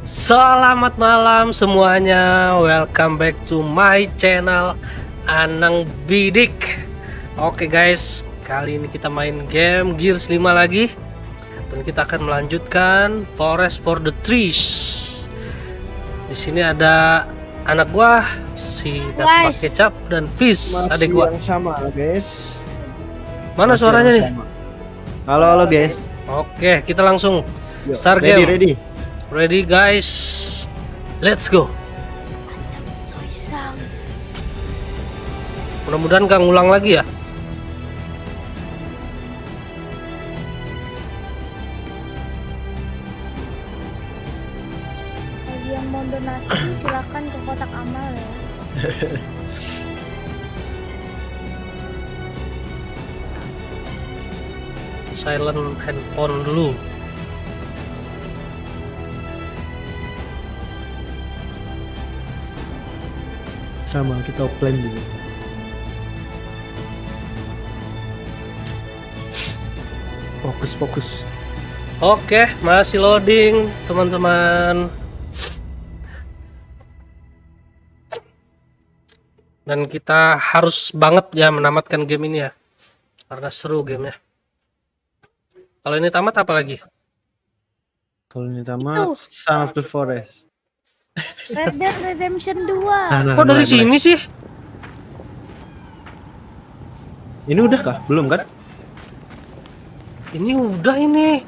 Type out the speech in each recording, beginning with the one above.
Selamat malam semuanya, welcome back to my channel Anang Bidik. Oke guys, kali ini kita main game Gears 5 lagi. Dan kita akan melanjutkan Forest for the Trees. Di sini ada anak gua, si Dapat Kecap dan Fish, adik gua. Yang sama guys. Mana Masih suaranya yang nih? sama. Halo guys. Oke, kita langsung Yuk, start ready, game. ready. Ready guys, let's go. Mudah-mudahan gak ngulang lagi ya. Bagi yang mau donasi silakan ke kotak amal ya. Silent handphone dulu. Sama kita plan dulu. Fokus. Oke, masih loading teman-teman. Dan kita harus banget ya menamatkan game ini ya, karena seru gamenya. Kalau ini tamat apa lagi? Kalau ini tamat, Itu. Son of the Forest. Red Dead Redemption 2. Kok dari sini sih? Ini udah kah? Belum kan? Ini udah ini.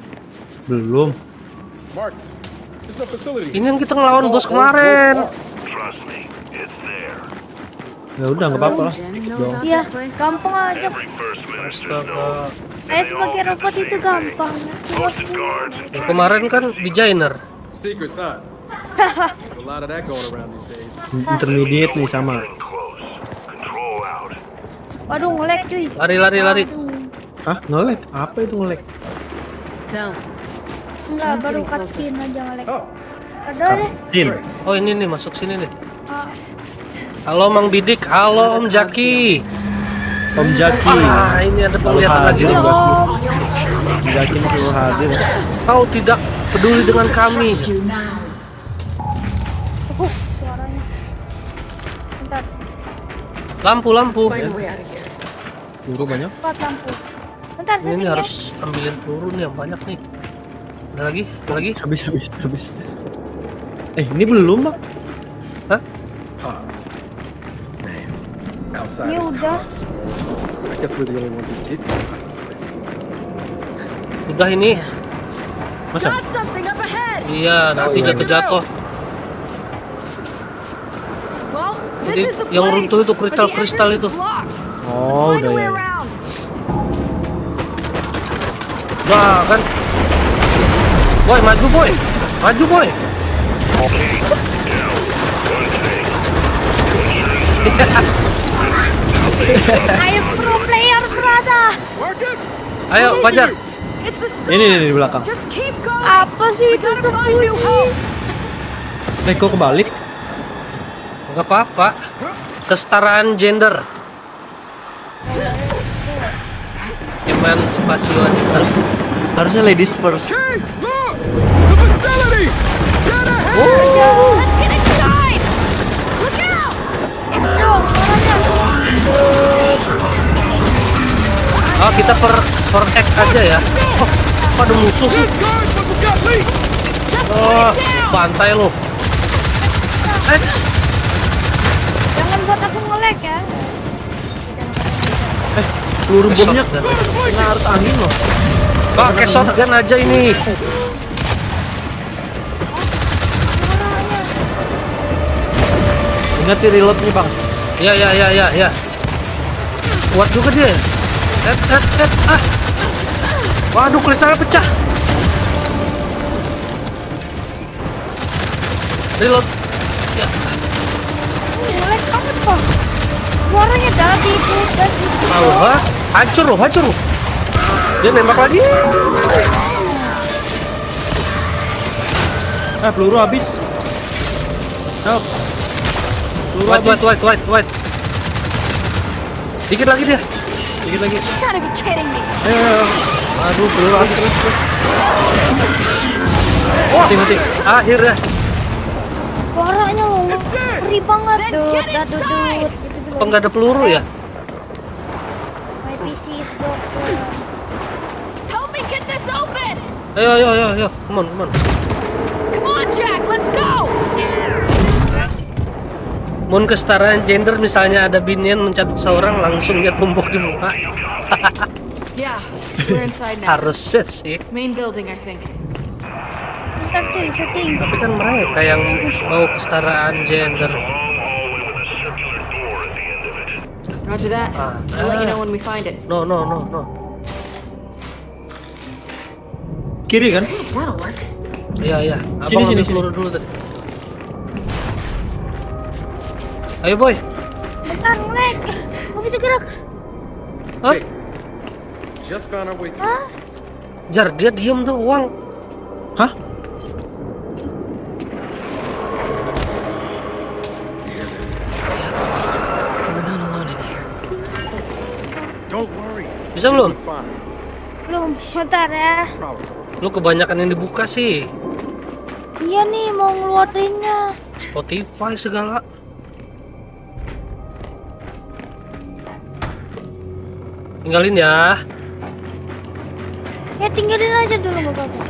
Belum. Marcus, there's no facility. Ini yang kita ngelawan bos kemarin. Trust me, it's there. Ya udah nggak apa-apa lah. Iya, gampang aja. Every first minister's Astaga. known. Saya sebagai robot itu gampang. Posted guards and Yang kemarin kan designer. Secrets, huh? There's a lot of that going around these days. Intermediate nih sama. getting close. Control out. Waduh, nge-lag cuy. Lari. Aduh. Hah? Nge-lag? Apa itu nge-lag? Enggak, baru cutscene aja nge-lag. Oh, Ada deh. Sin. Oh ini nih, masuk sini nih. Ah, Halo Mang Bidik, halo Om Jaki. Om Jaki. Ah, ini ada penglihatan lagi hadir, nih. Om Om. Om Jaki masih hadir. Kau tidak peduli dengan kami. Suaranya. Bentar, Lampu. Tunggu banyak. cepat lampu. Bentar, Ini setting ya. harus ambilin peluru nih yang banyak nih. Ada lagi? Habis. Ini belum bang. Hah? Hobbs. Man, Ini outsiders udah. Hobbs. I guess we're the only ones who didn't know about this place. Sudah ini. Masa? Iya, nanti jatuh. Jadi yang runtuh itu kristal itu. Oh udah ya. Nah kan. Boy, maju boy. Ayo pro player, brother. Marcus! Ayo, Fajar. Ini di belakang. Apa sih itu sembunyi? Kok kebalik? Enggak apa-apa. Kesetaraan gender. Emansipasi wanita. Harusnya ladies first. Hey, look! The facility! Get ahead! Let's get inside. Look out. Tuh, suaranya. Oh, kita per act aja ya. Oh, ada musuh sih. Guys, but we got leaks! Oh, bantai lo. X. Jangan buat aku nge-lag ya. Peluru bomnya Shotgun. kena arus angin loh. Pakai shotgun aja ini. Suaranya. Ingat di reload nih bang. Ya. Kuat juga dia. Ah. Waduh, kristalnya pecah. Reload. Ya. Nge-lag banget kok. Suaranya dari putas gitu. Wah, hancur loh. Dia nembak lagi. Peluru habis. Help. Peluru habis. White. Dikit lagi dia. Dikit lagi. Gotta be kidding me. Ayo. Aduh, belum habis. Mati. Akhirnya ngeri banget tuh. Dadudut. Apa nggak ada peluru ya? My PC is broken. Help me get this open! Ayo. Come on. Come on, Jack, let's go! Mun kesetaraan gender misalnya ada binian mencatuk seorang langsung dia tumbuk di muka. Yeah, we're inside now. Harusnya sih. Main building, I think. Ntar cuy, setting. Tapi kan mereka yang mau kesetaraan gender. Long hallway with a circular door at the end of it. Roger that. I'll let you know when we find it. No. Kiri kan? That'll work. Iya. Sini, Abang ambil sini. peluru dulu tadi. Ayo boy. Bentar, ngelag. Gak bisa gerak. Hah? Hey, just found our way through. Hah? Jar, dia diem doang. Hah? We're not alone in here. Don't worry. Bisa belum? Fine. Belum, bentar ya. Probably. Lu kebanyakan yang dibuka sih. Iya nih, mau ngeluarinnya. Spotify segala. Tinggalin ya. Ya tinggalin aja dulu gak apa-apa.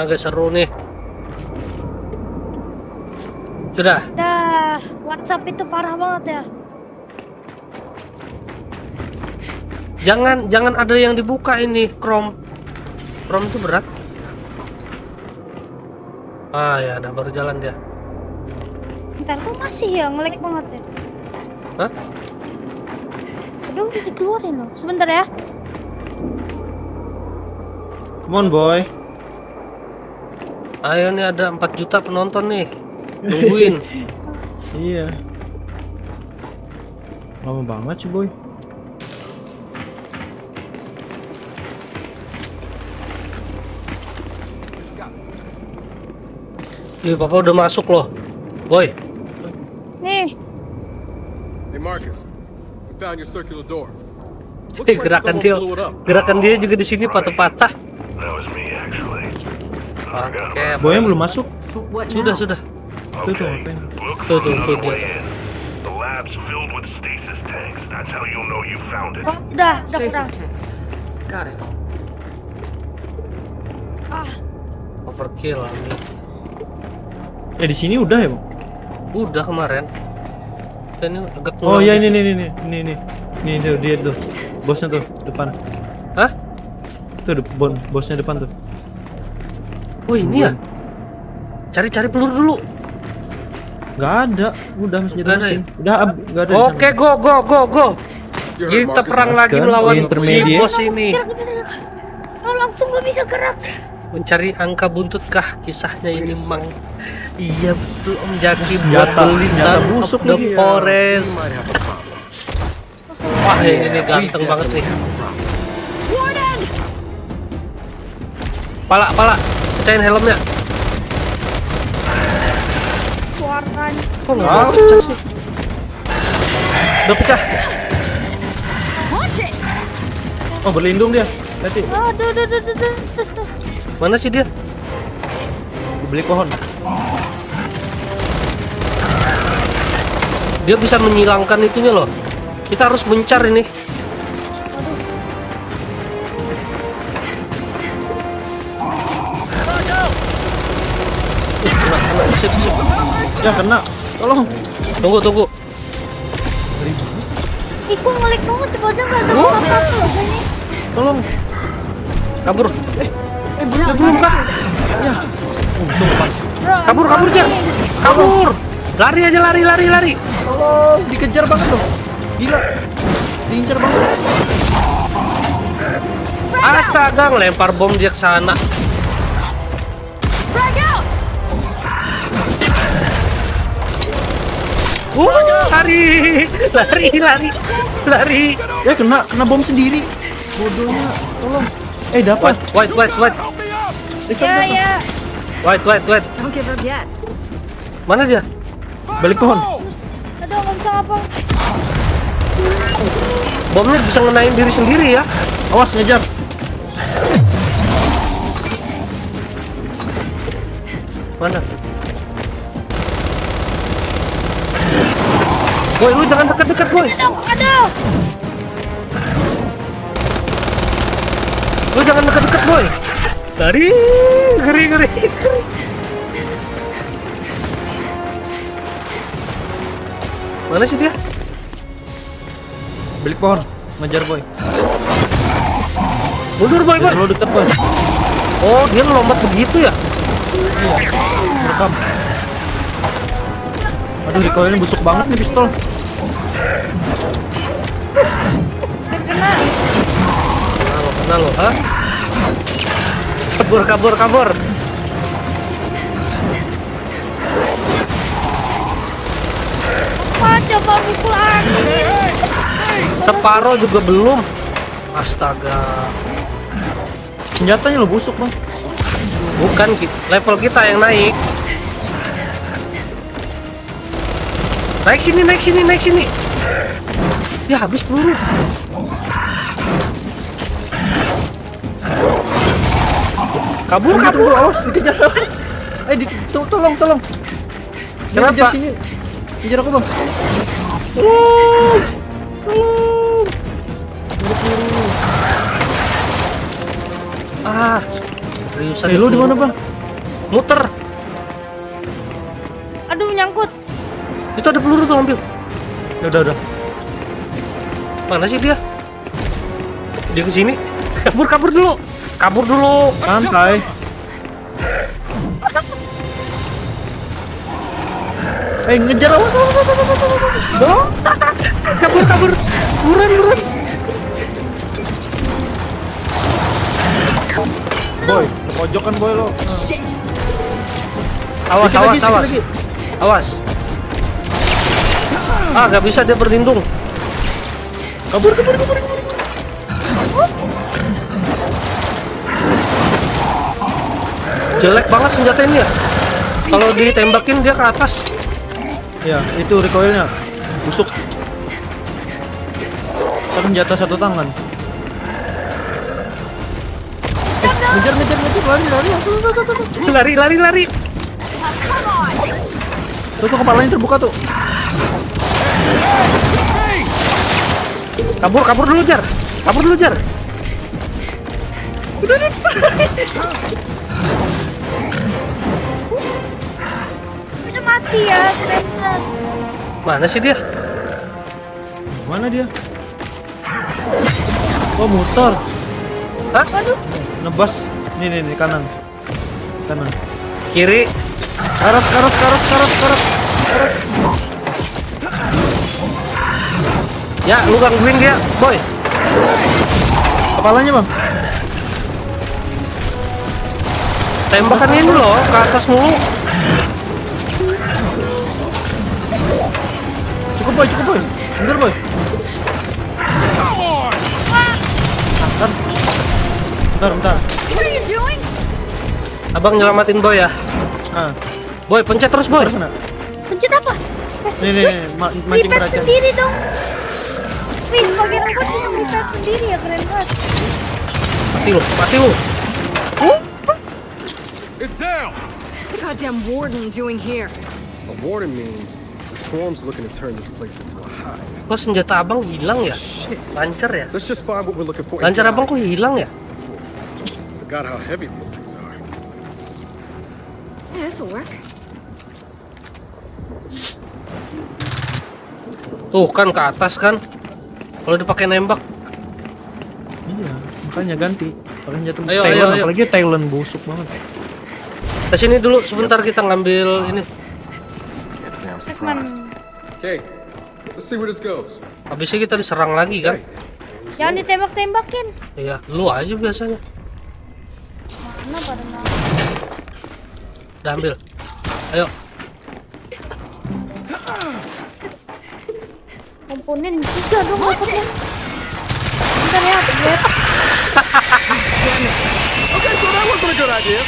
Agak seru nih. Sudah. Dah, WhatsApp itu parah banget ya. Jangan ada yang dibuka ini, Chrome. Chrome itu berat. Ah ya, udah baru jalan dia. Bentar, kok masih ya ngelag banget ya. Hah? Aduh, udah dikeluarin loh. Sebentar ya. Come on boy. Ayo nih ada 4 juta penonton nih. Nungguin. Iya. Lama banget sih boy. Nih, papa udah masuk loh. Boy. Nih, Hey, Marcus. We found your circular door. Gerakan dia juga di sini patah-patah. That was me, actually. Oke, Boynya belum masuk. So what now? sudah. Tuh Okay, ngapain? look Tuh, for another dia. way in. The lab's filled with stasis tanks. That's how you'll know you found it. oh, udah kurang. Stasis tanks. Got it. Overkill nih. Di sini udah ya bang? Udah kemarin. Kita ini agak Oh ngulang iya dikit. ini tuh dia tuh. Bosnya tuh depan. Hah? Tuh bosnya depan tuh. Oh ini ya? Cari peluru dulu. Gak ada, udah masih Nggak ada mesin. Udah gak ada. di Oke, sana. go. You heard Kita Marcus. perang lagi Sekarang melawan si intermediate. bos ini. Gerak, gak bisa gerak. Oh, langsung gak bisa gerak. Mencari angka buntut kah kisahnya ini, Mang? Iya betul Om Jaki buat Senjata tulisan of busuk the lagi ya. We forest. might have a problem. Wah ini ganteng banget nih. Warden! Pala, pecahin helmnya. Keluarkan. Kok nggak pecah sih? Udah pecah. Watch it! Oh berlindung dia. Hati. Aduh. Mana sih dia? Beli pohon. Dia bisa menyilangkan itunya loh. Kita harus mencar ini. Kena. Sip. Ya kena. Tolong. Tunggu. Ih, kok ngelag banget, padahal gak ada apa-apa loh sini. Tolong. Kabur. Belum kah? Ya. Untung bang. Bro, Kabur, Jar. Kabur. Lari aja, lari. Tolong, dikejar banget loh. Gila. Diincar banget. Astaga, ngelempar bom dia ke sana. Frag out! Lari. Ya kena bom sendiri. Bodohnya. Tolong. Dapat. Wait. Ya. Wait. Don't give up yet. Mana dia? Balik pohon. Aduh, gak bisa apa. Bomnya bisa ngenain diri sendiri ya. Awas ngejar. Mana? Boy, lu jangan dekat-dekat, boy. Aduh. Lu jangan dekat-dekat, boy. Ngeri. Mana sih dia? Balik pohon, ngejar boy. Mundur, boy. Biar lo deket boy. Oh, dia lompat begitu ya? Rekam. Aduh, recoilnya busuk banget nih pistol. Kena lo, ha? Kabur. Wah, coba pukul angin. Separuh juga belum. Astaga. Senjatanya lo busuk bang. Bukan level kita yang naik. Naik sini. Ya habis peluru. Kabur. Awas dikejar. Tolong. Dia Kenapa? ngejar sini. Kejar aku bang. Seriusan. Lu di mana bang? Muter. Aduh, nyangkut. Itu ada peluru tuh, ambil. Ya udah. Mana sih dia? Dia ke sini. Kabur dulu. Santai. Ngejar awas. Kabur. Buruan. Boy, ke pojokan boy lo. Awas. Dikit lagi. Awas. Gak bisa dia berlindung. Kabur. Jelek banget senjata ini ya. Kalau ditembakin dia ke atas. Ya, itu recoilnya busuk. Kan jatah satu tangan. Ngejar, lari. Tuh kepalanya terbuka tuh. Kabur dulu, Jar. Bisa mati ya, ternyata. Mana sih dia? Mana dia? Oh, muter. Hah? Waduh, Nebas. Nih, kanan. Kiri. Karat. Ya, lu gangguin dia, boy. Kepalanya, Bang. Tembakan ini loh, ke atas mulu. Cukup, Boy. Bentar, Boy. Bentar. What are you doing? Abang nyelamatin boy ya. Ah, Boy, pencet terus, boy. sana. pencet apa? Nih, mancing Repair perhatian. sendiri dong. Wih, sebagian robot bisa repair sendiri ya, keren banget. Mati lu. It's down! What's the goddamn warden doing here? A warden means the swarm's looking to turn this place into a hive. Kok senjata abang hilang ya? Lancar ya? Let's just find what we're looking for. and Lancar get abang out. kok hilang ya? Forgot how heavy these things are. Yeah, this'll work. Tuh kan ke atas kan. Kalau dipakai nembak. Iya, makanya ganti. Pakai jatuh Ayo, Thailand, ayo. apalagi Thailand busuk banget. Ke sini dulu sebentar kita ngambil ini. Can't say I'm Segmen. surprised. Okay, let's see where this goes. Habisnya kita diserang lagi kan? Jangan ditembak-tembakin. Iya, lu aja biasanya. Mana pada mau? Udah ambil. Ayo. Komponen juga dong robotnya. Bentar ya, lihat. Okay, so that wasn't a good idea.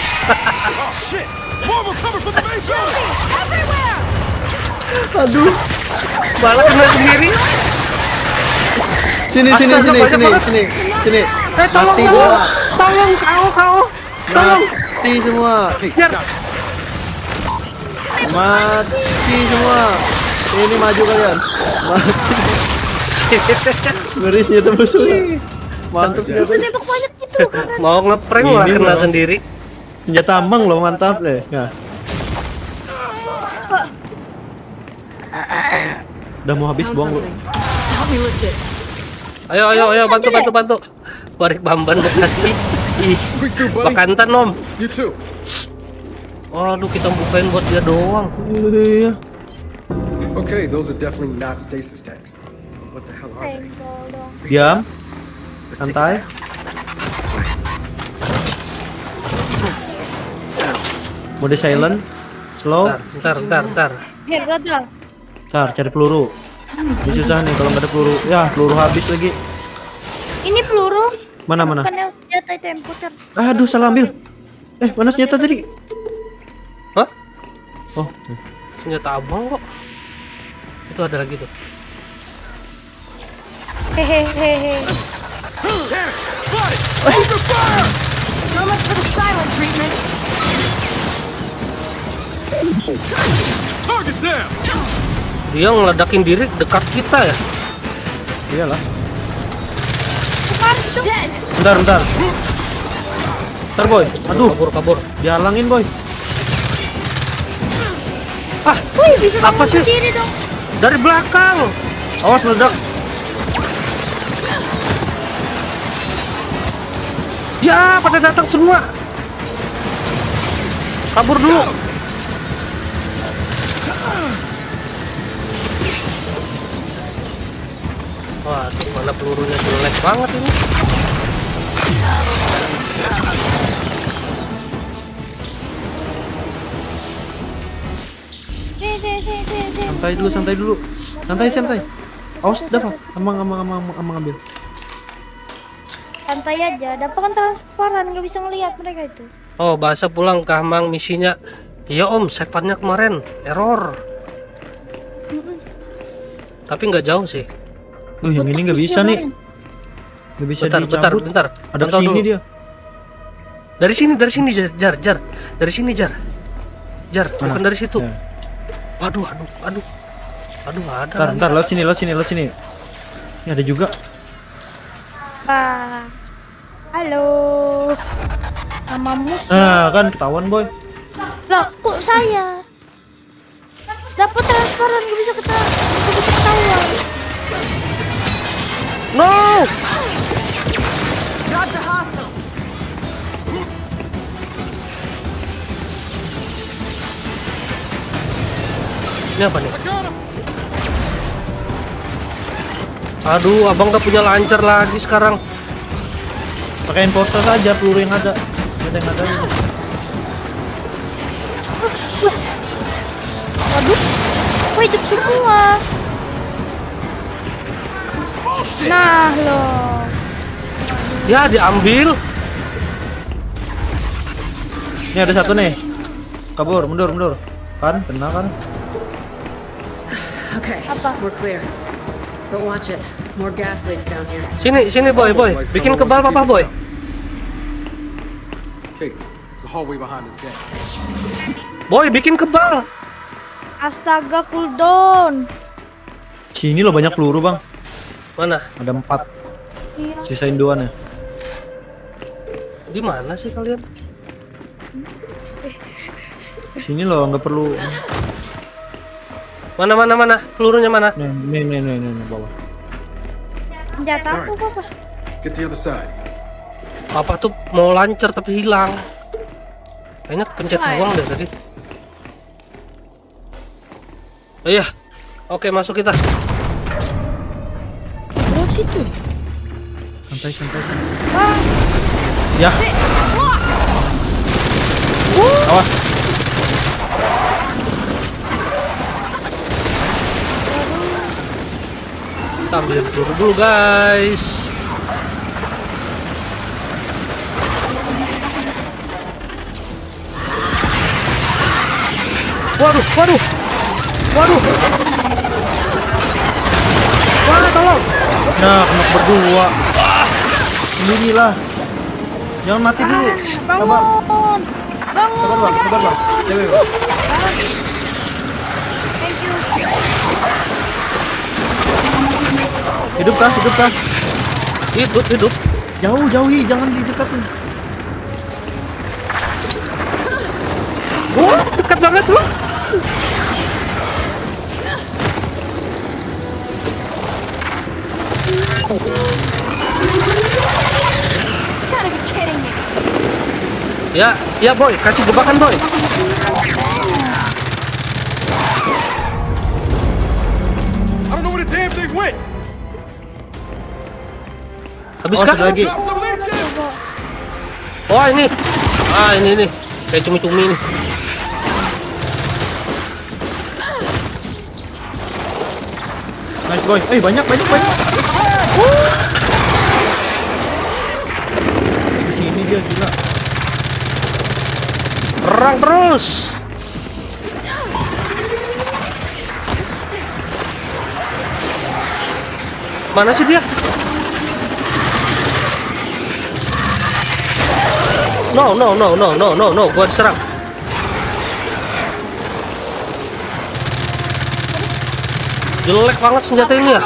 Oh shit! More of them coming from the main building! Aduh. Malah kena sendiri. Sini. Astaga, banyak banget. Sini. Tolong Mati kau. semua. Tolong. Tolong. Tolong. Mati semua. Jar. Jar. Mati semua. Ini maju kalian. Mati. Ngeri senjata musuhnya. Mantap Bisa senjata. nembak banyak gitu kan. Mau ngeprank lah Ini kena loh. sendiri. Senjata ambang loh, mantap deh. Ya. Udah mau habis Found buang lu. something. Help me lift it. Ayo bantu. Barik Bamban bekasi. Ih, Squeak through, buddy. bakantan Om. You too. Waduh, kita bukain buat dia doang. Iya. Okay, those are definitely not stasis tanks. But what the hell are they? Senggol dong. Diam, Let's take santai. Mode silent, slow. Bentar. Biar rada. Ntar cari peluru. Ini susah nih kalau nggak ada peluru. Ya, peluru habis lagi. Ini peluru. Mana? Bukan yang senjata itu yang putar. Aduh, salah ambil. Mana senjata tadi? Hah? Oh, Senjata abang kok. Itu ada lagi tuh. Hehehe. So much for the silent treatment. Target down. Dia ngeledakin diri dekat kita ya. iyalah. Dead. Bentar. Bentar, boy. Aduh, Kabur. dihalangin, boy. Wih, bisa Apa bangun sih? sendiri dong. Dari belakang. Awas meledak. Ya, pada datang semua. Kabur dulu. Waduh, mana pelurunya jelek banget ini. Sini. Santai dulu. Santai. Awas dapat. Amang ambil. Santai aja. Dapat kan transparan, nggak bisa ngelihat mereka itu. Oh, bahasa pulang ke Hamang misinya. Iya Om, save-nya kemarin error. Tapi nggak jauh sih. Yang ini nggak bisa nih. Nggak bisa dicabut. Bentar. Ada Pantau sini dulu. dia. Dari sini Jar. Dari sini Jar. Bukan dari situ. Ya. Waduh, ada. Ntar, lewat sini. Ya, ada juga. Ah. Halo. Nama musuh. Nah, kan ketahuan, boy. Lah, kok saya? Dapat transparan, nggak bisa ketahuan. No! Dropped a hostile. Ini apa nih? Aduh, abang gak punya lancar lagi sekarang. Pakai enforcer saja peluru yang ada. Nggak ada yang ada. Waduh, kok hidup semua? Nah loh. Ya, diambil. Ini ada satu nih. Kabur, mundur. Kan, kena kan? Okay, Apa? we're clear. But watch it. More gas leaks down here. Sini boy. Bikin kebal papa boy. Okay, there's a hallway behind this gas. Boy, bikin kebal. Astaga, cooldown. Sini loh banyak peluru, Bang. Mana? Ada 4. Iya. Sisain 2 nih. Di mana sih kalian? Sini loh, nggak perlu. Mana? Pelurunya mana? Nih, bawah. Senjata aku apa? Get the other side. Papa tuh mau lancar tapi hilang. Kayaknya pencet Why? buang deh tadi. Oh iya. Oke, masuk kita. Lewat situ. Santai. Ah, Ya. Awas. Kita ambil peluru dulu, guys. Waduh. Wah, tolong. Ya, kena berdua. Sendirilah. Jangan mati dulu. Sabar. bangun. Sabar, Bang. Dewe. Hidup kah? Hidup kah? Hidup, hidup. Jauh, jauhi, jangan di dekat nih. Wah, dekat banget loh. Gotta be kidding me. Ya, ya boy, kasih jebakan boy. I don't know where the damn thing went. Habis Oh, kah? satu lagi. Drop some leeches. Oh ini. Ah ini nih. Kayak cumi-cumi nih. Nice boy. Banyak. Di sini dia gila. Perang terus. Mana sih dia? No, gua diserang. Jelek banget senjata ini ya.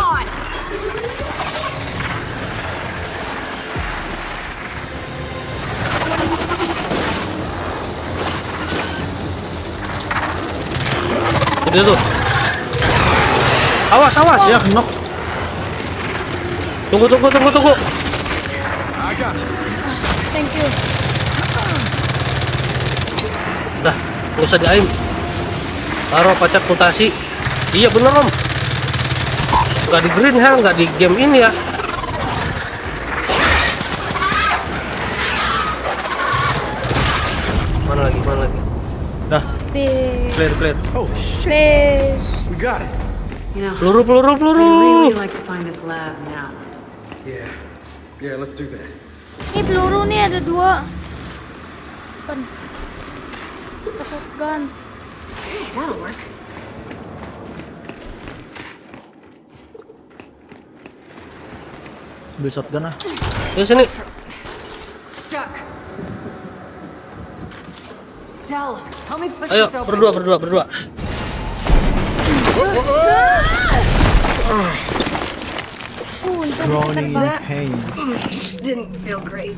Udah tuh. Awas. Ya, knock. Tunggu. I got you. Thank you. Dah, nggak usah di-aim. Taruh pacat mutasi. Iya bener om. Nggak di green hell, nggak di game ini ya. Mana lagi? Dah, Please. clear. Holy shit. Please. We got it. You know, Peluru. I'd really like to find this lab now. Yeah. Yeah, let's do that. Ini peluru nih ada 2. Pen. Shotgun. Hey, that'll work. Ambil shotgun ah. Di sini. Stuck. Del, help me push Ayo this open. berdua. Itu Growing in banget. pain. Didn't feel great.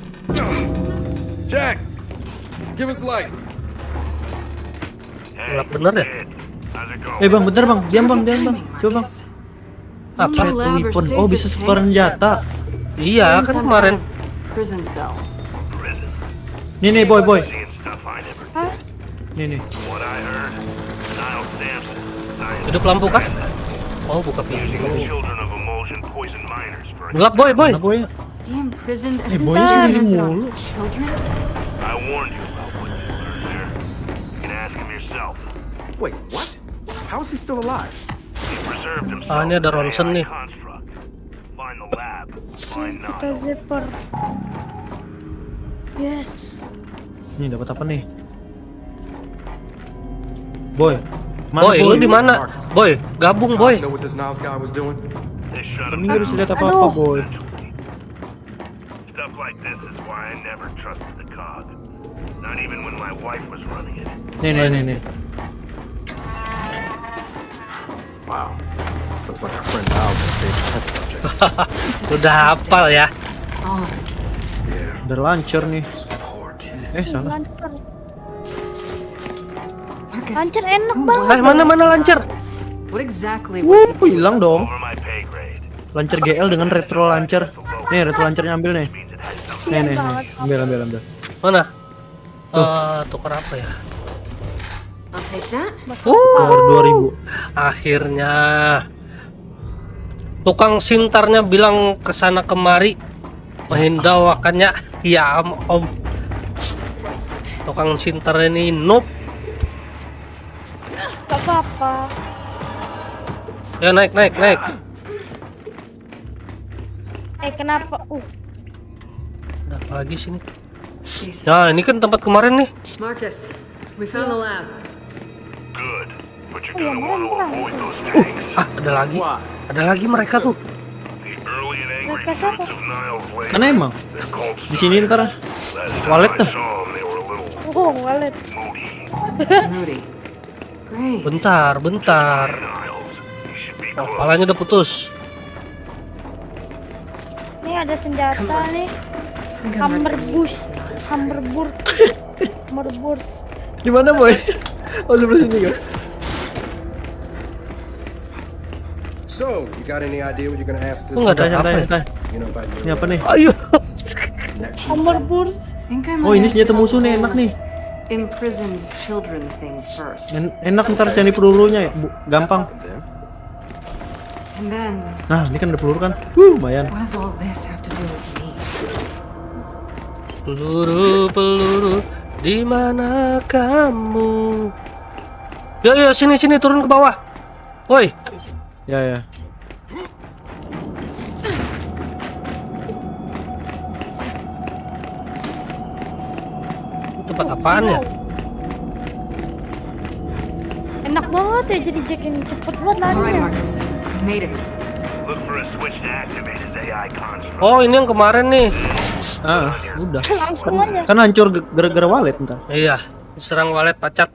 Jack, give us light. Gelap bener ya? How's it going? Bang, bentar bang. Diam bang. Coba bang. Marcus. Apa? New lab or Weapon. Oh, bisa stasis tukar tanks, senjata. Iya but kan some kemarin. kind of Prison cell. Prison. Nih boy. Seeing stuff I never did. Hah? Nih. What I heard, Niall Sampson, scientist, Hidup lampu kah? Oh buka using the pintu. children of emulsion poison miners for Gelap boy. Mana boy? He imprisoned boynya sendiri experiments mulu. on children? I warned you about what you learned there. You can ask him yourself. Wait, what? How is he still alive? He preserved himself Ah, ini ada in an Ronson AI nih. construct. Find the lab. Find Kita Niall. zipper. Yes. Nih dapat apa nih? Boy. Boy, lu di mana? Boy, gabung boy. Know what this Niles guy was doing? They shut Kami him nggak bisa down lihat apa-apa boy. eventually. Stuff like this is why I never trusted the COG. Not even when my wife was running it. Nih. Wow. Looks like our friend Niles is a favorite test subject. This is Udah disgusting. hafal ya. All of it. Yeah. Udah lancar nih. This poor kid. Salah. Lancer. Marcus, Lancer enak who banget. was Mana lancer? this? What exactly was he doing? Hilang dong. Over my pay grade. Lancer GL dengan retro lancer. Nih, retro lancernya ambil nih. Means it has something. Nih. Ambil. Mana? Tukar apa ya? I'll take that. Keluar 2000. Akhirnya tukang sintarnya bilang kesana kemari menghindawakannya. Ya om. Tukang sintar ini noob. Gak apa-apa. Ya naik. Kenapa? Ada apa lagi sini? Stasis. Nah ini kan tempat kemarin nih. Marcus, we found the lab. Good. But you're Oh, yeah, gonna want to murah. avoid those tanks. Ada lagi. Why? Ada lagi mereka tuh. The early and angry Mereka siapa? fruits of Niles' labor. Kan emang They're called di sini ntar Last time walet I dah. saw them, they were a little Wallet. moody. Moody. Great. Bentar. Niles. Oh, palanya udah putus. Nih ada senjata nih. I think I'm ready. Hammerburst. Di mana boy? Oh sebelah sini kan? So, you got any idea what you're gonna ask this? Kok nggak ada Santai, apa ya? santai. You know about Ini your apa nih? Ayo. Hammerburst. I think I Oh might ini ask senjata about musuh nih, the enak nih. imprisoned children thing first. Enak ntar cari pelurunya ya, gampang. And then, And then, Nah ini kan ada peluru kan? Lumayan. what does all this have to do with me? Peluru, di mana kamu? Yo, sini turun ke bawah. Woi, Ya. tempat apaan ya? Enak banget ya jadi Jack ini, cepet banget All right, larinya. Marcus, I made it. Look for a switch to activate his AI construct. Oh, ini yang kemarin nih. Udah. Langsung aja. Kan hancur gara-gara walet ntar. Iya, serang walet pacat.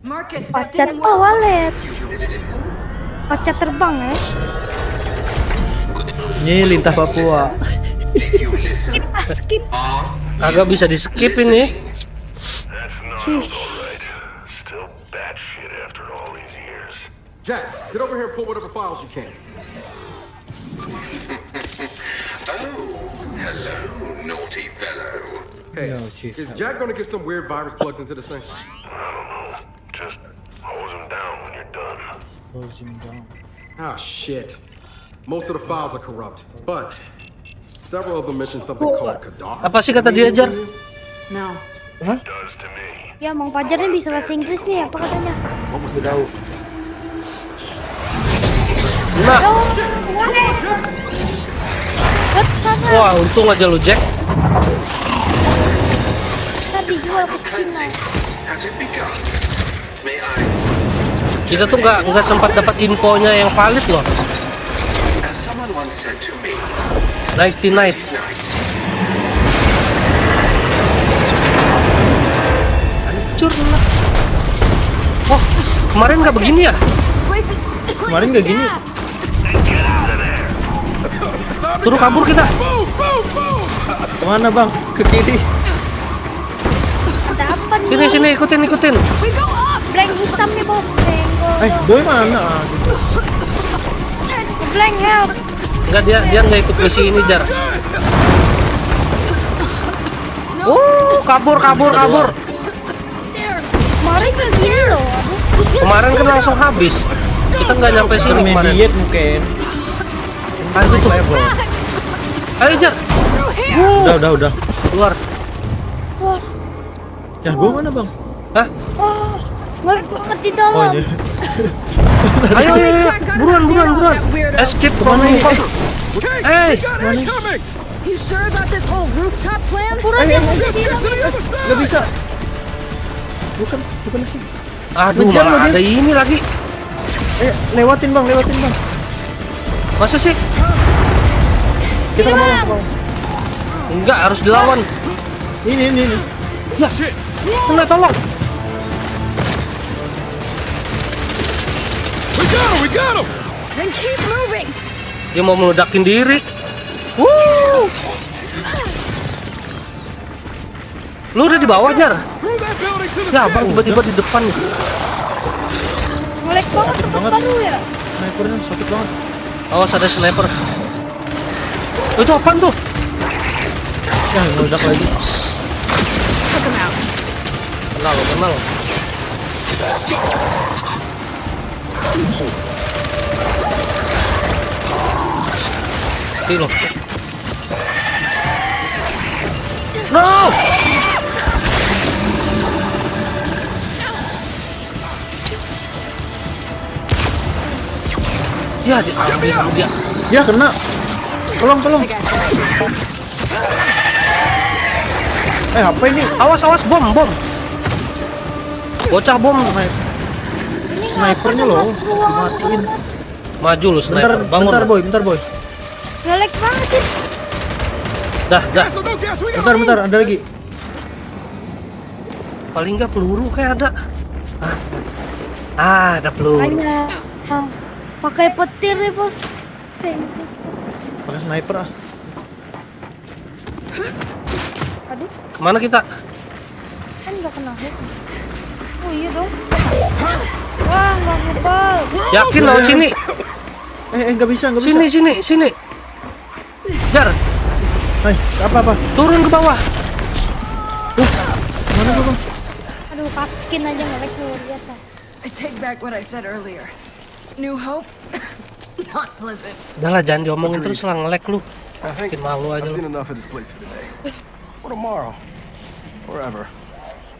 Marcus, that Pacat didn't work. walet. Pacat terbang ya. Ini lintah Papua. Skip. Kagak bisa di skip ini. That's not right. Still bad shit after all these years. Jack, get over here and pull whatever files you can. Hello, naughty fellow. Hey, is Jack gonna get some weird virus plugged into this thing? Just hose him down when you're done. Ah, shit. Most of the files are corrupt, but several of them mention something called Kadar. Apa sih kata dia, Jar? No. Does to me. Ya, Mang Fajar nih bisa bahasa Inggris nih, apa katanya? What was that? Nah, Buat sana, wah untung aja lu Jack. tadi jual ke Cina. Has it begun? May I, Kita tuh nggak sempat dapat infonya yang valid loh. as someone once said to me, Nighty night. tonight, Hancur lah. Oh, kemarin nggak begini ya? Kemarin nggak gini. Suruh kabur kita. Kemana bang? Ke kiri. Ada apa nih? Sini ikutin. Blank hitam nih bos. Boy mana? Blank help. Enggak, dia nggak ikut misi ini, Jar. Kabur. Kemarin ke sini loh. Kemarin kan langsung habis. Kita nggak nyampe sini kemarin. Intermediate mungkin. Ayo tuh. Ayo Jar. Udah. Keluar. Wah, Ya gua mana bang? Hah? wah, ngelag banget di Oh dalam. ini. Ayo. Buruan. Escape from Kemana ini? Hey, Coming! You sure about this whole rooftop plan? Buruan ya, masih di dalam. The other side! Gak bisa. Bukan sih. aduh Ngejar malah lo dia. ada ini lagi. Lewatin bang. Masa sih? Kita ke bawah. Enggak, harus dilawan. Ini. Kena, tolong. We got him! Then keep moving. Dia mau meledakin diri. Lu udah di bawah, Jar? Through that building to the Ya, Bang, tiba-tiba di depan nih. Ngelag banget tempat baru ya. Snipernya sakit banget. Awas ada sniper. Itu apaan tuh? Ya meledak lagi. Kenal. Loh. No! Ya, diambil sama dia. Ya kena. Tolong. Apa ini? Awas, bom. Bocah bom. Snipernya loh. Dimatiin. Maju lu sniper. Bangun. Bentar boy. Ngelag banget sih. Dah. gas, no gas, we got Bentar, ada lagi. Paling nggak peluru kayak ada. Ada peluru. Banyak. Pakai petir nih bos. Pakai sniper ah. Aduh, Kemana kita? kan nggak kena hit. Oh iya dong. Wah, nggak ngebal. Yakin laut sini? Nggak bisa. Sini. Jar, Hai, apa? turun ke bawah. Mana gua, Bang? Aduh, skin aja nge-lag luar biasa. I take back what I said earlier. New hope? Not pleasant. Udahlah, jangan diomongin terus lah, nge-lag lu. I think Bikin malu aja I've seen lu. enough of this place for today. Or tomorrow. Wherever.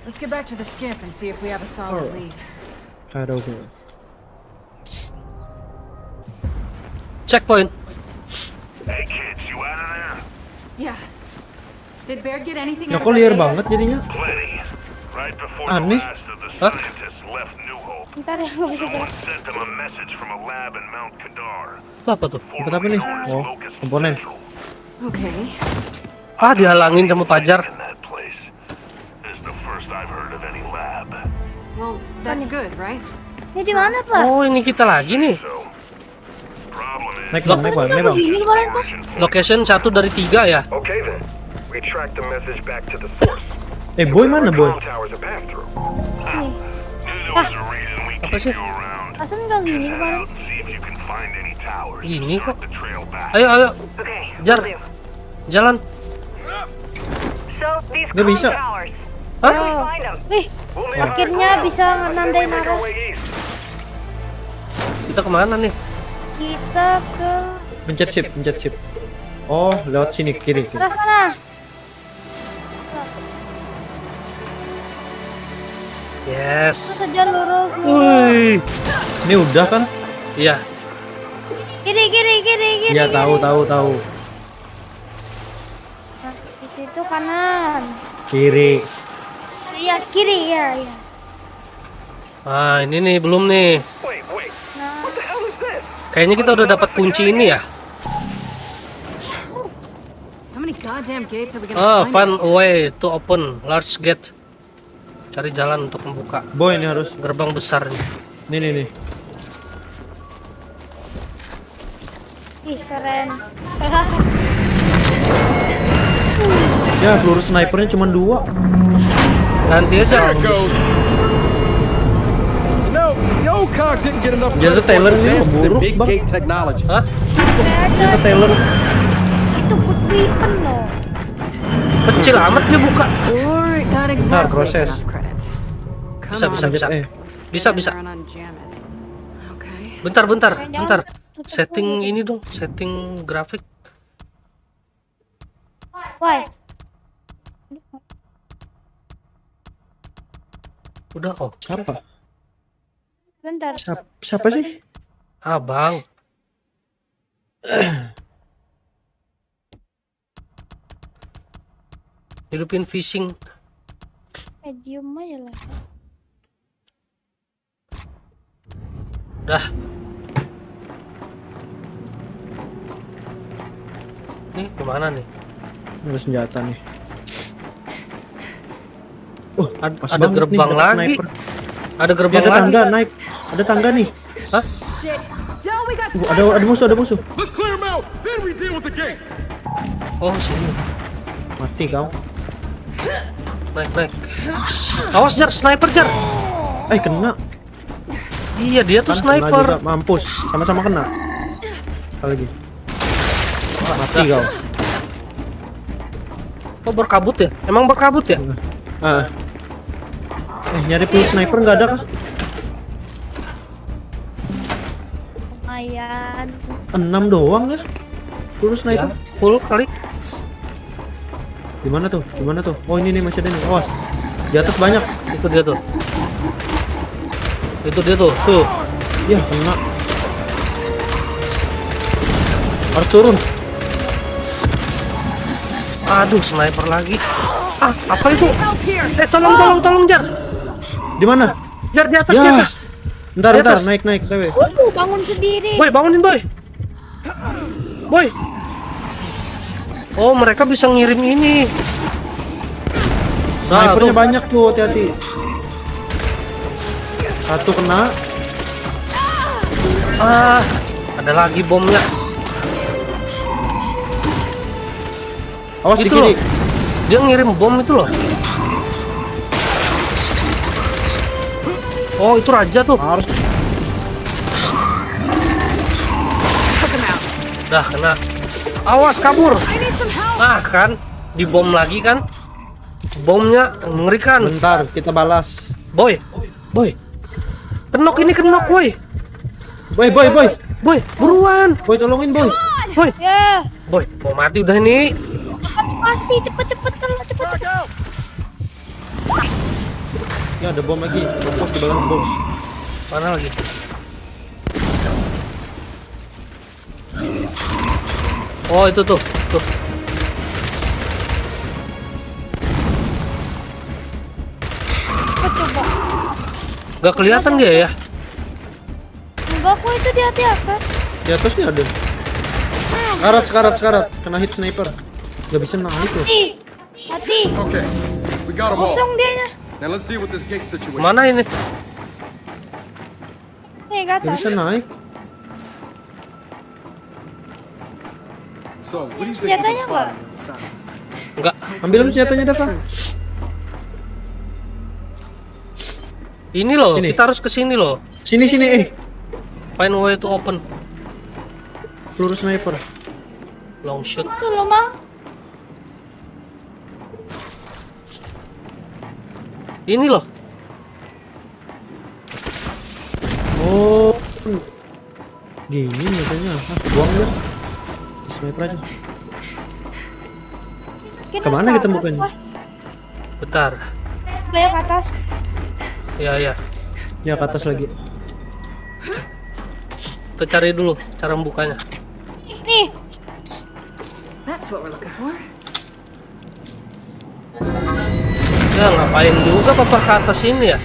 Let's get back to the skiff and see if we have a solid lead. Aduh, gua. Checkpoint. Hey kids, you out of there? Yeah. Did Baird get anything Ya out kok of that liar data? banget jadinya. Plenty. Right before Aneh. the last of the Huh? scientists left New Hope, Ntar ya nggak bisa someone gerak. sent them a message from a lab in Mount Kadar, Itu apa tuh? Dapat apa nih? known as Oh, Locust komponen. Central. Okay. Ah, dihalangin sama Pajar. In that place. This is the first I've heard of any lab. Well, that's good, right? Ini di mana pak? Oh, ini kita lagi nih. So, problem is, Naik bang. Kenapa begini kemarin pak? Location 1 dari 3 ya. okay then. We tracked the message back to the source. Boy mana boy? Towers have passed through. Nih, There was a reason we Apa keep sih? you around. Asan nggak gini Head kemarin? out and see if you can find any towers. Gini kok. The trail back. Ayo. Jar. Jalan. Nggak bisa. Hah? Oh. Wih, akhirnya bisa nandain arah. Kita kemana nih? Kita ke Pencet shift. Oh, lewat sini kiri. arah sana. Yes. Saja lurus. Wih. Ini udah kan? Iya. Kiri. Iya, tahu. Nah, di situ kanan. Kiri. Iya, kiri ya. Ah, ini nih belum nih. Nah, Kayaknya kita udah dapat kunci ini ya. How many goddamn gates are we gonna Ah, find? find a way to open large gate. Cari jalan untuk membuka Boy, ini harus. gerbang besar nih. Nih. ih keren. Ya, peluru snipernya cuma 2. Nanti aja. goes. No, the old cog didn't get enough Dia tuh credit for Taylor its ini advances in buruk, big Bang. gate technology. Hah? Ternyata Taylor. Itu good weapon loh. Kecil amat dia buka. Or it got exactly proses. enough credit. Come Bisa. on, Bisa. spin around and jam it. Okay. Bentar. Setting ini dong, setting grafik. Why? Udah oke. Siapa? Bentar. Siapa sih? Abang. Hidupin fishing. Medium aja lah. Dah. Nih gimana nih? Ada senjata nih. Ada Pas banget gerbang nih, dapat lagi. sniper. Ada Ya, gerbang ada lagi. tangga naik. Ada tangga nih. Hah? Shit. Don't we got Ada musuh. Let's clear them out, then we deal with the gate. Oh sini. Mati kau. Naik. Awas Jar, sniper Jar. Kena. Iya dia tuh Kan kena sniper. juga, mampus. Sama-sama kena. Sekali lagi. Mati kau. Oh berkabut ya? Emang berkabut ya? Nyari peluru sniper nggak ada kah? Lumayan. 6 doang ya? Peluru Ya, sniper. full kali. Gimana tuh? Oh ini nih masih ada nih. Awas. Di atas banyak. Itu dia tuh. Tuh. Ya kena. Harus turun. Aduh, sniper lagi. Ah, apa itu? Tolong Jar. Di mana? Jar di atas, Ya. di atas. Bentar, Di atas. naik, TW. Bangun sendiri. Boy, bangunin boy. Oh, mereka bisa ngirim ini. Nah, Snipernya tuh. banyak tuh, hati-hati. Satu kena. Ah, ada lagi bomnya. Awas di Itu kiri. loh. Dia ngirim bom itu loh. Oh, itu raja tuh. Harus. Dah kena. Awas kabur. Nah kan, dibom lagi kan. Bomnya mengerikan. Bentar, kita balas. Boy. Kenok ini kenok, boy. Boy, Boy, buruan. boy tolongin boy. Boy, Ya, boy, mau mati udah ini. spasi cepet tolong cepet. Ya ada bom lagi. Fokus di belakang bom. Mana lagi? Oh, itu tuh. Cepet coba. Gak kelihatan dia ya? Enggak kok itu di atas. Di atas nih ada. Sekarat. Kena hit sniper. Gak bisa naik loh. Mati. Okay, we got them all. Kosong dianya. Now let's deal with this gate situation. Mana ini? Nih ke Gak atas. bisa naik. So, what do you think we're Senjatanya gonna nggak? find on the other side? Enggak. Ambil senjatanya Dava. Ini loh, Sini. kita harus ke sini loh. Sini. Find way to open. Peluru sniper. Long shot. Itu loh, Mang. Ini loh. Oh. Gini katanya. Buang aja. Sniper aja. Mungkin Kemana harus ke kita atas, bukannya? Pak. Bentar. Bayar ke atas. Ya. Ya ke atas lagi. Kita cari dulu cara membukanya. Nih, That's what we're looking for. Ya ngapain juga papa ke atas ini ya?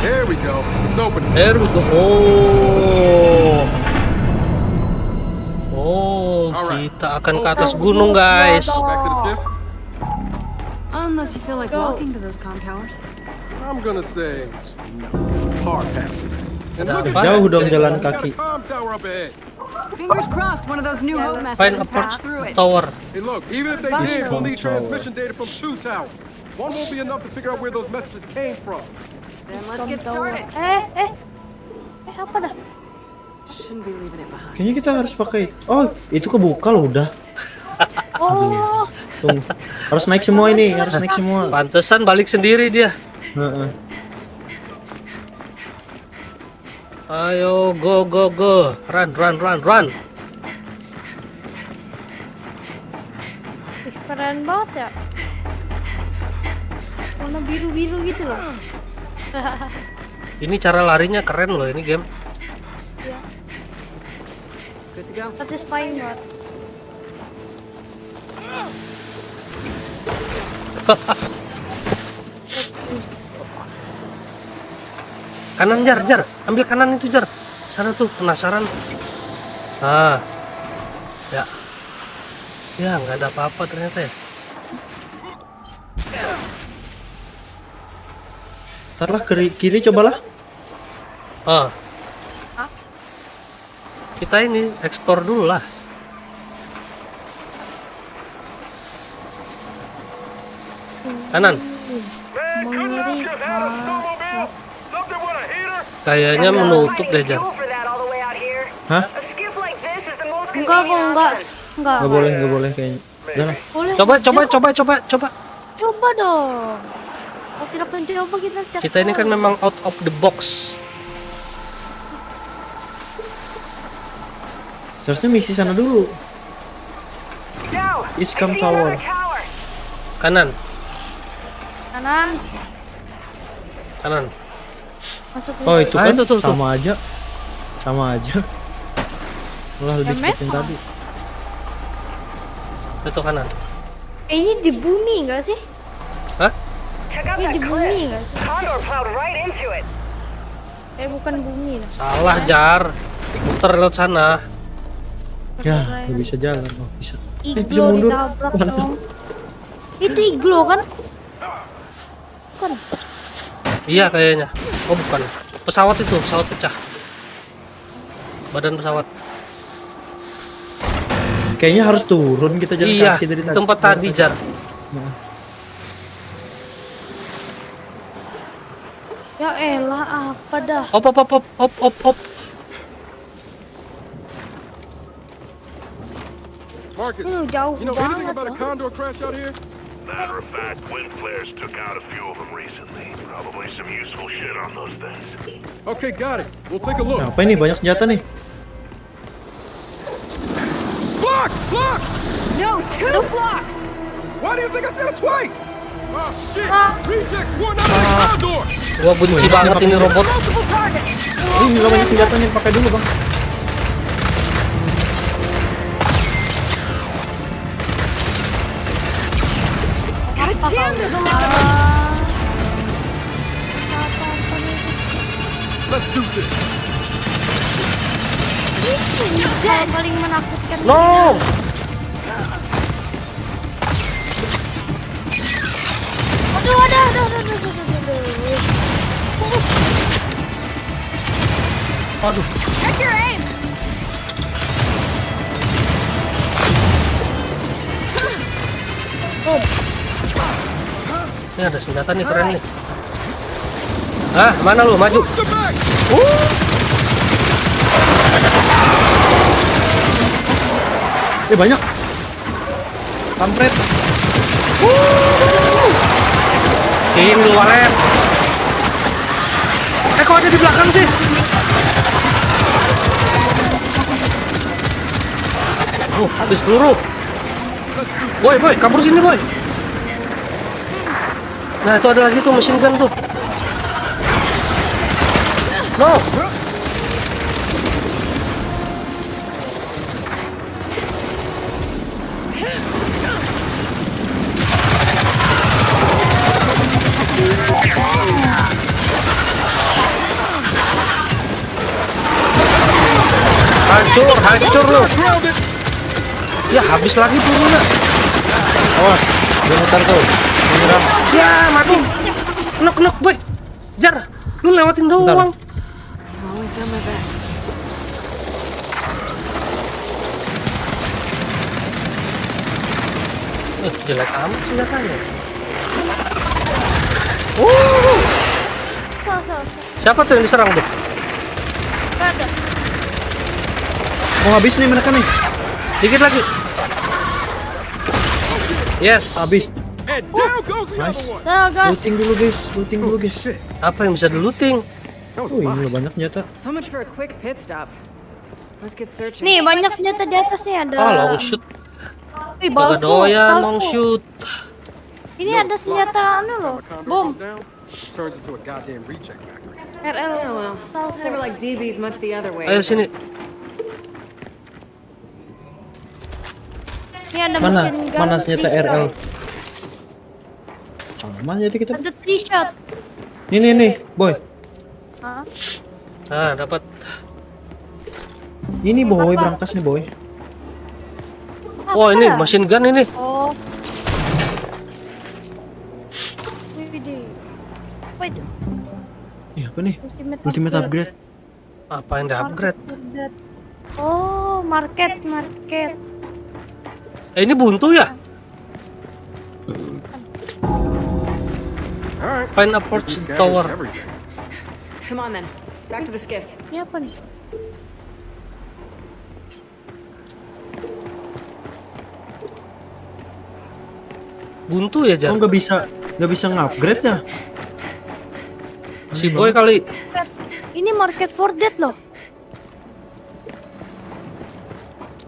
There we go. It's open. There we go. Oh, kita akan ke atas gunung guys. Back to the skiff. Unless you feel like Go. walking to those comm towers. I'm gonna say no. Hard pass. And look at Jauh dong jalan got a kaki. comm tower up ahead. Fingers crossed one of those new hope Find messages approach passed through it. tower. Hey, look, even if they did, we'll need transmission data from 2 towers. One won't be enough to figure out where those messages came from. Then let's get started. Apa dah? Shouldn't be leaving it behind. Kayaknya kita harus pakai. Oh, itu kebuka loh udah. Oh, Tunggu. Harus naik semua ini, harus naik semua. Pantesan balik sendiri dia. Heeh. Ayo go. Run. ih, keren banget ya. Warna biru-biru gitu loh. Ini cara larinya keren loh ini game. Good to go. Satisfying banget. Kanan jar. Ambil kanan itu jar. Sana tuh penasaran. Ah. Ya. Ya nggak ada apa-apa ternyata ya. Ntarlah kiri cobalah. Ah. Kita ini ekspor dulu lah. Kanan. Mengerikan. Something with a heater? Kayaknya menutup deh jar. Hah? Enggak. Nggak boleh kayaknya. Udah lah. Boleh. Coba. Coba dong. Kalau tidak mencoba kita tidak Kita ini kan tahu. memang out of the box. Seharusnya misi sana dulu. Iscam Tower. Kanan. Kanan. Masuk Oh itu Ah, kan itu tuh. sama aja. Malah lebih Ya, cepat yang memang. tadi. Itu kanan. Ini di bumi enggak sih? Hah? Ini di bumi enggak sih? Bukan bumi lah. Salah jar. Muter lewat sana. Ya, nggak bisa jalan. Oh, bisa. Bisa Iglo mundur. ditabrak Mantap. dong. Itu iglo kan? bukan? Iya kayaknya. Oh bukan. Pesawat itu, pesawat pecah. Badan pesawat. Kayaknya harus turun kita jalan Iya, kaki dari di tempat tadi Jar. Ya elah, apa dah? Op op op op op op op. Marcus, Jauh you know anything banget about a loh. condor crash out here? Matter of fact, wind flares took out a few of them recently. Probably some useful shit on those things. Okay, got it. We'll take a look. Nah, apa ini banyak senjata nih? Block! Block! No, 2 blocks! Why do you think I said it twice? Oh shit! Ah. Rejects one out of the condor! Gua benci banget ini robot. Multiple targets! Ini nggak banyak senjatanya, pakai dulu bang. God damn, there's a lot of them! Let's do this. Yang paling menakutkan. No. Aduh, aduh. Aduh. Check your aim! Ini ada senjata nih keren nih. Ah, mana lu? Maju. Get back! Banyak. Kampret. Sini lu walet. Kok ada di belakang sih? Habis peluru. Boy, kabur sini, boy. Nah, itu ada lagi tuh mesin gun tuh. No. Hancur lu. Ya, habis lagi pelurunya. Awas, dia mutar tuh. Menyerang. Ya, mati. Knock, boy. Jar, lu lewatin doang. Always got my back. Jelek amat senjatanya. Siapa tuh yang diserang tuh? Ada. Mau habis nih mereka nih. Dikit lagi. Yes. Habis. And down goes the Nice. other one. Dah, gas. Looting dulu guys, looting dulu guys. Apa yang bisa di-looting? That was a Oh ini lot. loh banyak senjata. So much for a quick pit stop. Let's get searching. Nih, banyak senjata di atas nih ada. Oh, long shoot. Wih, Kagak Balvo, doyan salvo. long shoot. Ini ada senjata anu loh. Condor Bom. goes down, turns into a goddamn recheck factory. RL. Oh well, Salvo. never like DBs much the other way. Ayo sini. Ini ada Mana? mesin gun, Mana ada senjata three RL? shot. Sama jadi kita. Ada 3 shot. Nih, boy. Hah? Ah, dapat. Ini boy, berangkasnya boy. Oh, ini mesin gun ini. Oh. Widih. Apa itu? Iya apa nih? Ultimate upgrade. Apa yang di-upgrade? Oh, market. Ini buntu ya? All right. Find approach We scattered tower. everything. Come on then, back to the skiff. Ini apa nih? Buntu ya, Kok Jar? nggak bisa ngupgrade ya? Si boy kali. Ini market for dead loh.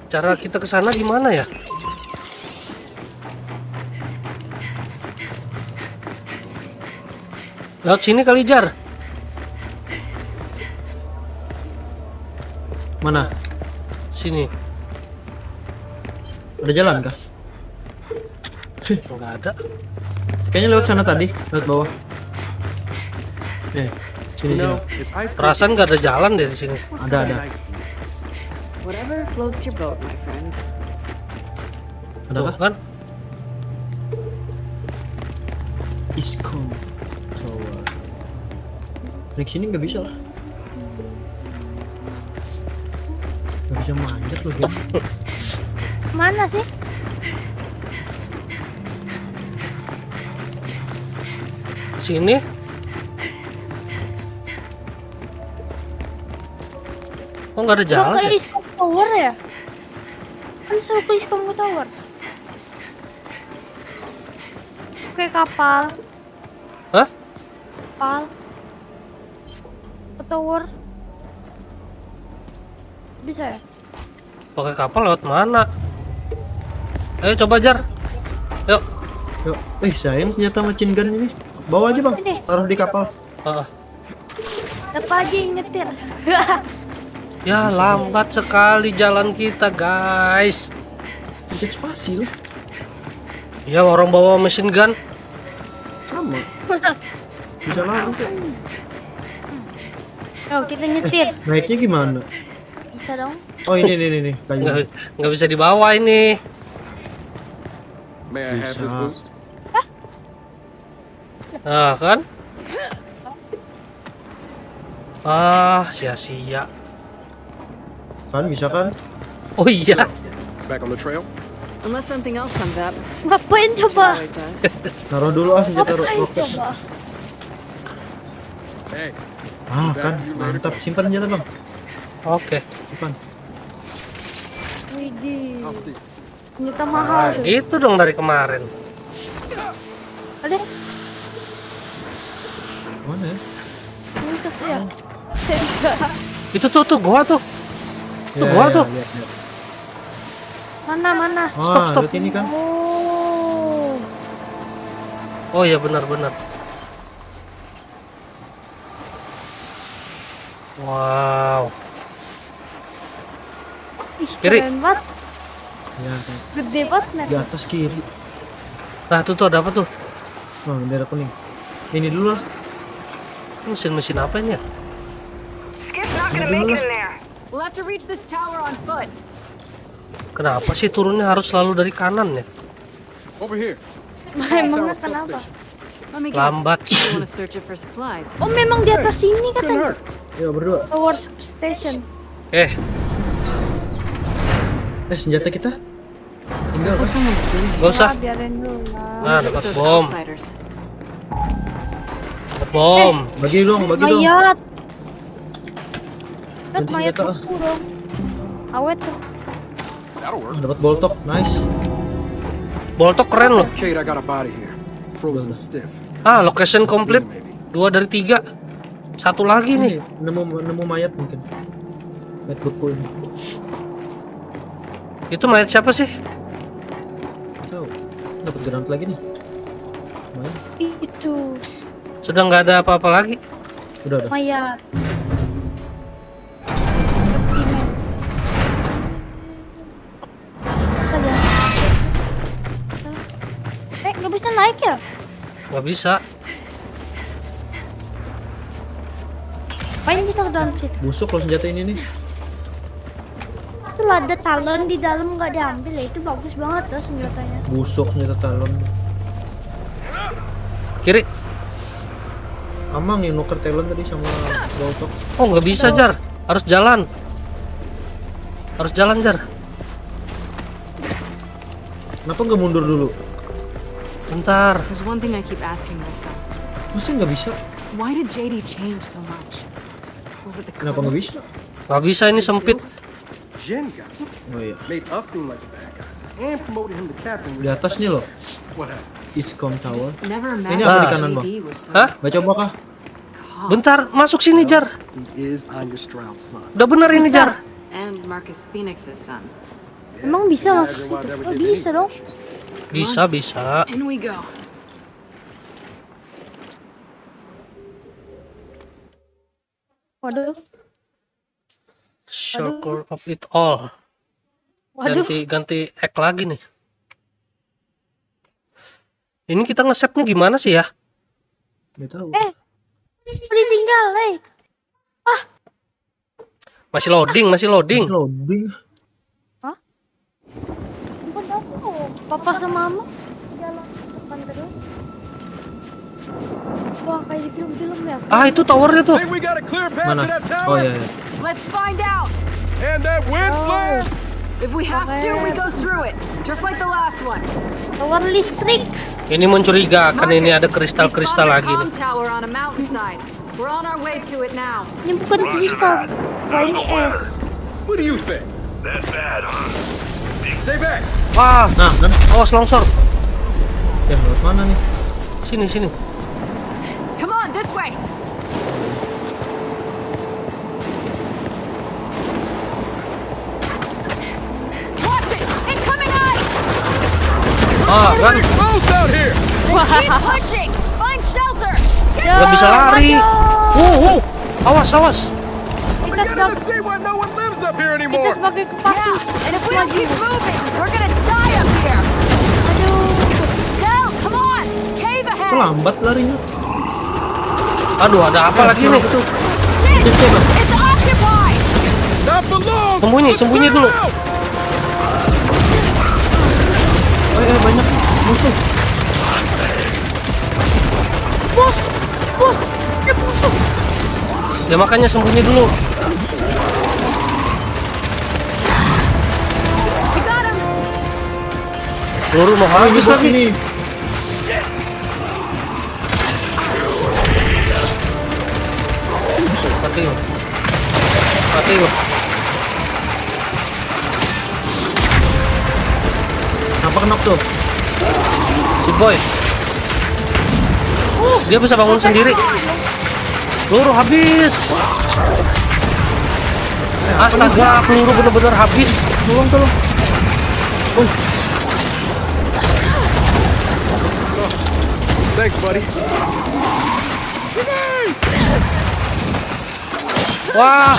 Cara kita ke sana gimana ya? Lewat sini kali, Jar. Mana? Sini. Ada jalan kah? Enggak ada. Kayaknya lewat sana tadi, lewat bawah. Sini You know, sini. it's ice cream. Perasaan nggak ada jalan deh di sini. Ada. Nice view. Whatever floats your boat, my friend. Ada Tuh, kah? kan? Iscom. Tower. Naik sini nggak bisa lah. Nggak bisa manjat loh game. Mana sih? Sini. Oh nggak ada jalan Ke ya? Iskom Tower ya? Kan suruh ke Iskom Tower. Oke, kapal. Hah? Kapal. Ke tower. Bisa ya? Pakai kapal lewat mana? Ayo coba Jar. Yuk. Yuk, sayang senjata machine gun ini. Bawa aja bang, Ini. taruh di kapal. Dapat aja yang nyetir. Ya lambat sekali jalan kita guys. Pencet spasi lah. Ya orang bawa mesin gun. Sama. Bisa lari kok. Yo, kita nyetir. Naiknya gimana? Bisa dong. Oh ini kayu. Nggak bisa dibawa ini. May I have this Bisa. boost? Nah kan? Ah sia-sia. Kan bisa kan? Oh iya. Back on the trail? Unless something else comes up. Ngapain coba? Always does. Taruh dulu senjata Ngapain roket. coba? Hey, Kan mantap. Simpan senjata bang. Oke. Simpan. Widih. I'll steal. Ternyata mahal tuh. Gitu dong dari kemarin. Ada? Mana ya? Bisa tuh ya? Itu tuh gua tuh. Tuh gua tuh. Lihat. Mana? Stop. Lihat ini kan. Oh. Oh iya benar-benar. Wow. Ih, Kiri. keren banget. Ya, Gede banget, Net. di atas kiri. Nah tuh ada apa tuh? Nah, bendera kuning. Ini dulu lah. Mesin apa ini ya? Ini dulu lah. We'll have to reach this tower on foot. Kenapa sih turunnya harus selalu dari kanan ya? Over here. Emangnya Tower kenapa? substation. Let me guess. Lambat. You want to search it for supplies? Oh, memang di atas sini Couldn't katanya. hurt. Yuk berdua. Tower substation. Senjata kita? Tinggal Looks like kan? someone's been here. Gak usah. Ah, biarin dulu lah. Nah Look dapat at those bom. outsiders. Dapat bom. Bagi dong. Mayat. Ganti Mayat senjata, beku dong. Awet tuh. That'll work. Dapat boltok, nice. Boltok keren loh. Kate, I got a body here. Frozen stiff. Ah location complete. Maybe. 2 dari 3. Satu lagi nih. Nemu mayat mungkin. Mayat beku ini. Itu mayat siapa sih? Tahu. Dapat granat lagi nih. Lumayan. Itu Sudah nggak ada apa-apa lagi. Udah. mayat. Simen. Ada. Nggak bisa naik ya? Nggak bisa. Apain kita ke dalam situ? Busuk loh senjata ini nih. Itu ada talon di dalam nggak diambil ya, itu bagus banget loh senjatanya. Busuk senjata talon. Kiri. Amang yang nuker talon tadi sama boltok. Oh nggak bisa Jar. Harus jalan. Jar. Kenapa nggak mundur dulu? Bentar. There's one thing I keep asking myself. Masa nggak bisa? Why did JD change so much? Was it the Kenapa code? nggak bisa? Nggak bisa ini sempit. Jen got it. Oh iya. Made us seem like the bad guys. And promoted him to captain. Di atas nih loh. What happened? Iscom I Tower. just never Ini imagined apa di Ah. kanan bang? JD was so Hah? Gak coba kah? calm. Bentar, masuk sini Jar. He is Anya Stroud's son. Udah bener ini Jar. And Marcus Phoenix's son. Emang bisa Imagine masuk why situ? never Oh did bisa any dong. issues. Bisa. In we go. Waduh. Circle of it all. Waduh. Ganti act lagi nih. Ini kita nge-save-nya gimana sih ya? Gak tahu. Ditinggal, Masih loading. Masih loading. Ampun aku. Papa sama mama jalan ke depan terus. Wah, kayak di film-film ya. Ah, itu towernya tuh. Think we got a clear path Mana? to that tower? Oh iya, iya. Let's find out. And that wind flare? If we have to, we go through it, just like the last one. Tower listrik. Ini mencurigakan, ini ada Marcus, kristal-kristal we lagi spawned a nih. comm tower on a mountainside. We're on our way to it now. Ini bukan kristal. Wah, ini es. What do you think? That bad, huh? Stay back. Wah, Nah, kan? awas longsor. Ya, lewat mana nih? Sini, sini. Come on, this way. Watch it! Incoming ice! Ah, kan. Exposed out here. Keep pushing! Find shelter! Nggak bisa lari. Awas, awas. Kita Beginning to see why no one lives up here Kita anymore. sebagai Yeah, Kopassus. and if we don't keep moving, we're gonna die up here. Hell, come on! Cave ahead! Kok lambat larinya? Aduh, ada apa lagi nih? Shit! It's occupied! Not for long. Sembunyi, sembunyi dulu. Banyak musuh. Bos, bos, ada musuh. Ya makanya sembunyi dulu. We got him! Peluru mau habis Bos lagi. ini. Mati lu. Mati lu. Kenapa kenop tuh? Si boy. Dia bisa bangun sendiri. Peluru habis. Astaga, peluru bener-bener habis. Tolong, tolong. Thanks, buddy. Wah.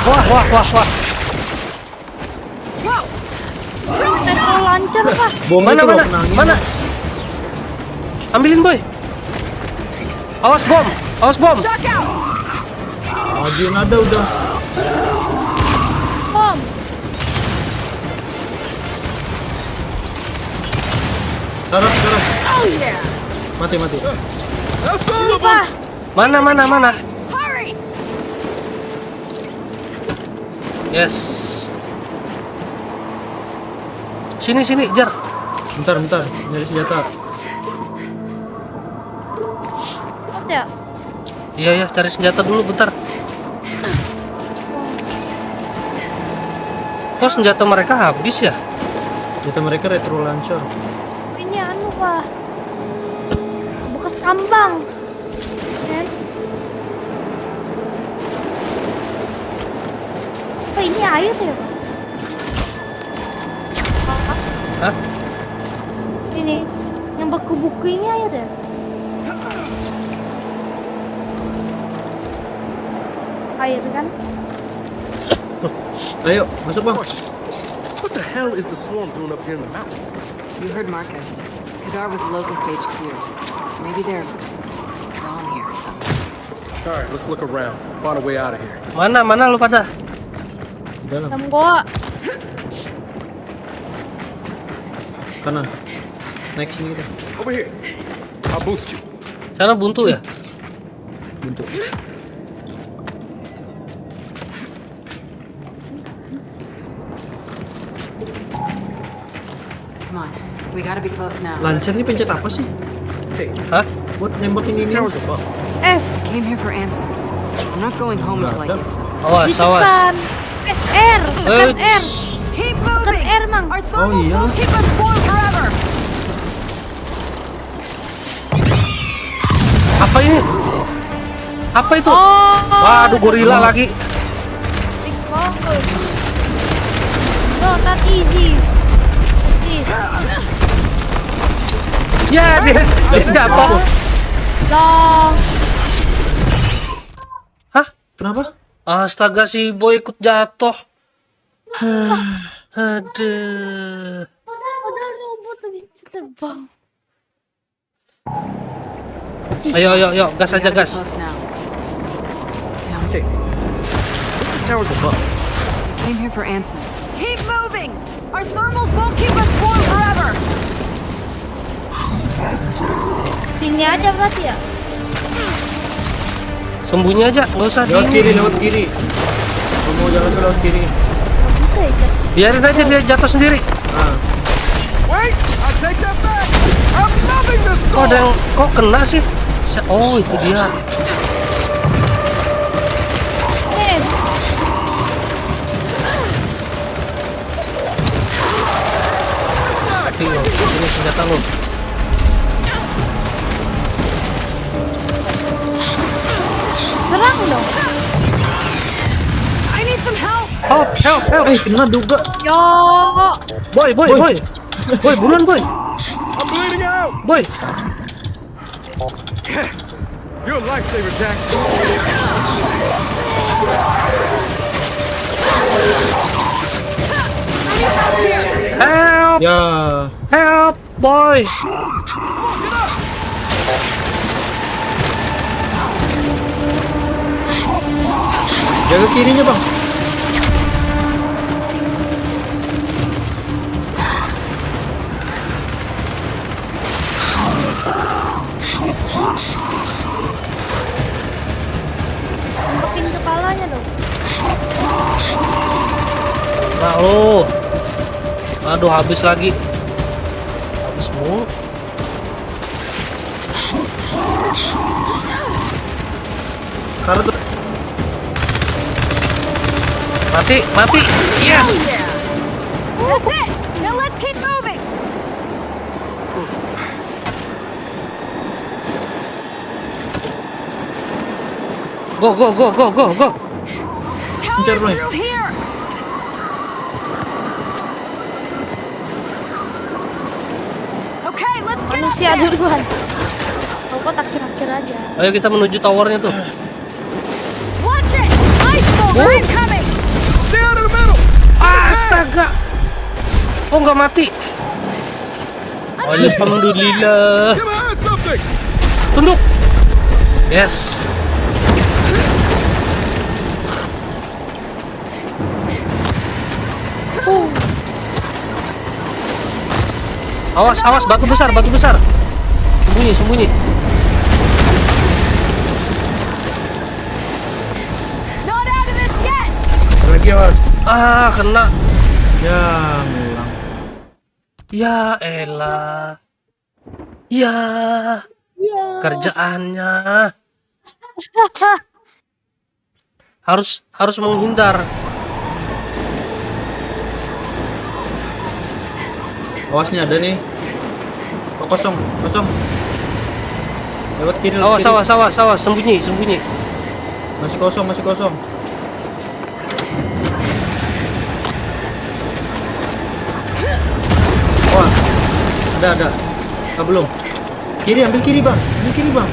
Petrol lancar kah? Bom Mana, itu loh, mana, kenangin. mana? Ambilin boy. Awas bom, awas bom. Duck out! Majuin ada udah. Bom. Taruh. Oh yeah! Mati. That's all Ini of them. Pak. Mana? Hurry! Yes. Sini, Jar. Bentar. Nyari senjata. Ya. Iya, cari senjata dulu bentar. Kok senjata mereka habis ya? Senjata mereka retro launcher. Ini anu Pak. Bekas tambang. Kan? Oh, ini air ya Pak? Hah? Ini yang buku-buku ini air ya? Air kan? Ayo, masuk bang. What the hell is the swarm doing up here in the mountains? You heard Marcus. Hadar was Locust HQ. Maybe they're on here or something. All right, let's look around. Find a way out of here. Mana lu pada? Di dalam. Dalam goa. Kanan. Naik sini kita. Over here. I'll boost you. Sana buntu ya? Bentuk. Come on. We gotta be close now. Lancer ini pencet apa sih? Hey, Hah? Buat nembakin this ini. tower's a bust. F. Came here for answers. I'm not going home until I get some. Awas, Di awas. depan. R. Tekan R. Eits. Keep Tekan moving! R, Mang. Our thermals iya. won't keep us warm forever! Apa ini? Apa itu? Oh. Waduh, gorila lagi. Big focus. No, not easy. Please. Ya, dia jatuh. Long. Hah? Kenapa? Astaga, si boy ikut jatuh. Aduh. Padahal robot bisa terbang. Ayo, gas We aja, gotta be gas. close now. Hey, this tower's a bust. Came here for answers. Keep moving! Our thermals won't keep us warm forever! Sini aja berarti ya? Sembunyi aja, nggak usah Lewat di. kiri, lewat kiri. Kalau mau jalan tuh lewat kiri. Bisa ya, Jack? Biarin aja dia jatuh sendiri. Nah, Wait, I take that back. I'm loving this Kok ada yang kok kena sih? Oh itu dia. Nih, Mati lo, ini senjata lo. serang dong. Help, help, help. kena juga. Yo, Boy, buruan boy. I'm bleeding out. Boy, You're a lifesaver, Jack. help, Ya, help, boy. jaga kirinya bang. tembakin kepalanya dong. Nah lo. Aduh habis lagi. Habis mulu. Karena tuh Mati, mati. Yes. That's it! Now let's keep moving! Go, go, go, go, go, go. Kejar, Bang. Through here! Okay, let's get up Manusia there! duluan. Robot akhir-akhir aja. Ayo kita menuju towernya tuh. Watch it! Ice boulder incoming! Stay out of the middle. Astaga. Oh nggak mati. Alhamdulillah. Get behind something. Tunduk. Yes. Awas, awas, batu besar, batu besar. Sembunyi, sembunyi. Not out of this yet! lagi awas. Ah, kena. Ya, ngulang. Ya elah. Ya, kerjaannya. Harus menghindar. Awas nih ada nih. Oh, kosong, kosong. Lewat kiri, lewat Awas, kiri. awas, awas, awas, sembunyi, sembunyi. Masih kosong, masih kosong. Wah, ada. Ah, belum. Kiri, ambil kiri bang, ambil kiri bang.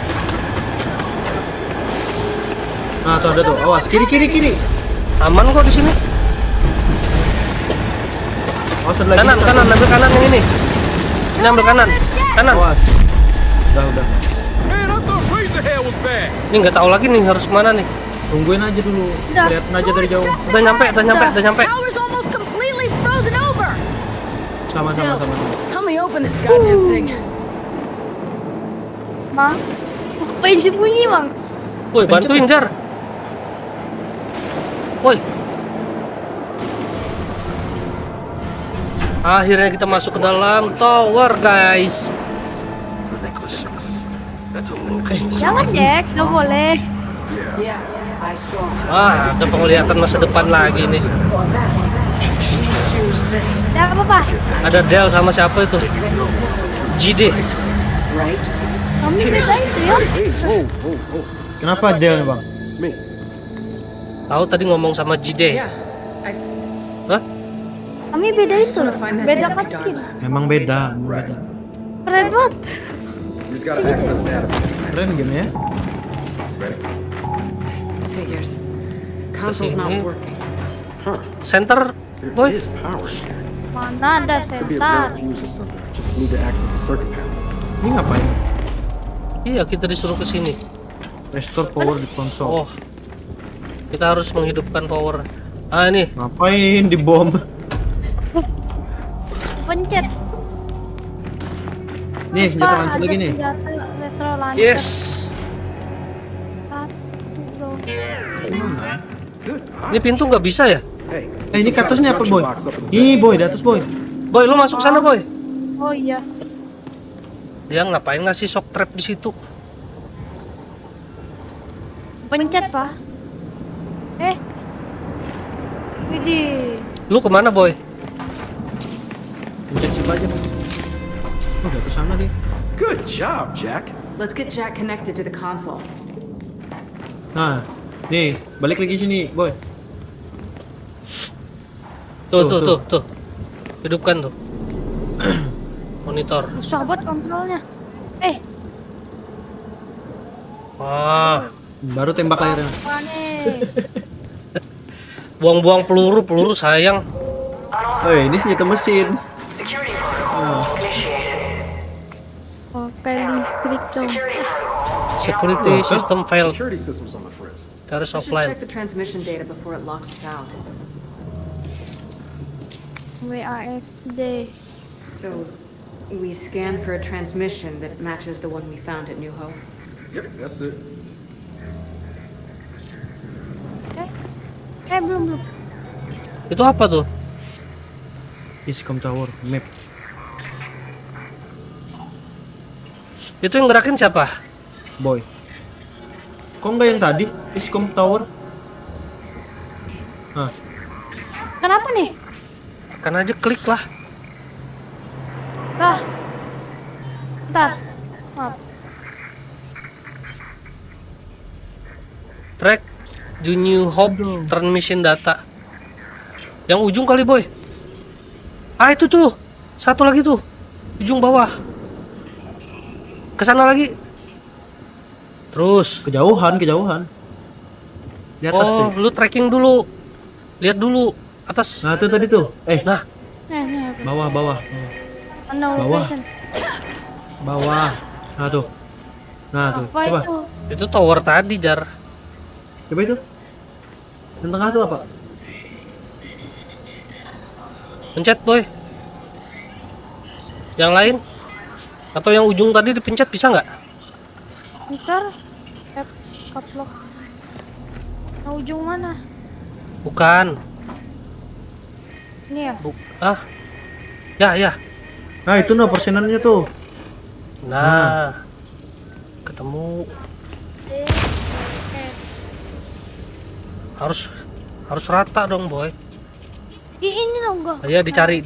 Nah, tuh ada tuh. Awas, kiri, kiri, kiri. Aman kok di sini. Awas ada lagi. Kanan, satu. kanan, ambil kanan yang ini. Ini ambil kanan, kanan. Awas. Udah. Man, I thought Razorhead was bad. Ini nggak tahu lagi nih harus kemana nih. Tungguin aja dulu. Udah. Lihatin aja dari jauh. Udah nyampe, udah nyampe, udah nyampe. Tower's almost completely frozen over! Sama. Help me open this goddamn thing. Mang, ngapain sembunyi, Mang? Woi, bantuin Jar. Woi. Akhirnya kita masuk ke dalam tower, guys. Jangan, Jack, nggak boleh. Ah, ada penglihatan masa depan lagi nih. Ya apa-apa. Ada Del sama siapa itu? JD. Kami beda itu ya. Hey, whoa. Kenapa Del bang? It's me. Tahu tadi ngomong sama JD. Hah? Kami beda itu. Beda kecil. Emang beda. Keren banget. You just gotta access data. Keren game ya. Ready? Figures. Console's not working. Center, There boy. is power in here. Mana ada Could be a sensor? blown fuse or something. Just need to access the circuit panel. Ini ngapain? Iya, kita disuruh ke sini. Restore power di konsol. Oh. Kita harus menghidupkan power. Ah, ini. Ngapain di bom? Pencet. Nih senjata lancur lagi nih. Senjata retro launcher. Yes. Good. Ini pintu nggak bisa ya? Hey, Ini some ke atasnya kind of apa, Boy? junction box up in the Ih, basement. Boy, di atas, Boy. Boy, lu masuk sana, Boy. Oh iya. Dia ngapain ngasih shock trap di situ? Pencet, Pak. Widih. Lu kemana, Boy? Pencet coba aja. Oh, di atas sana dia. Good job, Jack. Let's get Jack connected to the console. Nah, nih, balik lagi sini, Boy. Tuh, Tuh, tuh, tuh. Hidupkan tuh. Monitor. Susah banget kontrolnya. Wah, Baru tembak layarnya. Apa nih? buang-buang peluru sayang. Ini senjata mesin. Pakai listrik dong. Security system failed. Security systems on the fritz. Terus Let's just offline. check the transmission data before it locks us out. WASD. So, we scanned for a transmission that matches the one we found at New Hope. Yep, that's it. Belum. Itu apa tuh? Iscom Tower map. Itu yang gerakin siapa? Boy. Kok enggak yang tadi? Iscom Tower. Nah, Kenapa nih? Kan aja klik lah. Lah. Ntar. Maaf. Track New Hope transmission data. Yang ujung kali, Boy. Itu tuh. Satu lagi tuh. Ujung bawah. Kesana lagi. Terus. kejauhan. Di atas Oh, deh. lu tracking dulu. Lihat dulu atas. Nah, itu tadi tuh. Nah, Nih. Bawah. No Bawah. location. Bawah. Nah, tuh. Apa Coba. itu? itu tower tadi, Jar. Coba itu. Yang tengah tuh apa? Pencet, Boy. Yang lain? Atau yang ujung tadi dipencet bisa nggak? Ntar. Kaplok. Nah, ujung mana? Bukan. Ini ya? Ya. Nah, itu no persenannya tuh. Nah. Ketemu. Harus rata dong, Boy. Ini dong gua. Ya, dicari.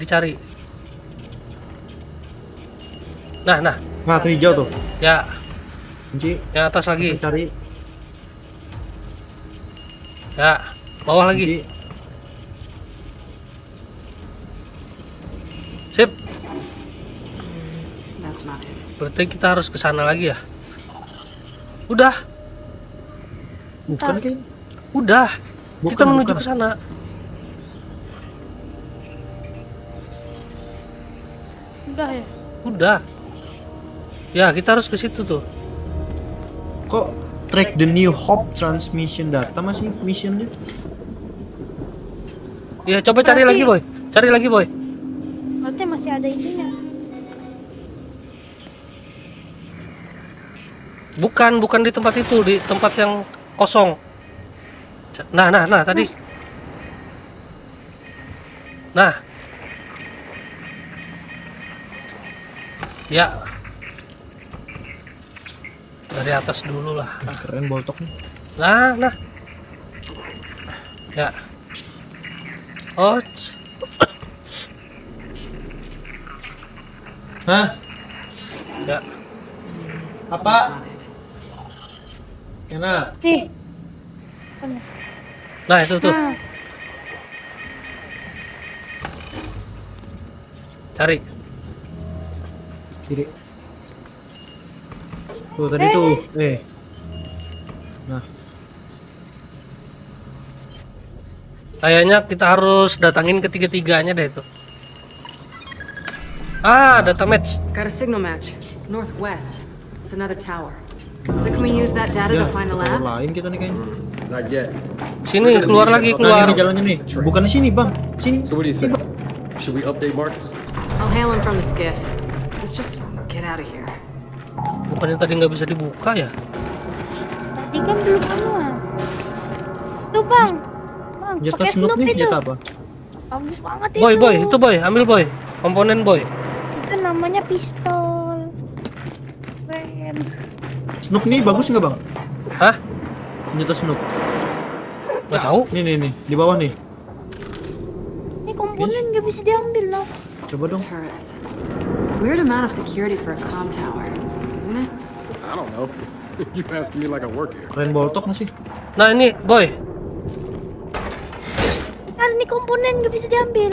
Nah. Nah, tuh hijau tuh. Ya, Kunci. yang atas lagi. Cari. Ya, bawah lagi. Kunci. Sip. That's not it. Berarti kita harus ke sana lagi ya. Udah. Bukan kan? Kita Bukan, menuju bukan. ke sana. Udah ya? Udah. Ya, kita harus ke situ tuh. Kok track the New Hope transmission data masih missionnya? Ya, coba cari lagi, Boy. Berarti masih ada ininya. Bukan di tempat itu, di tempat yang kosong. Nah, tadi. Nah. Ya. Dari atas dulu lah. Keren boltoknya. Nah. Ya. Oh. Hah? Ya. Apa? That's not it. Enak. Nih. Nah, itu tuh. Nah. Cari. Kiri. Tuh tadi tuh. Nah, Kayaknya kita harus datangin ketiga-tiganya deh itu. Data match. Got a signal match. Northwest. It's another tower. So can we use that data ya, to find a tower lab? lain kita nih kayaknya. Not yet. Sini, keluar lagi, Nah, keluar. ini jalannya nih. Bukan di sini, Bang. Sini. So what do you think? Should we update Marcus? I'll hail him from the skiff. Let's just get out of here. Bukannya tadi nggak bisa dibuka ya? Tadi kan belum anuan. Tuh bang. Bang, Senjata pakai Snoop Snoop nih, itu. senjata apa? Bagus banget Boy, itu. boy, itu boy, ambil boy. Komponen boy. Itu namanya pistol. Keren. Snoop nih bagus nggak bang? Hah? Senjata Snoop. Gak tahu. Nih, di bawah nih. Ini komponen nggak bisa diambil loh. Coba dong. Turrets. Weird amount of security for a comm tower, isn't it? I don't know. You asking me like I work here. Keren boltok nggak sih? Nah ini boy. Nah, ini komponen nggak bisa diambil.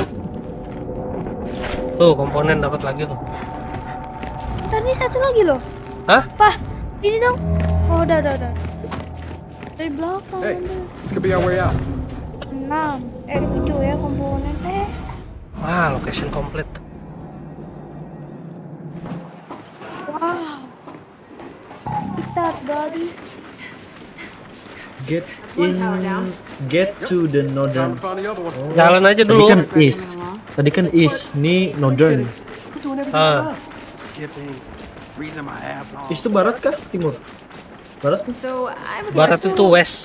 Tuh komponen dapat lagi tuh. Ntar ini satu lagi loh. Hah? Pah, ini dong. Oh, udah. Dari belakang. Hey, this could be our way out. 6. 7 ya komponen. Wah, location komplit. Wow. Kita buddy. Get one in, tower down. get to the Time northern. to find the other one. Jalan aja Tadi dulu. kan east. Tadi kan east. Ini northern. We're doing everything Ah. enough. Skipping, freezing my ass off. East itu barat kah? Timur? Barat? So I have a Barat question. itu west.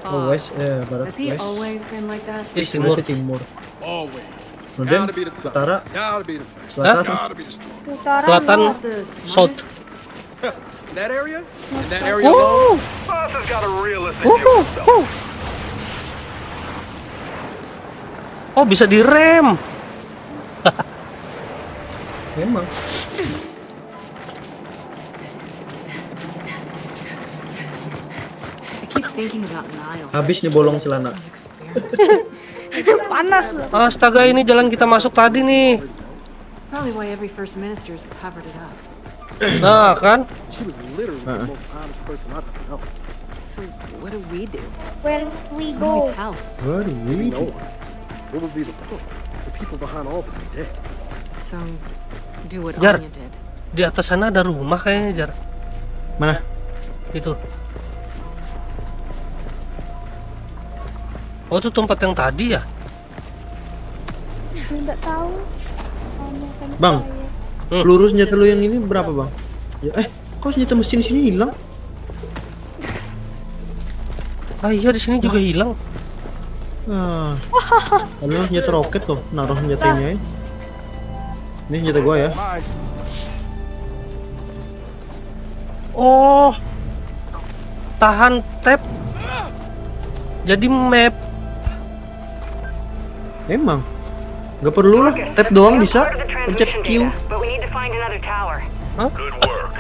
Oh west. Barat Has he west. always been like that? East timur. Berarti timur. Always. Northern, Gotta be the top. utara, Gotta be the fast. selatan. Gotta be the strong. Utara. Selatan, Not the south. smartest. In that area? In that area alone? Boss has got a realistic view of himself. Oh bisa direm. Memang. I keep thinking about Niles. Habis nih bolong celana. Those experiments. Panas loh. Astaga ini jalan kita masuk tadi nih. Probably why every first minister's covered it up. Nah kan. She was literally the most honest person I've ever known. So what do we do? Where we Who do we go? tell? Waduh, ini. No one. What would be the point? The people behind all this are dead. So do what Jar. Anya did. Di atas sana ada rumah kayaknya Jar. Mana? Itu. Oh itu tempat yang tadi ya? Nggak tahu. Kamu kan Bang. kaya. Peluru senjata lu yang ini berapa bang? Ya, kok senjata mesin sini hilang? Ah iya di sini juga hilang. Padahal senjata roket loh, naruh senjata ini aja. Ini senjata gua ya. Mine. Oh. Tahan tab. Jadi map. Emang. Gak perlu lah, tap doang bisa. Pencet Q. But we need to find another tower. Good work.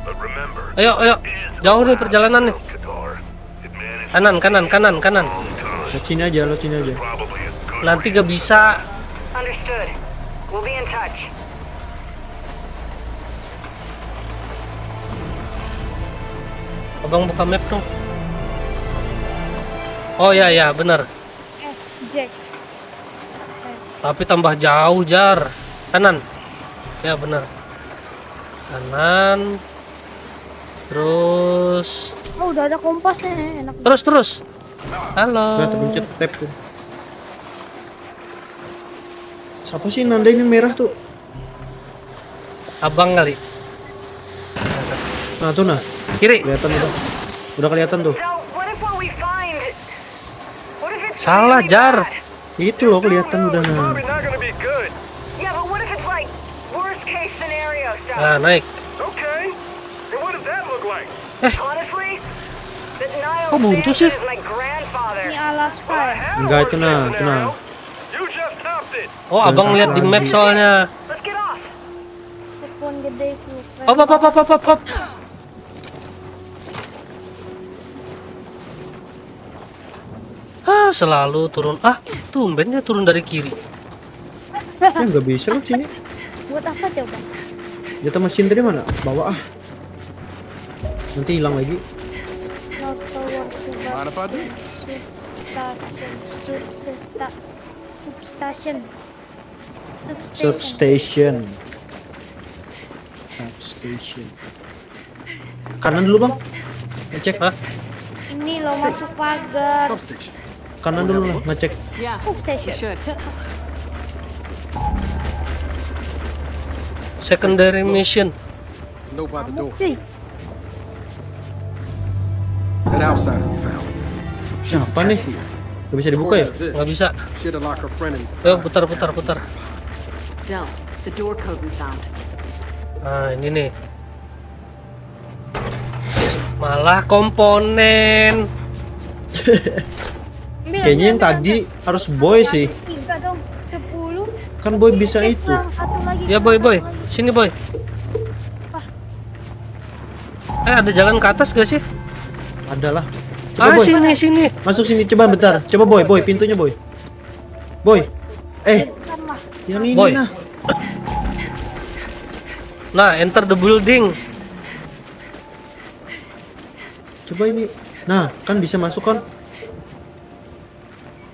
But remember, Ayo. Jauh nih perjalanan nih. Qatar. It managed Kanan. time. Lewat sini aja. Probably a good Nanti gak bisa. Understood. We'll be in touch. Abang buka map dong. Oh ya benar. Jack. Tapi tambah jauh Jar. Kanan. Ya benar. Kanan. Terus. Oh udah ada kompasnya enak. Terus. Halo. Udah terpencet tab tuh. Siapa sih nandain yang merah tuh? Abang kali. Nah tuh nah, Kiri. kelihatan udah. Udah kelihatan tuh. So, what we find? What if it's Salah really Jar. bad? Itu loh kelihatan udah nah. Probably not gonna be good. Yeah, but what if it's like worst case scenario stuff? Nah naik. Okay. And what does that look like? Honestly, the Nile Kok buntu sih? is my grandfather. Ini Alaska ya. Enggak, itu nah, itu nah. You just topped it. Oh abang lihat di map soalnya. Let's get off. Telepon gede itu. Hop. Selalu turun. Tumben dia turun dari kiri. Ya nggak bisa loh sini. Buat apa coba? Jatah mesin tadi mana? Bawa ah. Nanti hilang lagi. Not tower Mind if I do? Substation. Substation. Kanan dulu bang. Ngecek. Hah? Ini lo masuk pagar. Substation. Kanan dulu lah, ngecek. Yeah, Substation. you should. Secondary mission. No by the door. Cuy, That outsider we found. Apa nih? Gak bisa dibuka ya? Nggak bisa. She had to lock her friend Ayo inside. putar. Del, the door code we found. Nah ini nih. Malah komponen. Kayaknya yang tadi harus boy sih. 3 dong. 10. Kan boy bisa itu. Satu lagi. Ya boy. Sini boy. Ada jalan ke atas gak sih? Adalah. Coba boy. Sini. Masuk sini coba bentar. Coba boy, pintunya boy. Boy. Yang ini Boy. nah. Nah, enter the building. Coba ini. Nah, kan bisa masuk kan?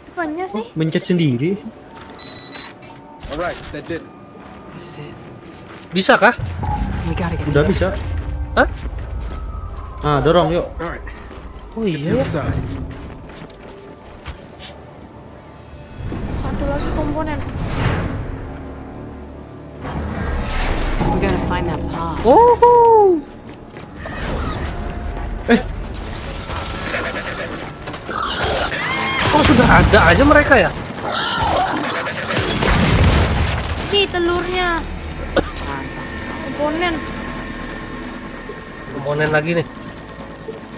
Depannya sih. Mencet sendiri. Alright, that did it. Bisa kah? We gotta get Udah bisa. Hah? Ah, dorong yuk. Alright, Oh the iya. other side. Satu lagi komponen. We gotta find that pod. Oh. Oh sudah ada aja mereka ya? Nih telurnya. Komponen. Komponen lagi nih.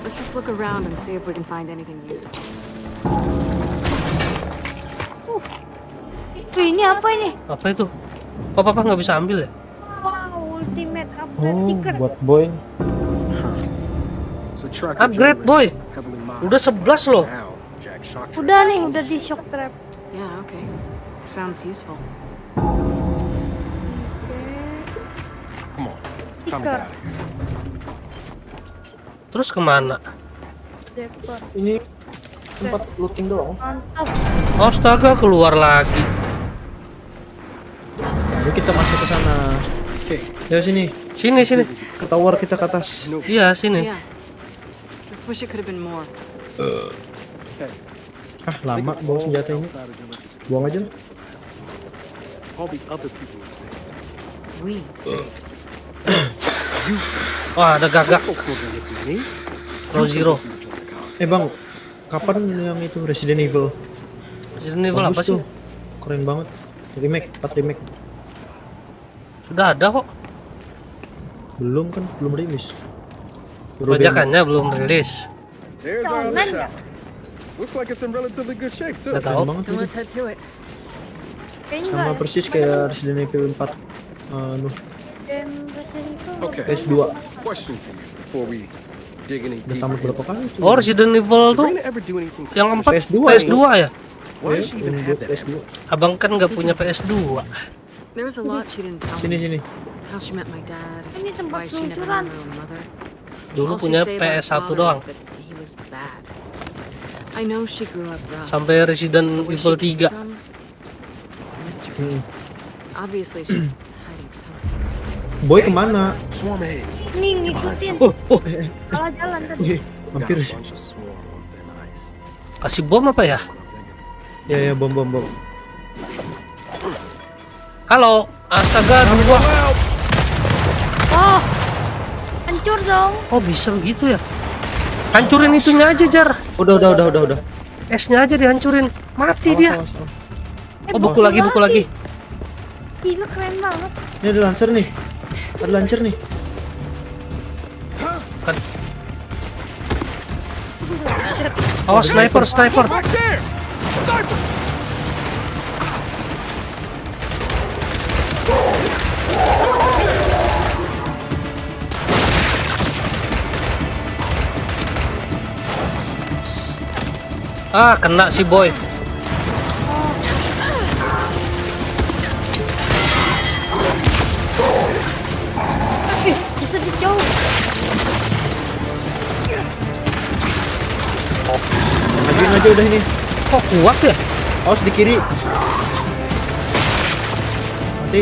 Let's just look around and see if we can find anything useful. Ini apa ini? Apa itu? Kok papa nggak bisa ambil ya? Wow, ultimate upgrade Oh, secret. buat boy. So tracker Upgrade generator, boy. heavily modded. Udah 11 loh. Now, Jack shock Udah trap. nih, udah di shock trap. Yeah, okay. Sounds useful. Come on, time to get out of here. Terus kemana? Depot. Ini tempat looting doang. Mantap. Astaga keluar lagi. Yuk kita masuk ke sana. Okay, Ya sini. Sini. Ke tower kita ke atas. Iya sini. Yeah. Just wish it could have been more. hey, Ah, think lama of bawa all senjata ini. outsider villages in Buang aja. all the other people who saved. We saved. Wah ada gagak. Folks won't listen to me. Pro Zero. Bang, kapan yang itu Resident Evil? Resident Evil apa Bagus sih? tuh. Keren banget. Remake, 4 remake. Sudah ada kok. Belum kan, belum rilis. Baru demo. Bajakannya belum rilis. There's our Tahunan other ya? tower. Looks like it's in relatively good shape too. Nggak tahu. Keren banget Then ini. let's head to it. Kayaknya Sama enggak. persis kayak Resident Evil 4. Game Resident Evil. Okay. PS2. Question for you before we dig any Udah deeper tamat berapa into kali? this. Oh Resident Evil Did tuh Raina ever do anything yang suspicious? 4 PS2 PS2 ya? Why does she even Yang have buat that? PS2. Abang kan nggak punya PS2. There was a lot she didn't tell Sini me. sini. How she met my dad. Ini tempat Why she never seluncuran. knew her own mother. Dulu All she'd punya say about her PS1 father doang. is that he was bad. I know she grew up rough. Sampai Resident Where Evil she 3. came from, it's a mystery. Hmm. Obviously she's hiding something. Boy kemana? Swarm ahead. Nih ngikutin. Oh, Salah jalan tadi. Wih, Got hampir. a bunch of swarm on thin ice. kasih bom apa ya? What I'm thinking. Ya bom. Halo, astaga dua. Oh, hancur dong. Oh bisa begitu ya? Hancurin itunya aja Jar. Udah. S-nya aja dihancurin. Mati dia. Awas. Oh buku lagi. Gila keren banget. Ini ada lancer nih. Ada lancer nih. Kan. Oh sniper. Back there! Sniper! Ah kena si boy. Bisa dijauh. Majuin aja udah ini. Kok kuat ya? Awas di kiri. Mati.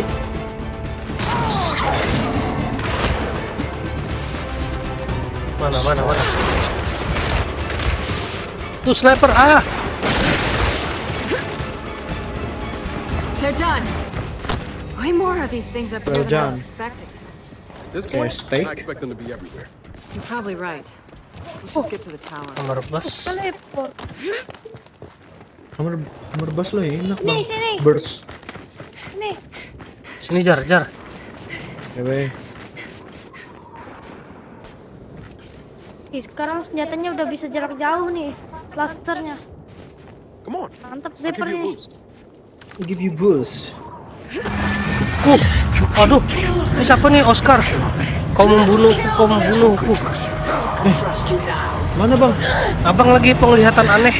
Mana? Tuh sniper They're done. Way more of these things up here Well than I was done. expecting. At this point, steak. I expect them to be everywhere. You're probably right. Let's just get to the tower. Kamar bus. Teleport. Kamar bus lo enak Nih, bang. sini. Burst. Nih. Sini jar. Ewe. Ih, sekarang senjatanya udah bisa jarak jauh nih. Blasternya. Come on. Mantap I'll give sniper you a nih. boost. Give you boost. Aduh, ini siapa nih Oscar? Kau membunuhku. Mana bang? Abang lagi penglihatan aneh.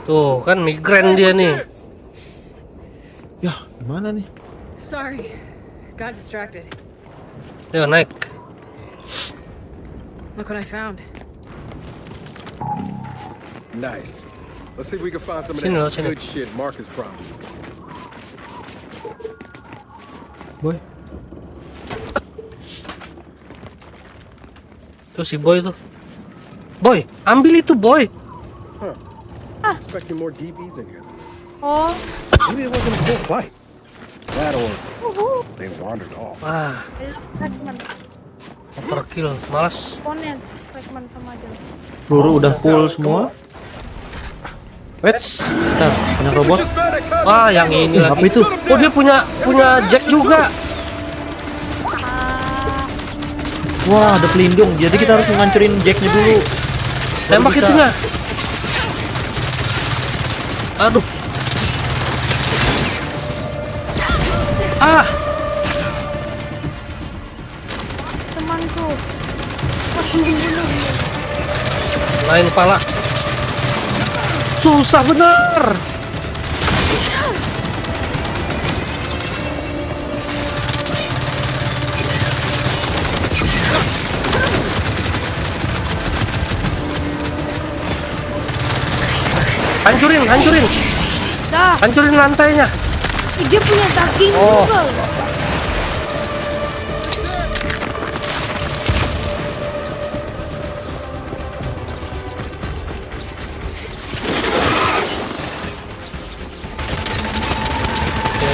Tuh kan migrain dia nih. Ya, mana nih? Sorry, got distracted. Ayo naik. Look what I found. Nice. Let's see if we can find some of Sini lo, that sini. good shit Marcus promised. Boy. Tuh si Boy tuh. Boy, ambil itu Boy. Huh. I was expecting more DBs in here than this. Oh. Maybe it wasn't a full fight. That or they wandered off. Ah, Fragment. overkill. Malas. Komponen. Fragment sama aja. Peluru udah full semua. Wets. Bentar, banyak robot. Wah, yang ini Apa lagi. itu? Oh, dia punya Jack juga. Wah, ada pelindung. Jadi kita harus ngancurin jacknya dulu. Tembak bisa. itunya. Aduh. Ah, Temanku. Masih membunuh. lain kepala. Susah bener. Hancurin. Dah. Hancurin lantainya. Ih, dia punya daging Oh. juga.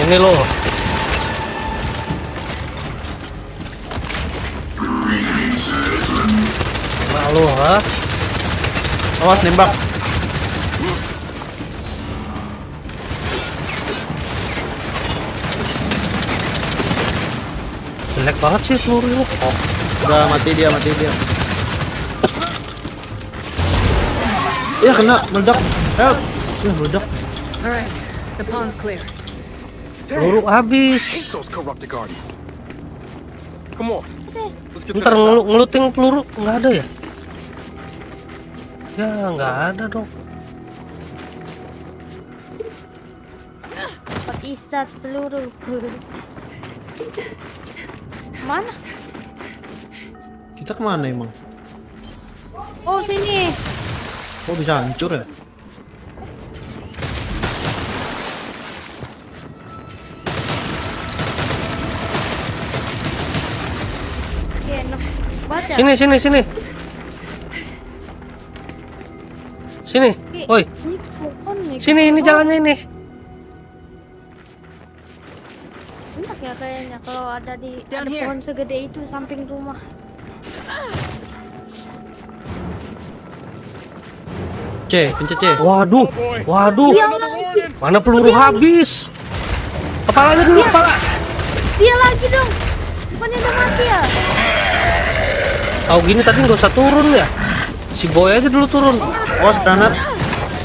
Ini loh. Malu, ha? Awas nembak. Jelek banget sih peluru ini. Udah mati dia. Ya kena meledak. Help. Ya meledak. All right, the pond's clear. Peluru habis. Hate those corrupted guardians. Come on. Sih. Let's get to Ntar the tower. ngeluting peluru nggak ada ya? Ya nggak ada dong. What is that peluru? Mana? Kita kemana emang? Oh, sini. Kok bisa hancur ya? Oke, enak banget ya. Sini. Sini, Ih, woi. Ini pohon nih. Sini, ini jalannya ini. Enak ya kayaknya kalau ada Down ada here. pohon segede itu samping rumah. Pencet C. Waduh. Mana peluru habis? Kepalanya dulu, kepala. Dia lagi dong. Bukannya udah mati ya? Tahu gini tadi nggak usah turun ya. Si Boy aja dulu turun. Awas granat.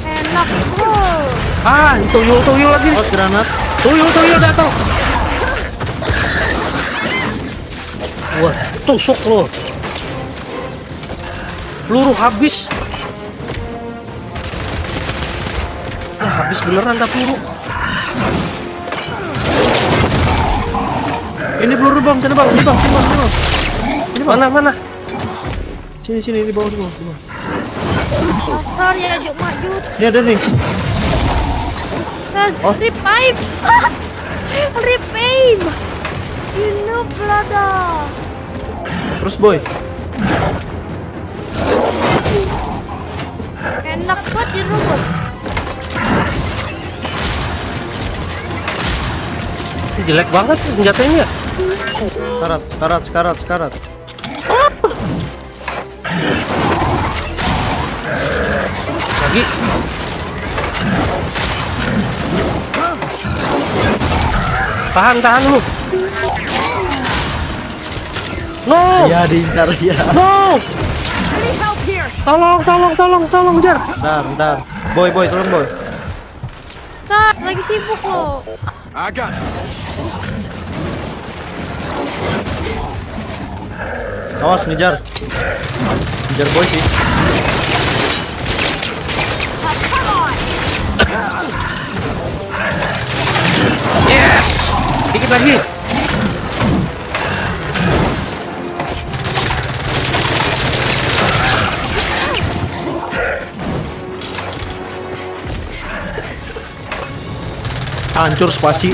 Enak bro. Ah, tuyul lagi. Awas granat. Tuyul datang. Wah, tusuk lo. Peluru habis. Habis beneran dah peluru. Ini peluru bang, sini bang, sini bang. Mana? Sini di bawah. Dasar ya Juk Makjut. Ini ada nih. Revive. Revive. You know brother. Terus boy. Enak banget di robot. Ini jelek banget senjatanya. Sekarat. Lagi. Tahan lu. No. Ya diincar ya. No. Tolong, Jar. Bentar. Boy, tolong boy. Kak, lagi sibuk loh. I got it. Awas ngejar. Ngejar boy sih. Yes. Dikit lagi. Hancur spasi.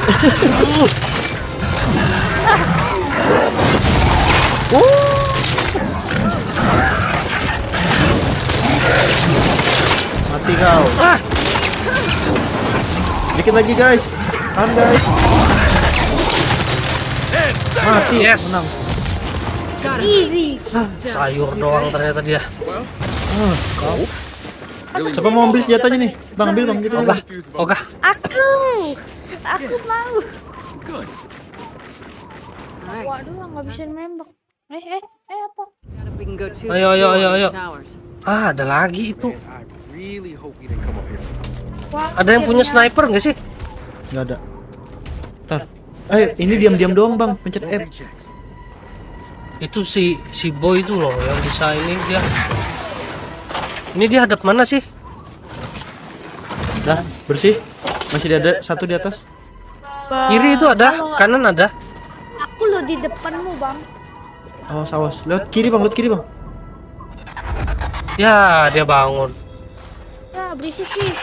Mati kau. Dikit lagi guys. Tahan guys. Mati. Yes. Menang. Easy. Sayur doang ternyata dia. Siapa mau ambil senjatanya nih? Bang ambil bang gitu. Oga, Oga. Aku mau. Good. Alright. Waduh, nggak bisa nembak. Apa? We can go to Ayo. the towers. Ada lagi itu. I really hope we didn't come up here. Wah, Ada yang punya akhirnya. sniper nggak sih? Nggak ada. Ntar. Ayo ini diam-diam doang bang. Pencet F. Rejects. Itu si boy itu loh yang bisa ini dia. Ini dia hadap mana sih? Dah bersih. Masih ada satu di atas. Kiri itu ada, Kalau kanan ada. aku lo di depanmu, Bang. Awas. Lewat kiri bang. Ya, dia bangun. Ya, berisik sih.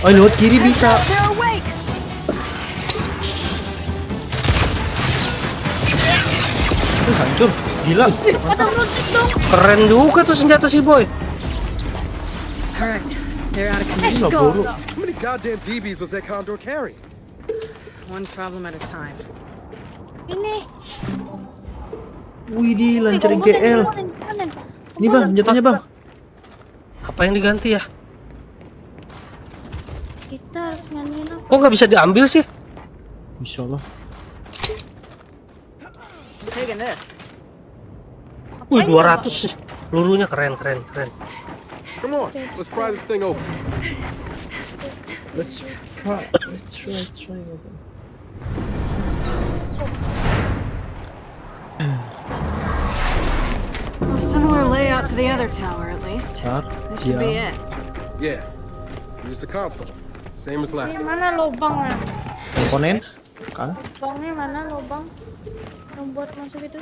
Oh lewat kiri bisa. Hancur. Gila. Pada meluncur dong. Keren juga tuh senjata si boy. Alright. They're out of Gila commission. buru. How many goddamn DBs was that Condor carrying? One problem at a time. Ini. Widih lancarin Komponen, GL. komponen. Ini bang senjatanya bang. Apa yang diganti ya? Kita harus ngandelin apa? Kok nggak bisa diambil sih? Insya Allah. I'm taking this. Wih, 200 sih. Pelurunya keren. Come on, let's pry this thing open. Let's try. Well, similar layout to the other tower, at least. Ntar. This should be Ya. it. Yeah, use the console. Same as last Ini time. mana lubangnya? Komponen. Kan. Lubangnya mana lubang? Yang buat masuk itu?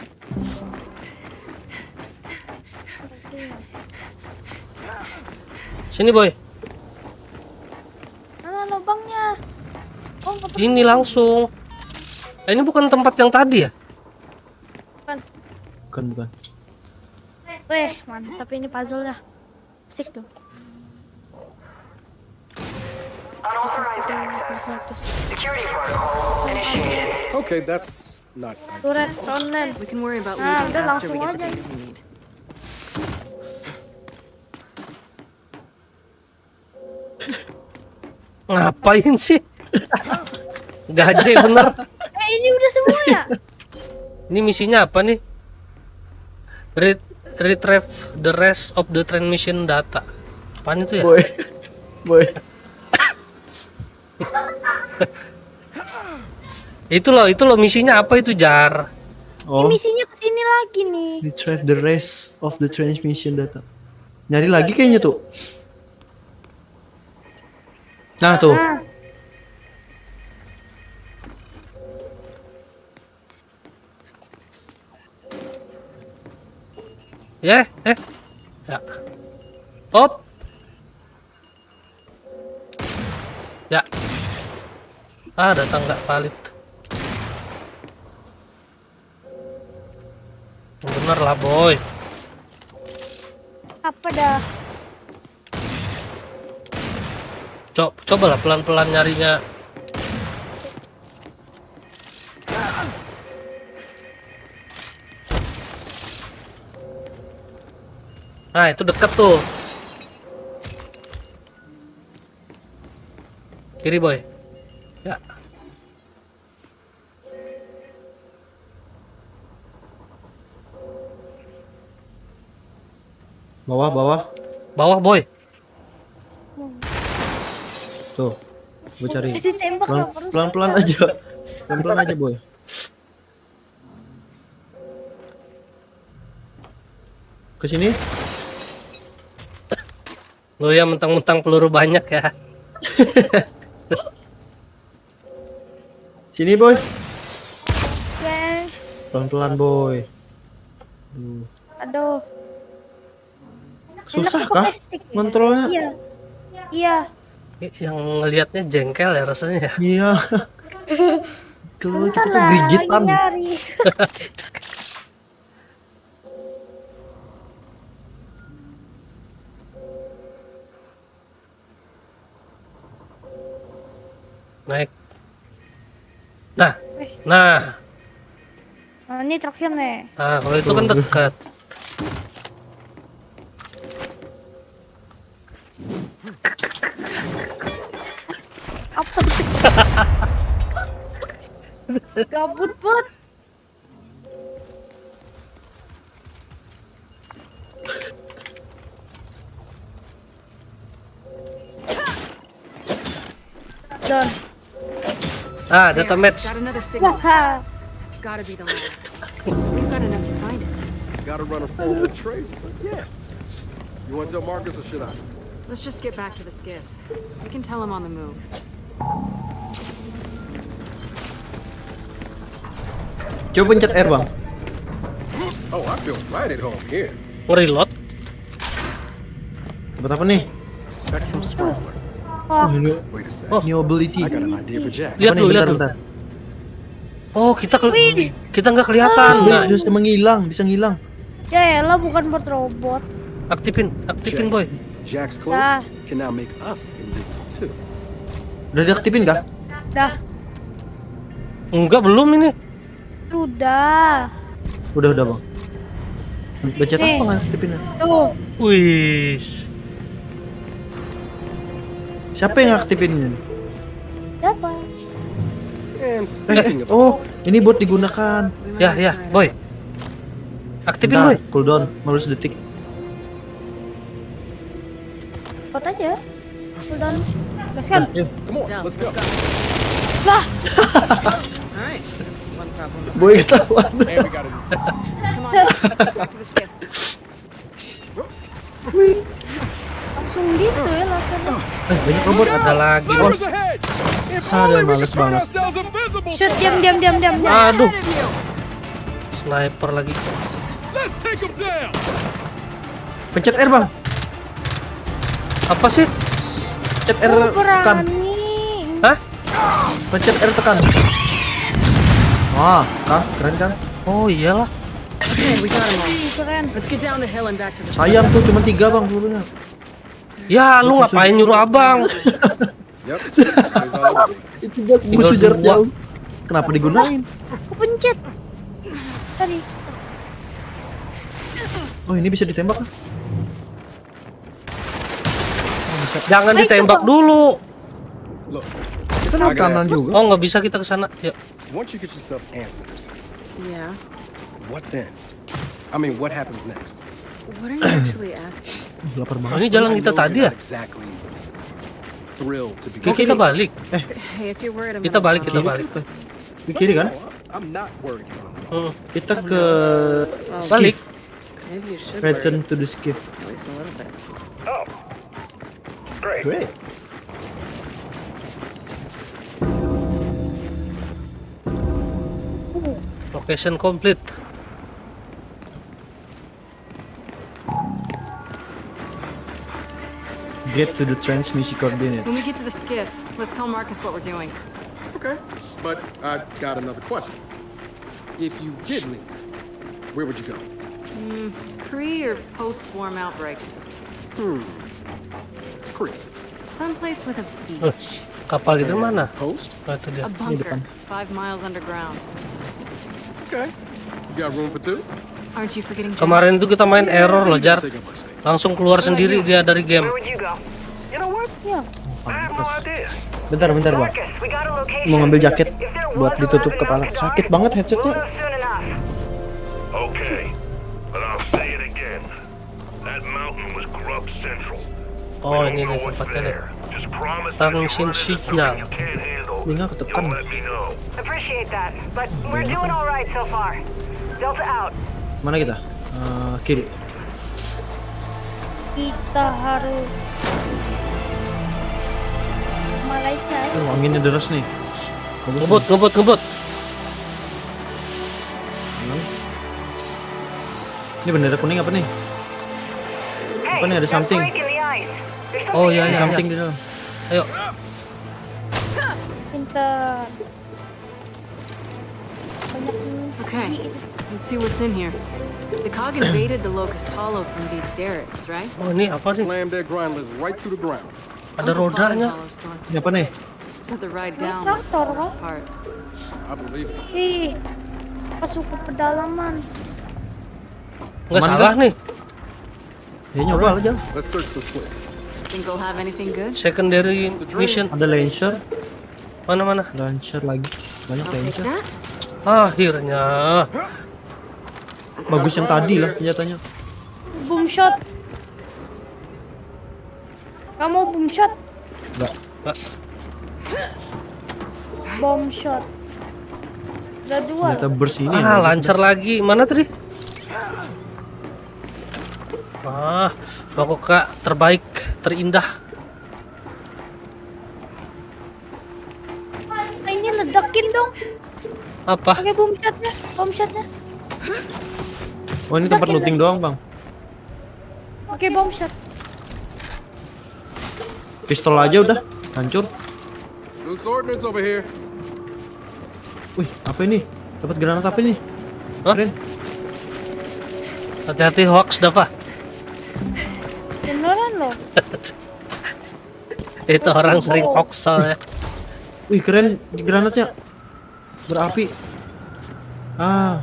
Sini boy. Mana lubangnya? Oh, nggak pernah. Ini langsung. Ini bukan tempat yang tadi ya? Bukan. Weh, mantap ini puzzle-nya. Asik tuh. Unauthorized access. Security protocol initiated. Okay, that's not. Turret online. We can worry about Nah, looting udah after we langsung get the aja. data we need. Ngapain sih? Gaje bener. Ini udah semua ya? Ini misinya apa nih? Retrieve the rest of the transmission data. Apaan itu ya? Boy. Itu loh misinya apa itu, Jar? Oh. Misinya kesini lagi nih. Retrieve the rest of the transmission data. Nyari lagi kayaknya tuh. Nah tuh. Nah, Ya. Op. Ya. Datang nggak valid. Bener lah, boy. apa dah? Cobalah pelan-pelan nyarinya. Nah, itu deket tuh. Kiri, boy. Ya. Bawah, bawah. Bawah, boy. Tuh. Gue cari. Saya ditembak loh, terus. Pelan-pelan aja. Pelan-pelan aja, boy. Ke sini. Lu yang mentang-mentang peluru banyak ya. Sini, boy. Guys, Pelan-pelan, boy. aduh. Susah Enak kah pakai stick ya? kontrolnya? Iya. Iya. Yang ngelihatnya jengkel ya rasanya ya. Iya. Kalau kita Bentar tuh lah, grigitan. lagi nyari. Naik. Nah. Nah. Nah, ini terakhir nih. Nah, kalau itu kan dekat. Apa sih? Gabut banget. Don. Ah, data match. Got another signal. Wah. That's gotta be the lab. So we've got enough to find it. Gotta run a forward trace, but yeah. You want to tell Marcus or should I? Let's just get back to the skiff. We can tell him on the move. Coba pencet R, Bang. Oh, I feel right at home here. Reload. Dapat apa nih? A Spectrum Scrambler. Oh, ini Wait a second. new ability. I got an idea for Jack. Lihat Apa nih? dulu, lihat Bentar, dulu. bentar. Oh, kita nggak kelihatan. Nah, Dia bisa menghilang, bisa ngilang. Ya elah, bukan buat robot. aktifin Check. boy. Jack's cloak Dah. can now make us invisible too. Udah diaktifin kah? Dah. Enggak, belum ini. Sudah. Udah, Bang. Baca Nih. apa ngaktifin? Tuh. Wih. Siapa yang ngaktifin ini? Siapa? And speaking of Oh, ini buat digunakan. We might Ya, have ya, tried it. boy. Aktifin, Bentar, boy. cooldown 15 detik. Cepat aja. Sudah. Gaskan. Yuk, come on, Down, let's go. Lah. All right, that's one problem. boy ketahuan. And we got a new team. Come on, back to the skiff. Langsung gitu ya lasernya. Banyak robot. Ada lagi, bos. ahead. If Ada males banget. ourselves invisible. Shoot, diam. Aduh. Sniper lagi. Let's take them down. Pencet R, Bang. Apa sih? Pencet R Oh, tekan. berani. Hah? Pencet R tekan. Wah, kan? Keren kan? Oh iyalah. Okay, we got him all. Ih, keren. Let's get down the hill and back to the Sayang tuh cuma 3, Bang, pelurunya. Ya, lu ngapain nyuruh abang? Yep. It's all over. Itu buat Tinggal musuh jarak dua. jauh. Kenapa digunain? Aku pencet. Tadi. Oh, ini bisa ditembak kan? Jangan ditembak dulu. Look, Kita I lewat gotta kanan ask you, juga. Oh, nggak bisa kita ke sana. Yuk. once you get yourself answers, Yeah. what then? I mean, what happens next? What are you actually asking? Lapar Oh, banget. ini jalan I kita know tadi you're ya? not exactly thrilled to be. Oh, kita balik. Hey, if you're worried, I'm Kita gonna balik, kita follow. balik. Ke kiri kan? I'm not worried. Kita ke Balik. Maybe you should return worry. to the skiff. At least a little bit. Oh, great. Great. Location complete. Get to the transmission coordinate. When we get to the skiff, let's tell Marcus what we're doing. Okay, but I got another question. If you did leave, where would you go? Pre or post swarm outbreak? Pre. Someplace with a Eh, beach. kapal itu mana? Post? Oh, itu dia. A bunker. 5 miles underground. Okay. You got room for two? Aren't you forgetting Jack? Kemarin itu kita main error loh, Jar. Take up my space. Langsung keluar sendiri dia dari game. Where would you go? You know what? Iya. I have no idea. Bentar, bang. Marcus, we got a location. Mau ngambil jaket If there buat was a ditutup lab in kepala. Arkadar, Sakit banget we'll headsetnya. know soon enough. Okay, but I'll say it again. That mountain was Grub Central. Oh, We ini don't nih know what's tempatnya nih. there. Just promise that if you Transmission run into signal. something you can't handle, Ini nggak ketekan. you'll let me know. Appreciate that, but we're doing all right so far. Delta out. Mana kita? Kiri. Kita harus Malaysia ya. Oh, anginnya deras nih. Ngebut, ngebut, ngebut. Ini bendera kuning apa nih? Hey, Apa nih, ada there's something? break in the ice. There's Oh something iya in iya. there. Something iya. di dalam. Ayo. Pintar. Banyak Okay, ini. let's see what's in here. The cog invaded the Locust Hollow from these derricks, right? Oh ini apa nih? Slammed their grinders right through the ground. Ada rodanya. Ini apa nih? So the ride down Ini was the traktor, worst kan? part. I believe it. Ih, masuk ke pedalaman. Nggak Mana salah kan? nih. Ya nyoba aja. Let's search this place. Think they'll have anything good? Secondary mission. Ada launcher, Mana-mana? launcher lagi. Banyak I'll take launcher. that. Akhirnya. Bagus yang tadi lah senjatanya. Boom shot. Kamu boom shot? Enggak. Nggak. Bomb shot. Udah dua. Ternyata burst ini. Ah, lancar lagi. Mana tadi? Ah, pokoknya terbaik, terindah. Ah, ini ledakin dong. Apa? Pakai boom shotnya. Boom shotnya. Oh, ini tempat looting doang, Bang. Pakai bomb shot. Pistol aja udah hancur. Loose ordnance over here. Wih, apa ini? Dapat granat apa ini? Hah? Keren. Hati-hati hoax, Dava. Beneran loh. Itu orang sering hoax soalnya. Wih, keren di granatnya. Berapi. Ah,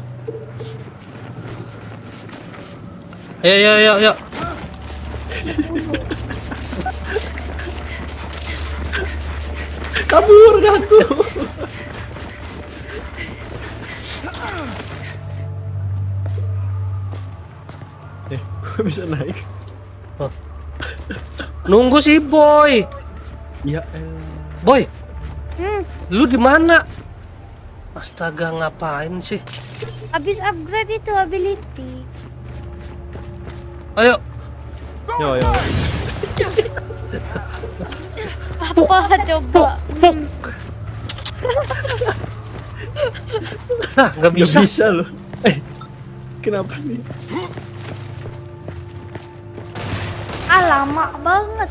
Yuk. kabur dah aku. Gue bisa naik. Nunggu si Boy. Ya, Boy, lu di mana? Astaga, ngapain sih? Habis upgrade itu ability. Ayo. yo. Apa coba? Nah, nggak Gak bisa. bisa loh. Kenapa nih? Ah, lama banget.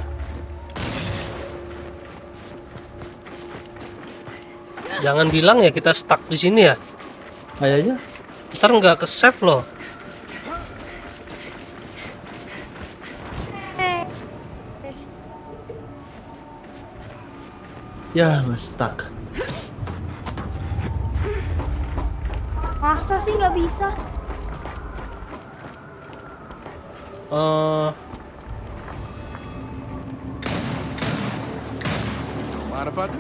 Jangan bilang ya kita stuck di sini ya. Kayaknya. Ntar nggak ke save loh. Ya, nggak stuck. Masa sih nggak bisa? Mind if I do?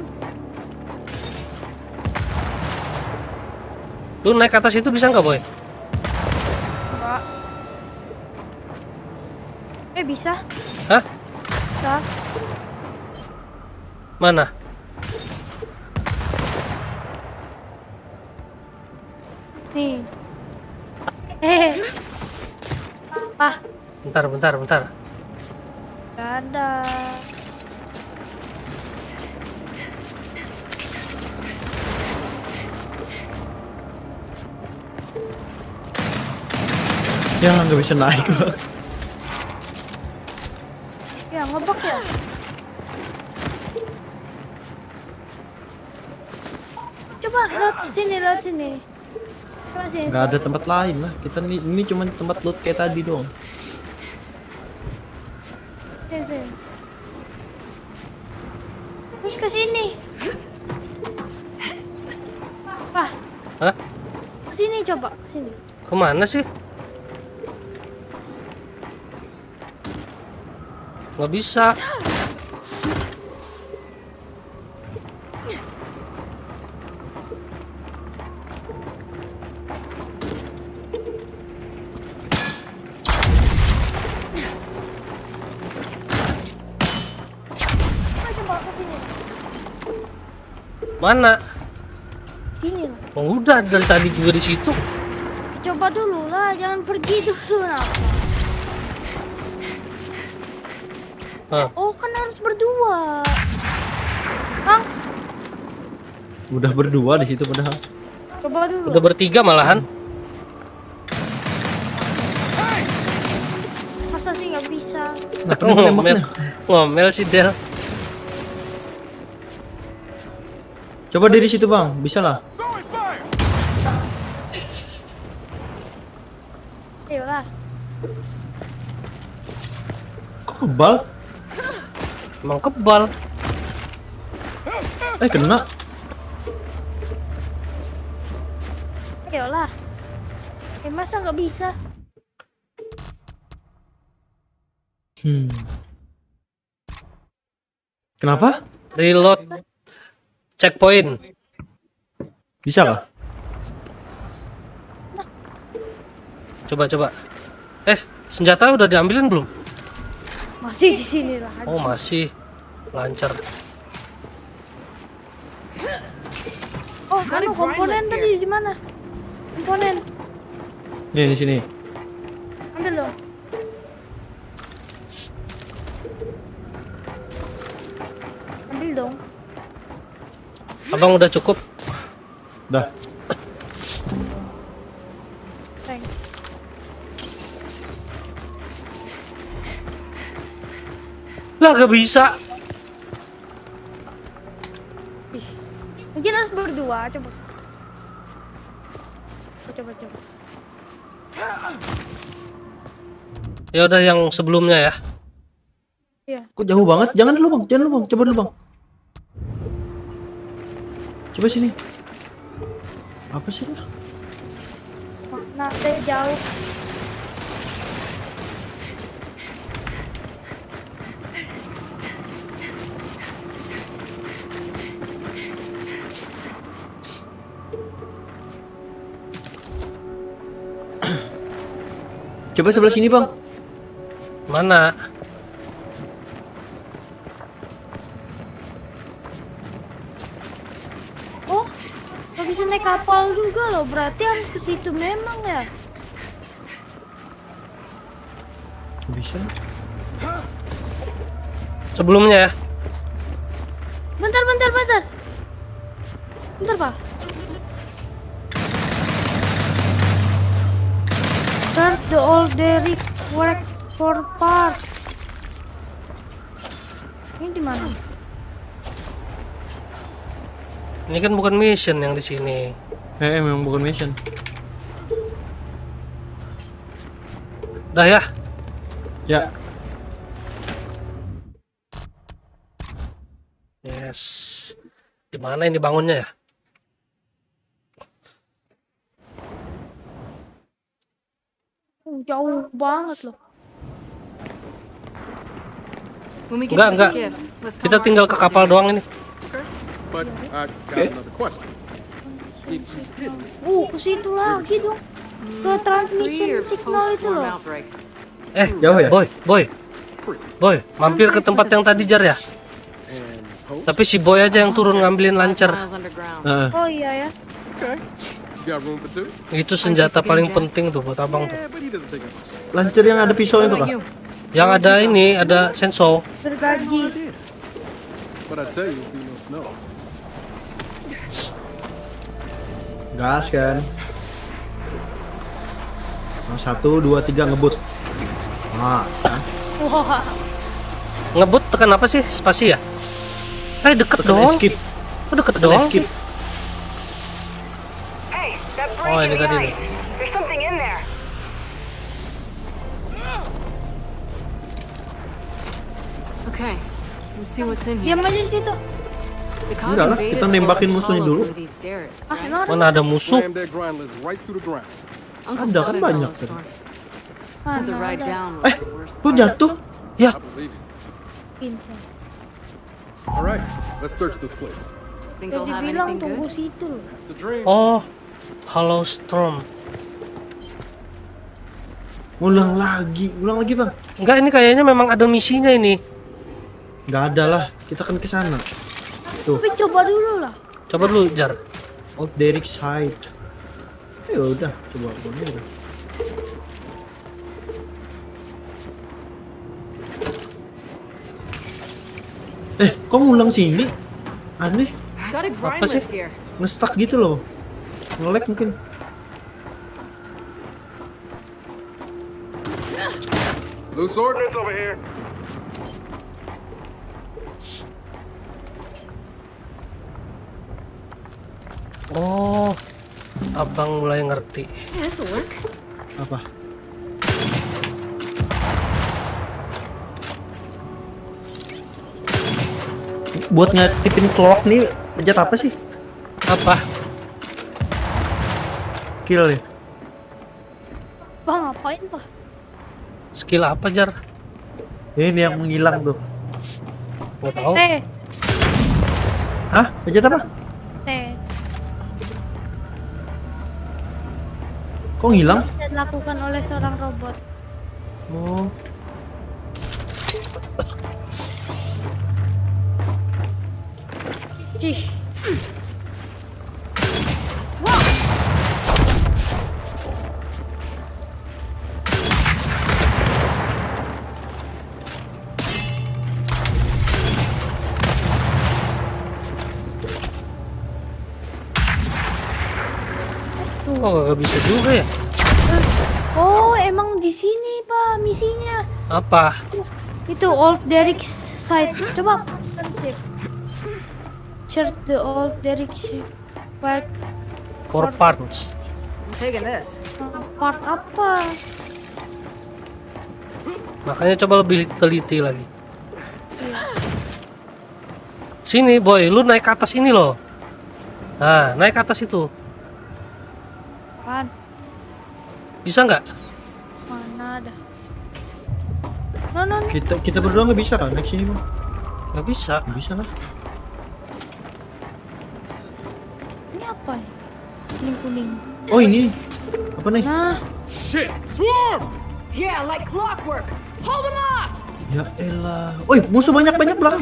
Lu naik ke atas itu bisa nggak, Boy? Enggak. Bisa? Hah? Bisa. Mana? Nih. Ah, Bentar. nggak ada. Ya, nggak bisa naik loh. Ya, ngebug ya? Coba lewat sini. Coba sini. Nggak ada tempat lain lah. Kita ini cuma tempat loot kayak tadi doang. Sini. Terus ke sini. Wah, Hah? ke sini coba, ke sini. Kemana sih? Nggak bisa. Coba ke sini. Mana? Sini lah. Oh, udah dari tadi juga di situ. Coba dulu lah, jangan pergi dulu. Hah. Oh kan harus berdua. Bang, Udah berdua di situ padahal. coba dulu. Udah bertiga malahan. Masa sih nggak bisa? Ngomel, ngomel si Del. Coba dari situ bang, bisa lah. Ayolah. Kok kebal? Emang kebal. Kena. Ayolah. Masa nggak bisa? Kenapa? Reload checkpoint. Bisa kah? Coba. Senjata udah diambilin belum? Masih di sini lah. Oh, masih. Lancar. Oh, kan komponen tadi di mana? Komponen. Nih di sini. Ambil dong. Ambil dong. Abang udah cukup? Dah. Thanks. Lah, gak bisa. Mungkin harus berdua, coba. Coba. Ya udah yang sebelumnya ya. Iya. Kok jauh banget? Jangan dulu bang, coba dulu bang. Coba sini. Apa sih lah? Nah, saya jauh. Coba sebelah sini bang. Mana? Oh, nggak bisa naik kapal juga loh. Berarti harus ke situ memang ya. Bisa. Sebelumnya ya. Bentar. Bentar, Pak. Search the old derrick wreck for parts. Ini di mana? Ini kan bukan mission yang di sini. Memang bukan mission. Udah ya. Ya. Yes. Di mana ini bangunnya ya? Jauh banget loh. Enggak. Kita tinggal ke kapal doang ini. Okay, but I got another question. If you didn't, Ke situ lagi dong. Ke transmission signal itu loh. Jauh ya? Boy, mampir ke tempat yang tadi Jar ya. and post, Tapi si Boy aja yang turun ngambilin lancar. Oh iya ya. okay. You got room for two? Itu senjata paling penting tuh buat abang tuh. Yeah, but he doesn't take up much space. Lancar yang ada pisau itu kah? Yang ada ini, ada sensor. Bergaji. But I tell you, be no snow. Gas kan. 1, 2, 3 ngebut. Nah, kan? Wah. Ngebut tekan apa sih? Spasi ya? Deket Tekan dong. escape. Kok deket doang sih? Escape. Hey, that Oh, break ini in the tadi ice. nih. There's something in there. Okay, let's see what's in here. Diam aja di situ. The Cog Enggak lah, invaded kita the nembakin lowest musuhnya hollow dulu. through these derricks, Ah, right? emang Mana ada musuh? Slam their grinders right through the ground. Uncle Ada kan fought in banyak Yellowstone. tadi. Said the Mana ride ada. down was the worst Tuh part. jatuh. Ya, I believe you. pintar. All right, let's search this place. Think Udah we'll have dibilang anything tunggu good? situ loh. That's the dream. Oh, Hollow Storm. Ulang lagi bang. Enggak, ini kayaknya memang ada misinya ini. Nggak ada lah, kita kan ke sana. Tuh, Tapi coba dulu lah. Coba dulu, Jar. Old Derrick Side. Ya udah, coba aku dulu. Kok ngulang sini? Aneh, Got a grind Apa sih? lift here. nge-stuck gitu loh. Nge-lag mungkin. Loose ordnance. It's over here. Oh, abang mulai ngerti. Yeah, this'll work. Apa? Buat ngatipin clock nih, pencet apa sih? Apa? Kill ya? Bang, ngapain pak? Skill apa, Jar? Ini yang menghilang tuh. Gak tahu. T. Hah? Pencet apa? T. Kok ngilang? Bisa dilakukan oleh seorang robot. Oh. Cih. Oh, gak bisa juga ya? Oh, emang di sini pak misinya. Apa? Itu Old Derrick Side. Coba kan sip. Search the Old Derrick Side. Part For parts. I'm taking this. part apa? Makanya coba lebih teliti lagi. Sini, boy. Lu naik ke atas ini loh. Nah, naik ke atas itu. Apaan? Bisa nggak? Mana ada? No. Kita berdua nggak bisa kan naik sini bang? Nggak bisa. Nggak bisa lah. Ini apa ya? Kuning. Oh ini apa nih? Nah, Shit! Swarm! Yeah, like clockwork. Hold them off! Ya elah. Oi musuh banyak belakang.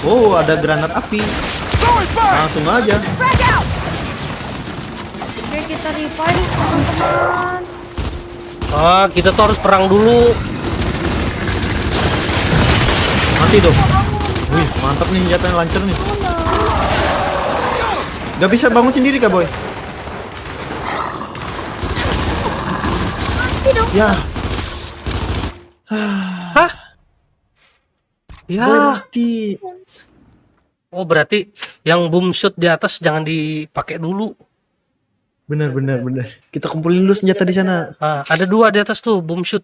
Oh ada granat api. Langsung aja. oke kita revive teman-teman. Ah, kita tuh harus perang dulu. Mati dong. Wih mantap nih senjatanya lancar nih. Gak bisa bangun sendiri kah boy? Mati dong. Ya. Hah? Ya. Boy mati. Oh, berarti yang boom shoot di atas jangan dipakai dulu. Bener. Kita kumpulin dulu senjata di sana. Ah, ada 2 di atas tuh boom shoot.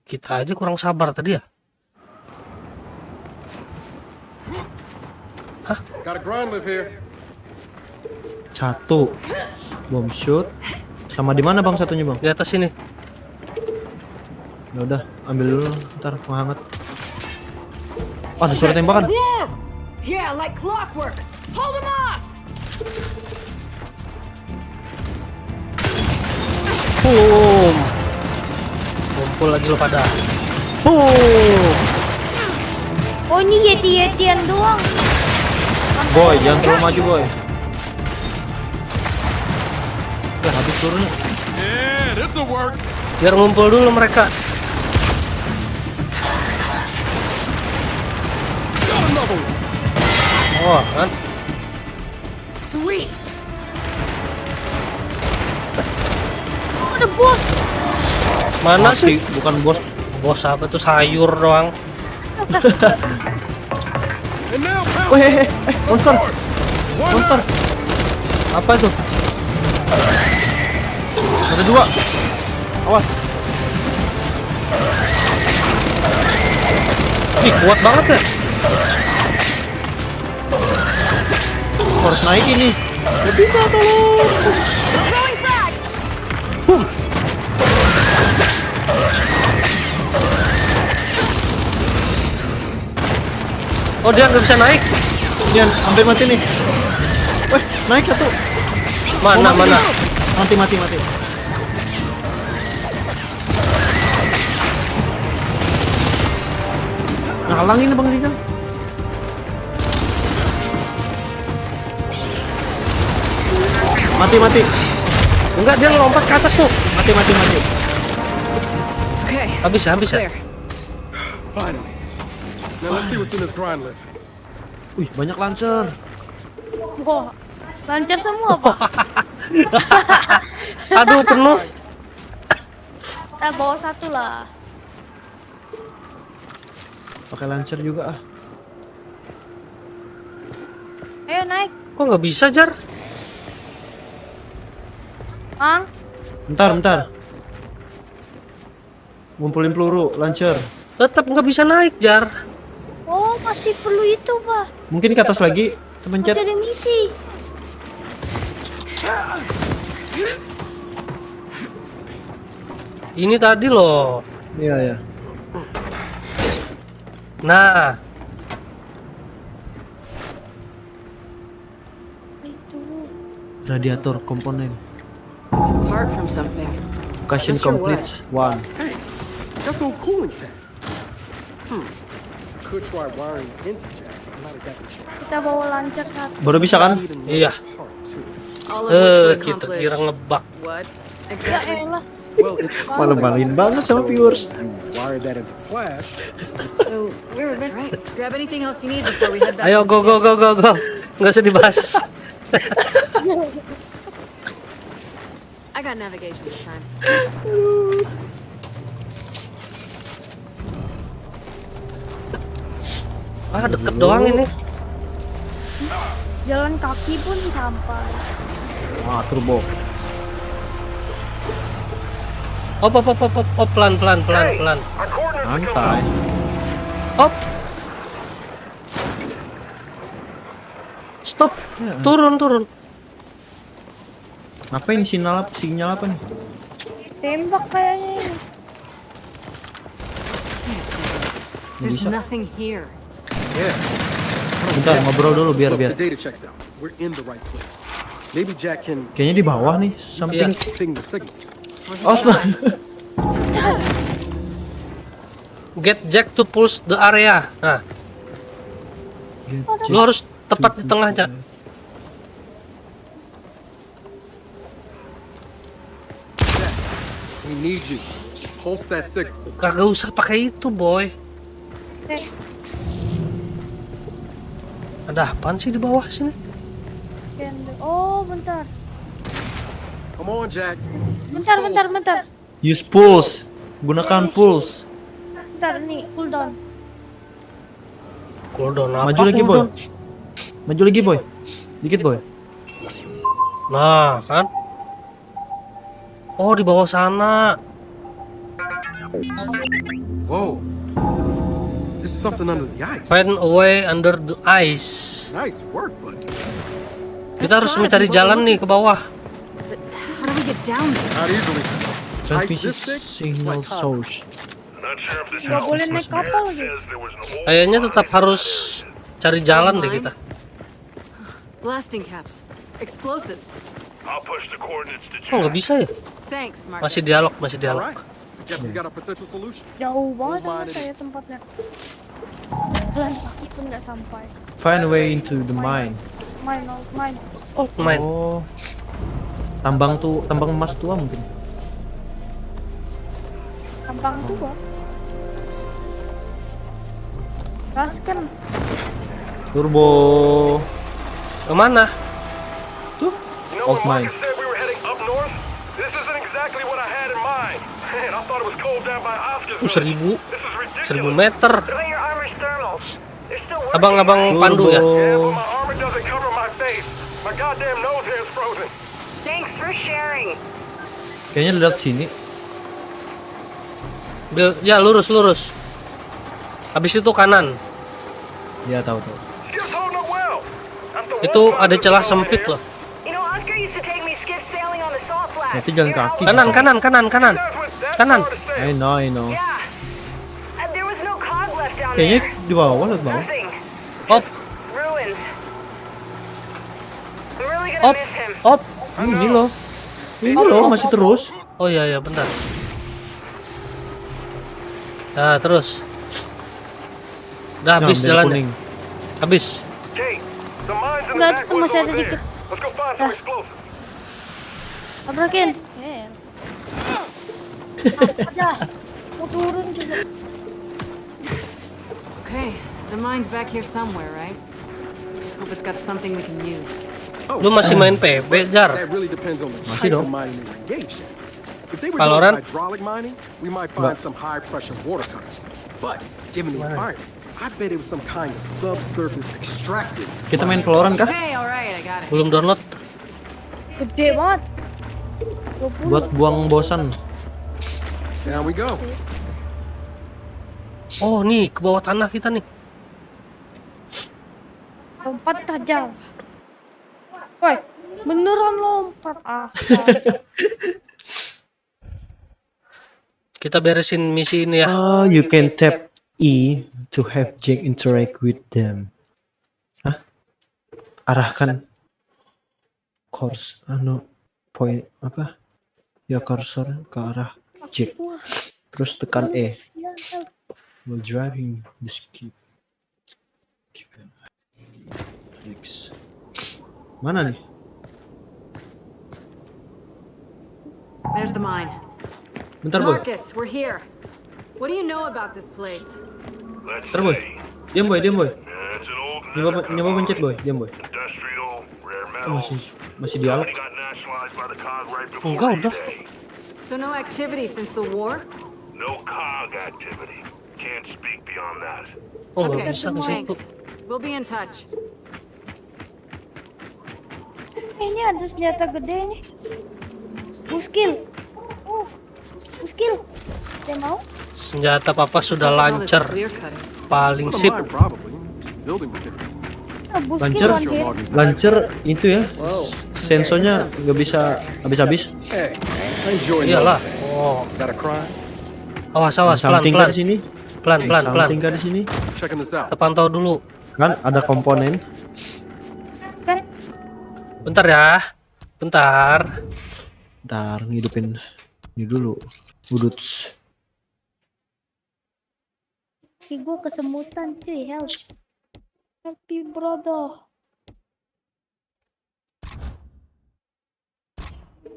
Kita aja kurang sabar tadi ya. Got a grind lift here. 1 bomb shoot. Sama di mana bang satunya bang? Di atas sini. Ya udah, ambil dulu ntar menghangat. Oh, ada suara tembakan. Yeah, like clockwork. Hold them off! Boom. Kumpul lagi lo pada. Boom. Oh ini yeti-yetian doang. Boy, jangan terlalu maju boy. Ya habis turunnya. Yeah, this'll work. Biar ngumpul dulu mereka. Got another one. Oh, kan? Sweet! Oh, ada bos. Mana Mati, sih? bukan bos. Bos apa tuh, sayur doang. And now, pound. Weh, monster. Monster. Apa itu? Ada 2. Awas. Ih, kuat banget ya. Harus naik ini. Gak bisa tolong. Oh dia nggak bisa naik. Dia sampai mati nih. Weh, naik satu. Mana mana? Mati. Ngalangin Bang Rizal. Mati. Enggak, dia lompat ke atas tuh. Mati. Okay. Habis ya. Clear. Finally. Now let's see what's in this grind lift. Wih, banyak lancer. Wah, lancar semua pak. Aduh penuh. Kita bawa satu lah. Pakai lancer juga ah. Ayo naik, Kok nggak bisa Jar? Mang. Bentar. Ngumpulin peluru, lancer. Tetap nggak bisa naik Jar. Oh, masih perlu itu pak. Mungkin ke atas lagi, pencet. Masih ada misi. Ini tadi loh. Iya. Nah, Itu. Radiator komponen. It's apart from something. Function Not sure complete. One. Hey, got some cooling tech. Could try wiring into Jack. I'm not exactly sure. Kita bawa lancar satu. Baru bisa kan? Need another Iya. part too. All of which would kita accomplish kira ngebug. what Ya exactly? elah. Well, it's Malu-maluin banget sama viewers. you wire that into flash. So we're right. Grab anything else you need before we head back. Ayo to the go. Nggak usah dibahas. I got navigation this time. Deket doang ini. Jalan kaki pun sampai. Wah, turbo. Op, pelan. Our coordinates are Santai. Op. Stop. Turun. Ngapain sinyal apa nih? Tembak kayaknya ini. Wait a second. There's nothing here. Yeah. Bentar, ngobrol dulu biar. Look, the data checks out. We're in the right place. Maybe Jack can Kayaknya di bawah nih, samping. Iya. ping the signal. Oh, sebelah. Get Jack to pulse the area. Nah, lu harus tepat di tengahnya. We need you. Pulse that signal. Kagak usah pakai itu, boy. Ada apaan sih di bawah sini? Oh, bentar. Come on, Jack. Bentar. Use pulse. Gunakan pulse. Bentar nih, cooldown. Cooldown apa? Maju lagi, boy. cooldown? Maju lagi, boy. Dikit, boy. Nah, kan? Oh, di bawah sana. Whoa. This is something under the ice. Find a way under the ice. Nice work, buddy. Kita harus mencari jalan nih ke bawah. How do we get down there? Not easily. Transmission Ice this thick, signal it's like source. Not sure if this Nggak house boleh naik kapal lagi. says there was an old Kayaknya tetap harus cari jalan deh kita. Blasting caps. Explosives. I'll push the coordinates to Oh, nggak Jack. bisa ya? Thanks, Marcus. Masih dialog. All right. Guess we got a potential solution. Jauh banget Mine sama it saya is. tempatnya. Jalan kaki pun nggak sampai. Find a way into the mine. Main. Oh, main. Oh. Tambang emas tua mungkin. Tampang tua. Gaskan. Turbo. Kemana? You know Old when mine. Marcus said we were heading up north? This isn't exactly what I had in mind. Man, I thought it was cold down by Oscar's. 1000 This is ridiculous. 1000 meter. What about your armor's thermals? They're still working. Abang Pandu ya. Yeah, but my armor doesn't cover my face. My goddamn nose hair's frozen. Thanks for sharing. Kayaknya lihat sini. Ya lurus. Habis itu kanan. Ya tahu. Skip's holding up well. After Itu one ada time celah we were sempit here, loh. You know, Oscar used to take me skiff sailing on the salt flats. Berarti jalan They're kaki. out- Kanan. that's what- Kanan. that's hard to say. I know. Yeah. There was no cog left down Kayaknya there. di bawah, lihat bawah. Nothing. Op, Ruins. I'm really gonna op, miss him. op. Ini loh. Ini loh masih terus. Oh iya ya, bentar. Nah, terus. Udah habis Nah, bel jalannya. kuning. Habis. Kate, the mines in the Enggak, back itu woods masih ada over dikit. there. Let's go find some explosives. Tabrakin. Ada. Mau turun juga. Okay, the mine's back here somewhere, right? Let's hope it's got something we can use. Lu masih main PB, Jar? That really depends on the Masih type of dong. mining they were engaged in. If they were Valorant? doing hydraulic mining, we might find some high-pressure water cutters. But given the environment, I bet it was some kind of subsurface extractive. Kita main Valorant kah? Okay, alright, I got it. Belum download. Gede banget. 20. Buat buang bosan. Down we go. Oh, nih ke bawah tanah kita nih. Lompat tajam. Woi, beneran lompat. Astaga. Kita beresin misi ini ya. You can tap E to have Jack interact with them. Hah? Arahkan course, point apa? Ya cursor ke arah Jack. Terus tekan E. While driving the skip. X. Mana nih? There's the mine. Bentar boy. Marcus, we're here. What do you know about this place? Let's Bentar boy. see. Diam boy, diam boy. It's an old Nyoba pencet boy, diam boy. industrial, rare Oh, metals. masih dialog. Company got nationalized by the COG right before Enggak, udah. D-Day. So no activity since the war? No COG activity. Can't speak beyond that. Oh, nggak Okay, bisa ke situ. thanks. We'll be in touch. Ini ada senjata gede nih. Buskil. Buskil. Dia mau? Senjata papa sudah What's up with all this lancar. clear cutting? Paling The sip. mine, probably. Building material. Buskil Lancer? one day. Log is Lancer itu ya. Sensornya nggak bisa habis-habis. Hey, I enjoy Iyalah. knowing Oh, things. Is that a crime? awas awas pelan Something pelan. di sini. Pelan pelan pelan. Something di sini. Checking this out. Kita pantau dulu. Kan ada komponen. Kan? Bentar ya. Bentar. Ntar ngidupin ini dulu. Uduts. Gue kesemutan cuy, help. Help me brother.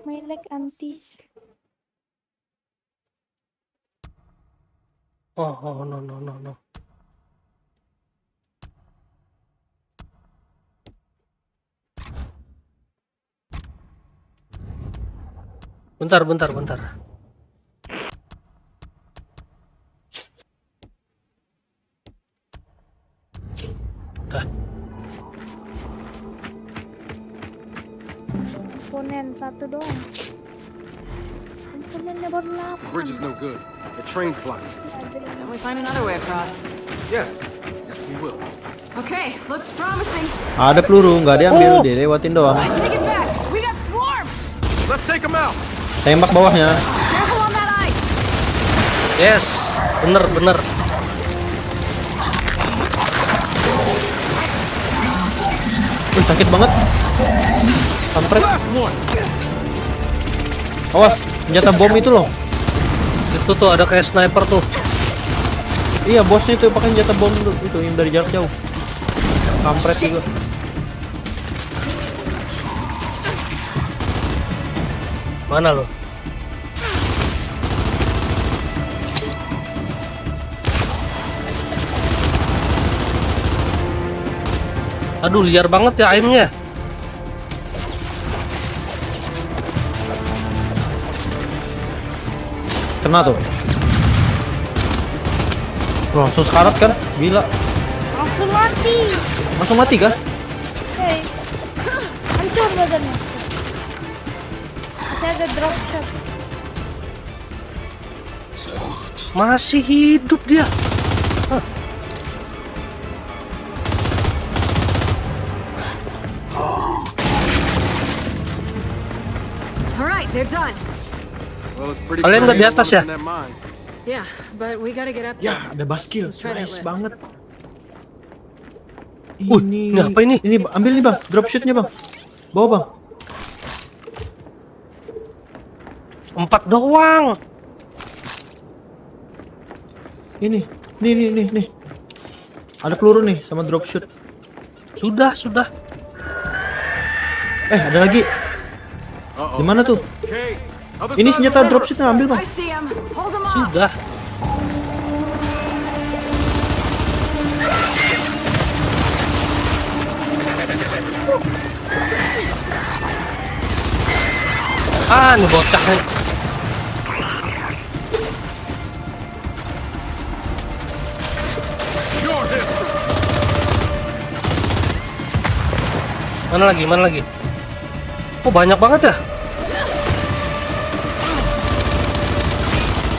My leg antis. Oh, oh no no no no. Bentar bentar bentar. Dah. Komponen satu doang. Komponennya baru 8. Bridge is no good. The train's blocked. Don't we find another way across? Yes. Yes, we will. Okay, looks promising. Ada peluru, nggak diambil, dilewatin doang. I take it back. We got swarm. Let's take them out. Tembak bawahnya. Careful on that ice. Yes, bener bener. Sakit banget. Kampret. Awas, senjata bom itu loh. Itu tuh ada kayak sniper tuh. Iya, bosnya itu pakai senjata bom itu yang dari jarak jauh. Kampret juga. Mana lo? Aduh, liar banget ya aimnya. Kena tuh. Langsung sekarat kan? Gila. Langsung mati. Langsung mati kah? Hey. Hancur badannya. Masih ada drop shot. Masih hidup dia. All right, they're done. Well, it's pretty Kalian nggak di clear atas what's ya? in that mine. Yeah, but we gotta get up there. Ya, ada baskil. Let's try that Nice lift. banget. ini apa ini? Ini ambil nih bang, dropshotnya bang. Bawa bang. 4 doang. Ini, nih. Ada peluru nih sama dropshot. Sudah. Ada lagi. Uh-oh. Di mana tuh? Okay. Other Ini side of the senjata river. dropshotnya ambil bang. I see him. Hold him off. Sudah. Ini bocah nih. Your history. Mana lagi? Oh, banyak banget ya?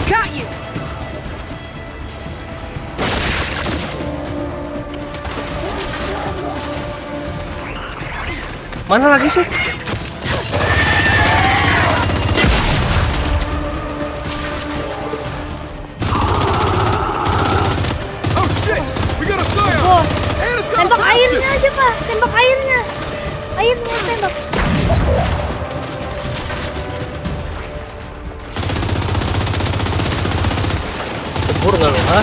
Got you. Mana lagi sih? Oh shit! We got a fire! Bos, And it's got a tembak airnya parachute! aja pak, tembak airnya. Airnya tembak. Cebur nggak lo, ha?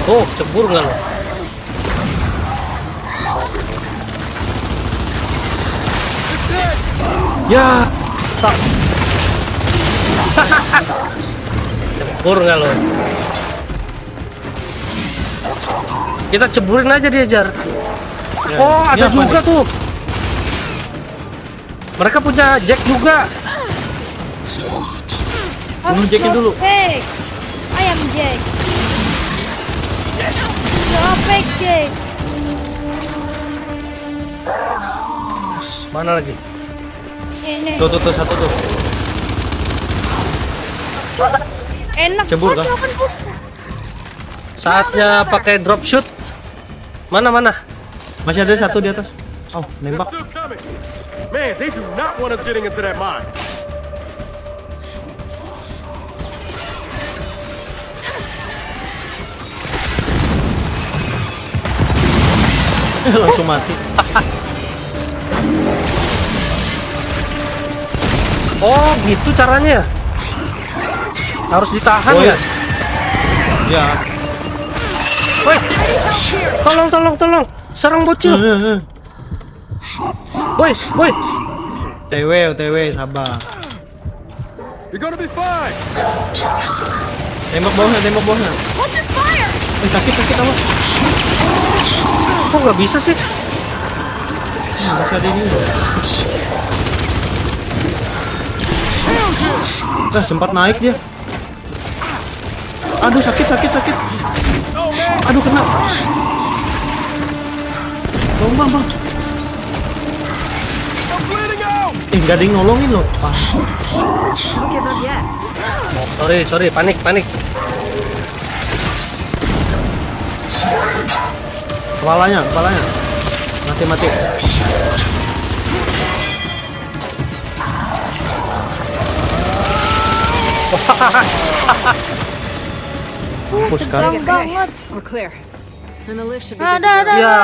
Oh, cebur nggak lo? Ya, Cebur nggak lo? Kita ceburin aja dia, Jar. Oh, ini ada apa juga nih? tuh. Mereka punya Jack juga. Bunuh Jack-nya dulu. Jack. Ayam Jack. Lopek Jack. Mana lagi? Ini Tuh satu tuh. enak Cebur, banget Kak. makan bos. Saatnya pakai drop shoot. Mana? Masih ada satu di atas. Oh, They're nembak. still coming. Man, they do not want us getting into that mine. Langsung mati. Oh, gitu caranya ya? Harus ditahan Oh, ya? Ya. Woi, tolong, serang bocil. Boy. OTW, sabar. You're gonna be fine. Tembak bawahnya. Sakit apa? Kok nggak bisa sih? Masih ada ini. Sempat naik dia. Aduh, sakit. Aduh, kena. Bang. I'm bleeding out. Nggak ada yang nolongin loh. Don't give up yet. Sorry, panik. Kepalanya. Mati. Hapuskan. Tegang banget. We're clear. And the lift should be Ada, good to go. ada. Ya,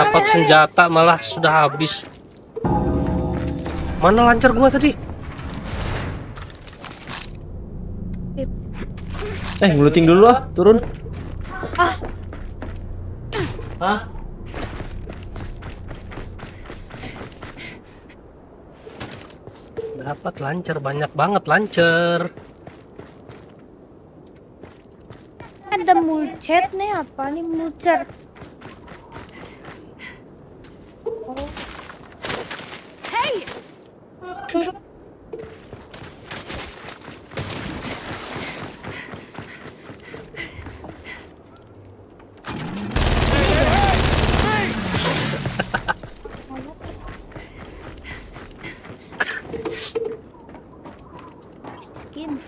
dapat senjata malah sudah habis. Mana lancar gua tadi? Ngeluting dulu lah, turun. Hah? Dapat lancar, banyak banget lancar. Ada mulcet nih, apa nih mulcer? Hey! Skin.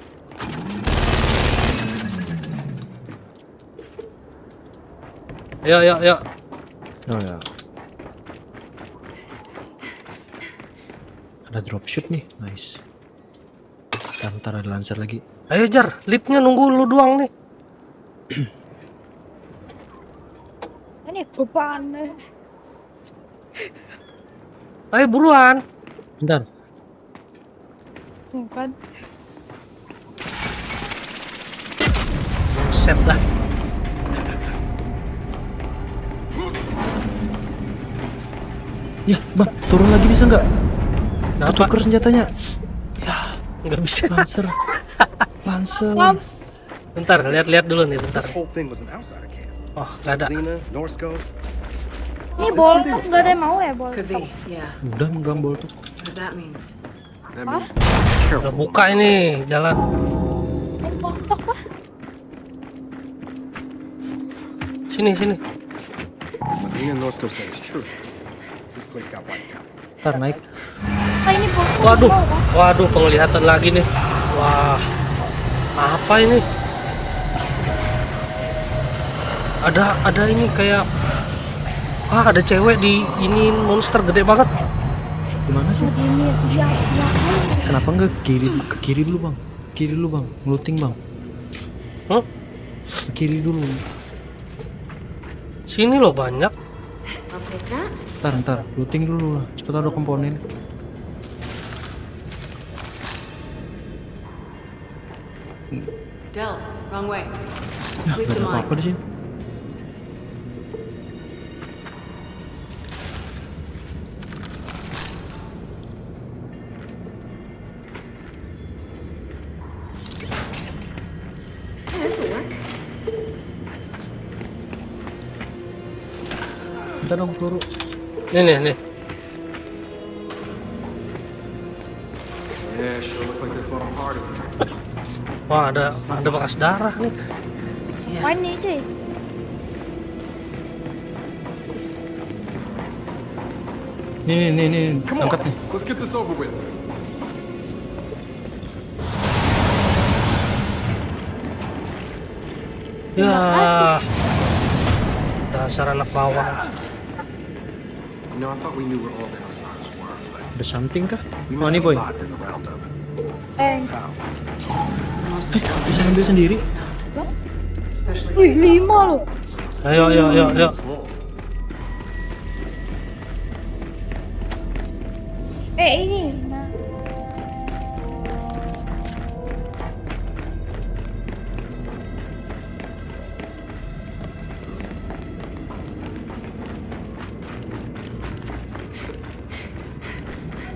Yuk. Oh ya. Ada dropshot nih, nice. Ntar ada lancer lagi. Ayo Jar, liftnya nunggu lu doang nih. Ini beban. Ayo buruan. Bentar. Bukan. Set dah. Ya, Bang, turun lagi bisa nggak? Kenapa? Tuker senjatanya. Ya, Nggak bisa. lancer. Lancer. Bentar, lihat-lihat dulu nih, bentar. This whole thing was an outsider camp. Oh, nggak ada. Lena, Norsco. Ini bol nggak ada yang mau ya bol. Could be, yeah. Udah megang boltok. What that means. That means Udah careful. buka ini jalan. Boltok lah. Sini, sini. What Lena and Norsco say is true. This place got wiped out. Ntar naik. Ah ini boltok. Waduh, waduh, penglihatan lagi nih. Wah, apa ini? Ada ini kayak, ada cewek di ini monster gede banget. Gimana sih? Ini ya. Kenapa nggak ke kiri dulu, Bang? Kiri dulu, Bang. Looting, Bang. Huh? Ke kiri dulu. Sini loh banyak. I'll take that. Ntar. Looting dulu lah. Cepet ada komponen. Del, wrong way. Nah, Sweep nggak the ada apa-apa mine. di sini. Yeah, this'll work. Bentar dong, turu. Nih. Yeah, sure looks like they fought a party. Wah, ada bekas darah nih. Yeah. Mana ni cuy? Nih. Come on, Angkat nih. let's get this over with. Ya, dasar anak bawah. You know, I thought we knew where all the outsiders were, but Ada something kah? we Oh, missed ini a boy. lot in the roundup. How? Most Bisa ngambil sendiri. especially. Wih 5 loh. Ayo. Small. Ini. Nah.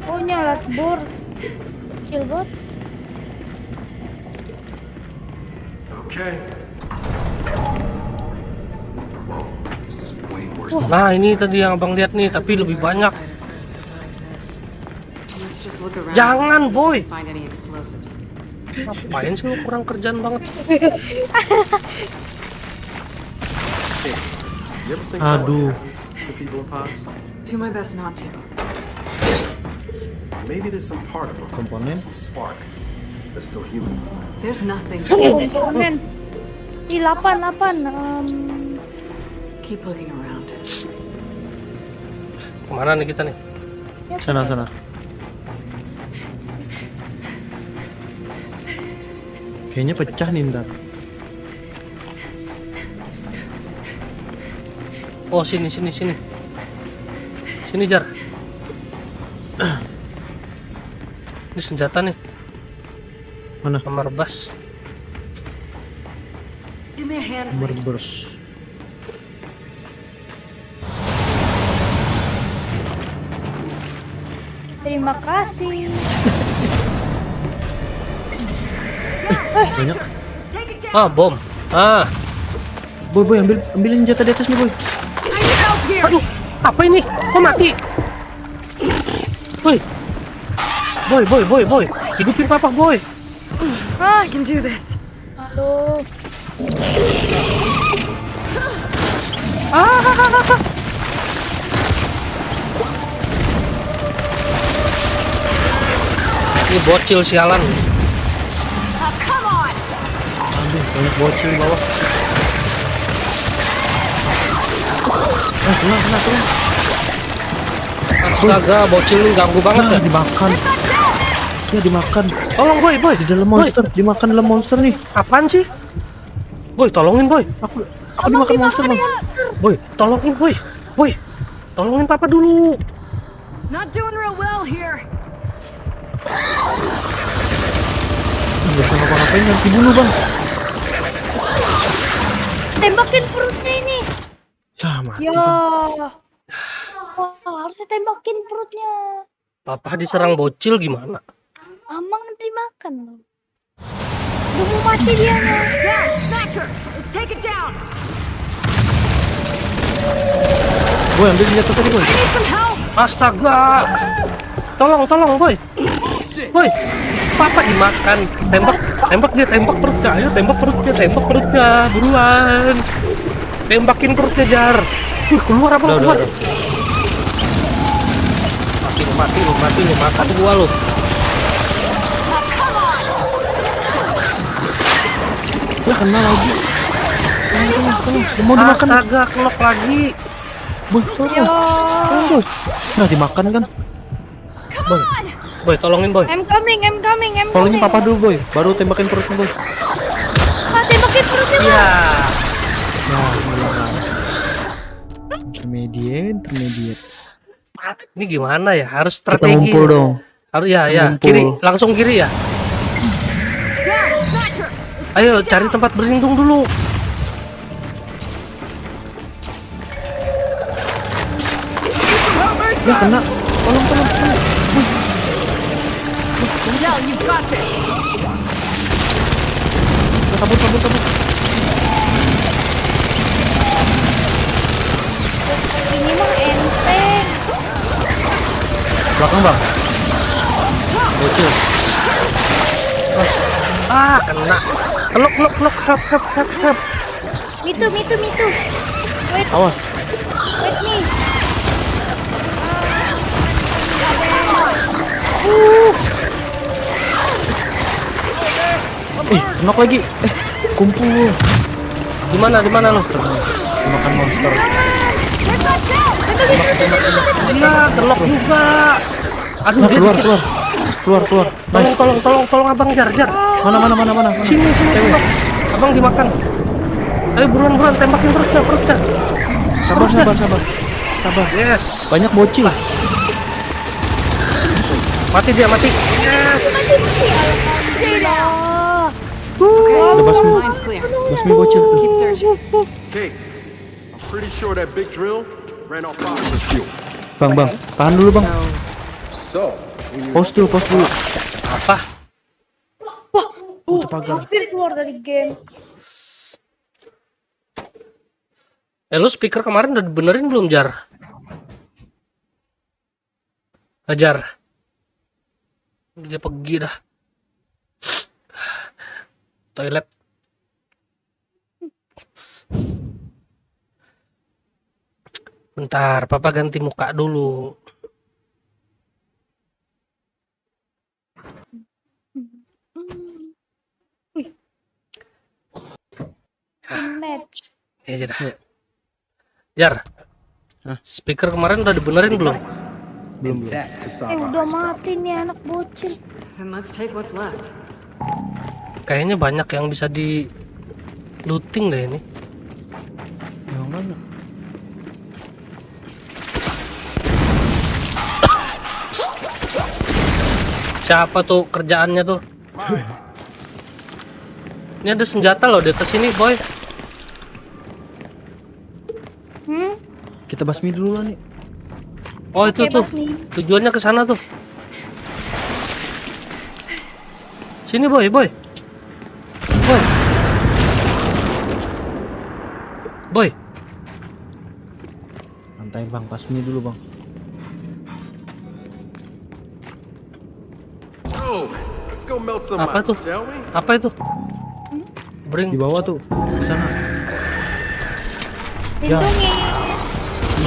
Oh nyala bor. Kecil bot. Okay. Whoa, this is way worse than Nah, ini tadi yang abang lihat nih, tapi lebih banyak. Let's just look around. Jangan, boy. Find any explosives. Ngapain sih lu, kurang kerjaan banget. You ever think about Aduh. what happens to people in pods? Do my best not to. Maybe there's some part of them, Komponen. some spark, that's still human. There's nothing. Komponen. Di 8. Keep looking around. Kemana nih kita nih? Sana. Kayaknya pecah nih ntar. Oh, sini. Sini, Jar. Ini senjata nih, Mana? kamar bas. Give me a hand, Nomor please. bos. Terima kasih. Banyak. Bom. Boy, ambilin senjata di atas nih, boy. Aduh, apa ini? Kok mati? Boy. Hidupin papa, boy. I can do this. Aduh. Ini bocil sialan. Aduh, banyak bocil di bawah. Kena. Astaga, bocil ini ganggu banget ya. Dimakan. Ya dimakan. Tolong boy, boy. Di dalam monster, dimakan dalam monster nih. Apaan sih? Boy, tolongin boy. Aku dimakan monster, Bang. Boy, tolongin boy. Boy, tolongin papa dulu. Not doing real well here. Enggak bisa ngapa-ngapain, harus dibunuh, Bang. Tembakin perutnya ini. Ya, mati. Ya. Bang. Wah, harusnya tembakin perutnya. Papa diserang bocil gimana? Amang dimakan loh. Udah mau mati dia nih. Down, Snatcher! Let's take it down! Boy, ambil senjata tadi, Boy. I need some help! Astaga. Tolong, tolong boy. Boy, papa dimakan. Tembak dia, tembak perutnya. Ayo tembak perutnya, buruan. Tembakin perutnya, Jar. Keluar apa? Keluar. Mati lu, makan gua lu. Ya kena lagi. Mau dimakan. Astaga, kelok lagi. Boy, tolong. Tolong, Boy. Nah, dimakan kan. Boy, tolongin boy. I'm coming. Tolongin papa dulu, Boy. Baru tembakin perutnya, Boy. Ah, tembakin perutnya, Bang. Ya. Nah, intermediate. Ini gimana ya? Harus Kita strategi. ngumpul dong. Harus ya. Ngumpul. Kiri, langsung kiri ya. Down, Snatcher! Ayo cari tempat berlindung dulu. Ya kena. Tolong. Dell, you've got this! Kabur. Ini mah enteng. Belakang, Bang. Bocil. Kena. Kelok. Help. Mitu. Wait Awas. me. Knock lagi. Kumpul. Di mana lu? Dimakan monster. Iya, kelok juga. Aduh, Nah, dia keluar. dikit. Keluar. Nice. Tolong abang, Jar. Mana? Sini, kelok. Abang dimakan. Ayo buruan tembakin perutnya. Sabar. Yes. Banyak bocil. Mati dia. Yes. Okay, Udah basmi. mine's clear. Basmi bocil. Keep searching. Hey, I'm pretty sure that big drill ran off phosphorus fuel. Bang. Tahan dulu, Bang. So, when you Pause dulu. Apa? Tutup pagar. Hampir keluar dari game. Lu speaker kemarin udah dibenerin belum, Jar? Ajar. Dia pergi dah. Toilet. Bentar, papa ganti muka dulu. Match. Ya dah. Jar. Speaker kemarin udah dibenerin belum? Udah mati nih anak bocil. Then let's take what's left. Kayaknya banyak yang bisa di looting deh ini. Yang mana? Siapa tuh kerjaannya tuh? Ini ada senjata loh di atas sini, boy. Kita basmi dulu lah nih. Oh itu Oke, tuh basmi. tujuannya ke sana tuh. Sini boy. Santai, Bang, basmi dulu, Bang. Oh, let's go melt some Apa tuh? ice, shall we? Apa itu? Bring. Di bawah tuh, di sana. Lindungi.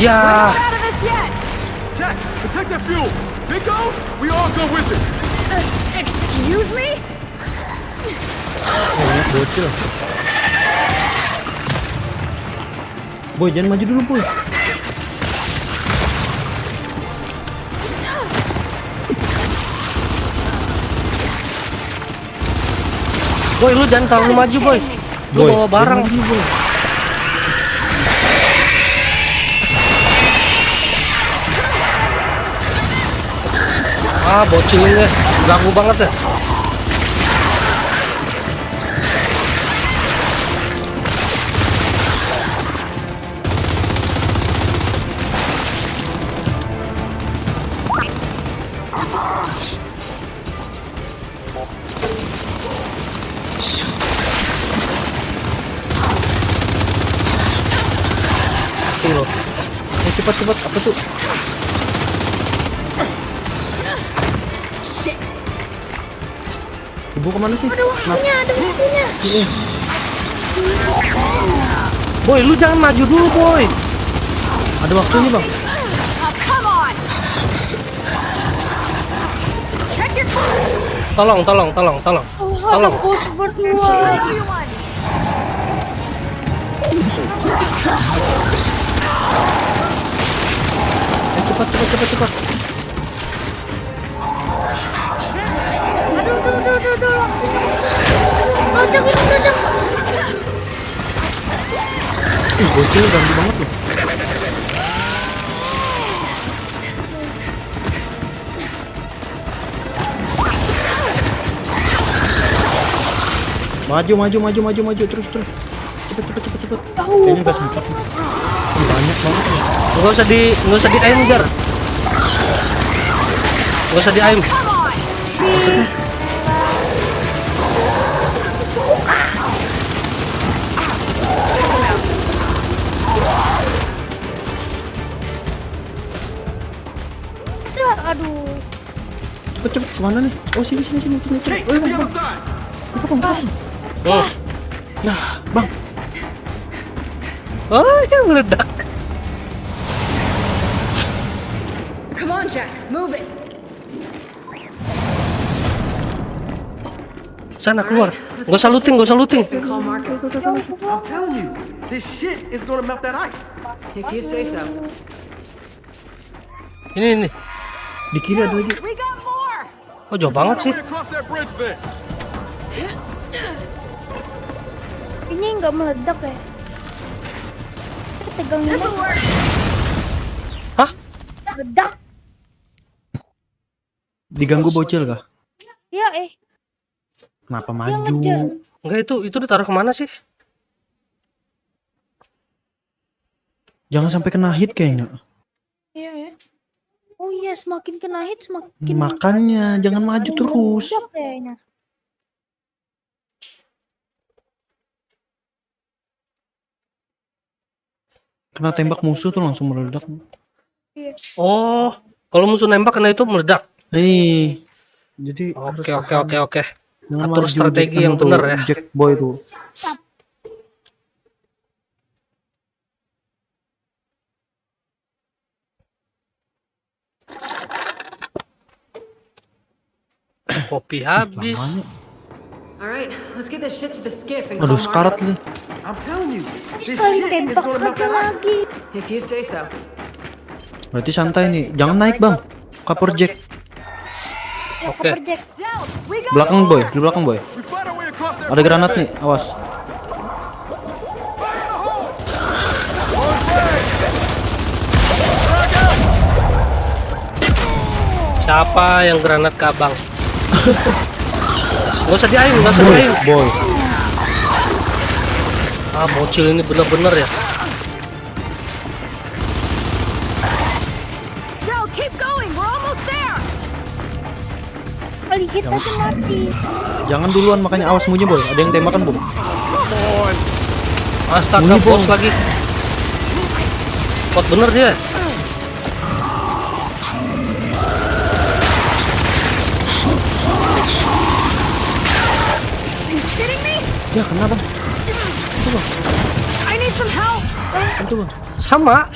Ya. Out of this yet! Jack, protect that fuel. Big goes, we all go with it. Excuse me? Banyak bocil. Boy, jangan maju dulu, Boy. Boy, lu jangan terlalu maju, boy. Lu Boy, bawa barang. jangan maju, boy. Ah, bocil ini ganggu banget ya. Ini loh. Cepat, apa tuh? Ibu kemana sih? Ada waktunya, ada waktunya. Boy, lu jangan maju dulu, boy. Ada waktunya, Bang. Tolong. Oh, ada bos berdua. Cepat. Aduh. Lojak. Ih, bocil ganggu banget loh. Maju terus. Cepet. Kayaknya udah sempat. Ih, banyak banget ya. Nggak usah di aim, Jar. Nggak usah di aim. Aduh. Cepet, kemana nih? Oh, sini. Hey, Oh, the Bang. other side. Oh, Ya, Bang. ya meledak. Come on, Jack. Move it. Sana keluar. Nggak usah looting. And call Marcus. I'm telling you, this shit is gonna melt that ice. If you say so. Ini. Di kiri ada lagi. We got more. Oh, jauh banget sih. Way across that bridge then. Ini nggak meledak ya? Tegang ini. Hah? Meledak. Diganggu bocil kah? Ya Kenapa dia maju? ngejar. Enggak, itu ditaruh kemana sih? Jangan sampai kena hit kayaknya. Iya. Oh iya, semakin kena hit semakin Makanya jangan maju terus. meledak kayaknya. Kena tembak musuh tuh langsung meledak. Oh, kalau musuh nembak kena itu meledak. Jadi Oke. jangan Atur maju, strategi Jack, yang tuh, bener ya. Jack Boy tuh. Kopi habis. Lamanya. All right, let's get this shit to the skiff and Aduh, call sekarat Marcus. nih. I'm telling you, this Sekali shit is tembak gonna melt aja that ice. lagi. If you say so. Berarti santai nih. Jangan naik, Bang. Cover Jack. Ya, Oke. cover Jack. Down. We got Belakang Boy, di belakang Boy. We fight our way across that Ada bridge granat then. nih, awas. Fire in the hole. Siapa yang granat ke abang? Nggak usah di aim. Boy. Ah, bocil ini bener-bener ya. Del, keep going. We're almost there. Kali hit aja mati. Jangan duluan makanya awas sembunyi Boy. Ada yang tembakan, Boy. Astaga, Bunyi, bos Bang. lagi. Kuat bener dia. Ya, kena, Bang. I need some help. Itu, Bang. Sama.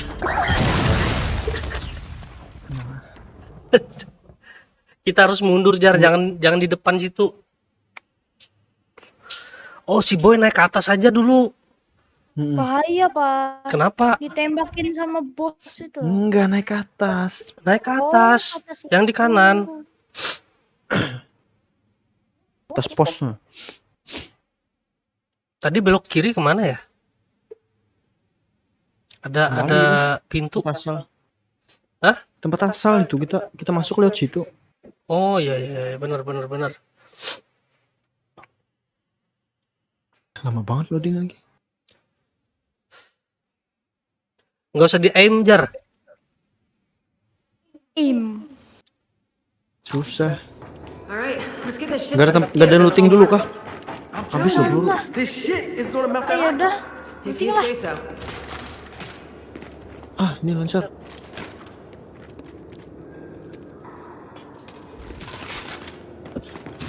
Kita harus mundur, Jar. Jangan di depan situ. Oh, si Boy naik ke atas aja dulu. Bahaya, Pak. Kenapa? Ditembakin sama bos itu. Enggak, naik ke atas. Naik ke Oh, atas. atas Yang di itu. kanan. Atas pos. Tadi belok kiri kemana ya? Ada pintu. Tempat asal. Hah? Tempat asal itu kita masuk lewat situ. Oh iya benar. Lama banget loading lagi. Nggak usah di aim jar. Susah. Alright, let's get this shit Gak to the ada skiff and looting call dulu kah? Marcus. Habis loh peluru. This shit is gonna melt that Ya ice. udah. If you say so. Ah, ini lancar.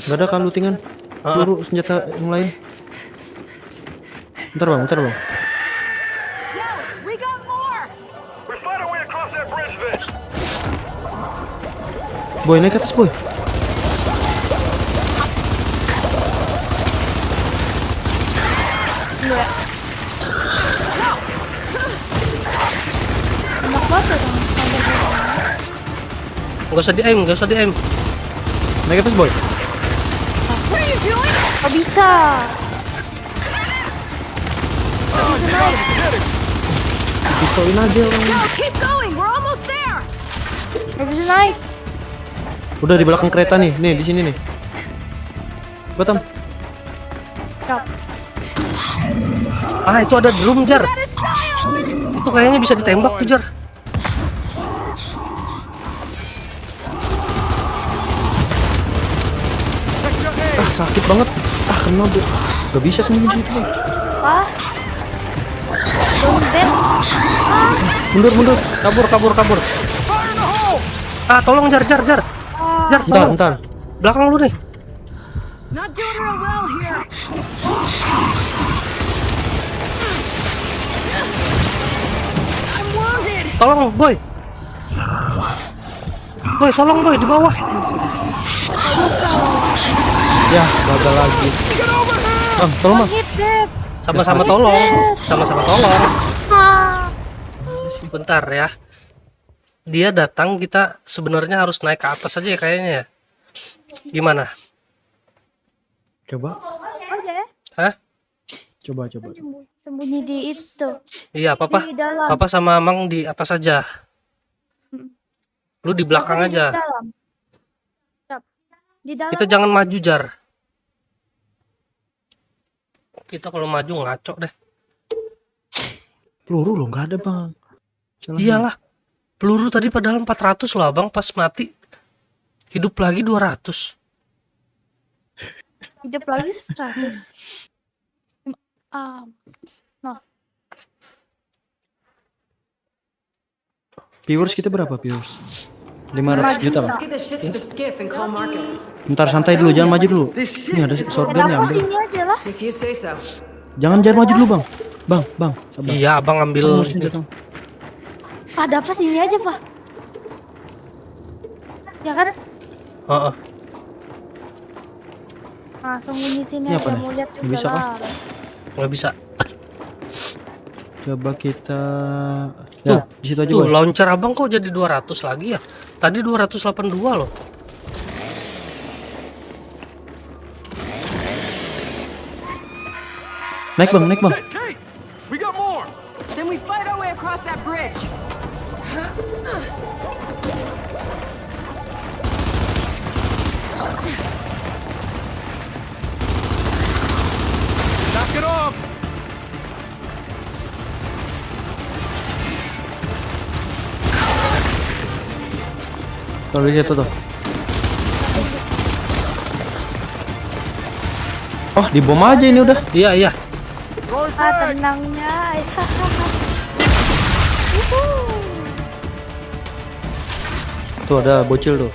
Gak ada kan lootingan? Peluru senjata yang lain. Bentar bang. We got more! We find our way across that bridge then. Boy, naik ke atas boy. Enak banget ya Bang. Nggak usah di aim. Naik ke atas boy. Gak bisa. Pisauin aja orang. Keep going, we're almost there! Gak bisa naik. Udah di belakang kereta nih, di sini nih. Batam. Siap. Ah itu ada drum jar. Itu kayaknya bisa ditembak tuh jar. Ah, sakit banget. Ah, kena tuh. Gak bisa sembunyi situ. Apa? Dompet. Mundur. Kabur. Ah tolong jar. Jar tolong. Bentar. Belakang lu nih. Not doing real well here. I'm wounded! Tolong boy. Tolong boy di bawah. Ya, gagal lagi. Ah, tolong bang. Hit that. Sama-sama tolong. Bentar ya. Dia datang, kita sebenarnya harus naik ke atas aja ya kayaknya ya. Gimana? Coba. Aja ya. Hah? Coba. Sembunyi di itu. Iya, Papa. Di dalam. Papa sama Amang di atas aja. Lu di belakang Di aja. dalam. Siap. Di dalam. Kita jangan maju jar. Kita kalau maju ngaco deh. Peluru loh, nggak ada bang. Salah. Iyalah. Peluru tadi padahal 400 loh abang, pas mati hidup lagi 200. Hidup lagi 100. No. Viewers kita berapa viewers? 500 juta bang. Let's get this shit to the skiff and call Marcus. Bentar santai dulu, jangan maju dulu. Ini ada shotgun ya, Kenapa ambil. sini aja lah? If you say so. Jangan maju dulu bang. Bang, sabar. Iya, abang ambil Kamu harus datang. Ada apa sini aja pak? Ya kan? Heeh. Nah, sembunyi sini Ini aja apa nih? mau lihat Nggak juga bisa kah? lah. Nggak bisa. Coba kita ya, di situ aja Tuh, boy. launcher abang kok jadi 200 lagi ya? Tadi 282 loh. Naik bang. Kate, we got more. Then we fight our way across that bridge. Knock it off. Kalau di situ tuh. Oh, dibom aja ini udah. Iya. Throwing frag. Tenangnya. Tuh ada bocil tuh.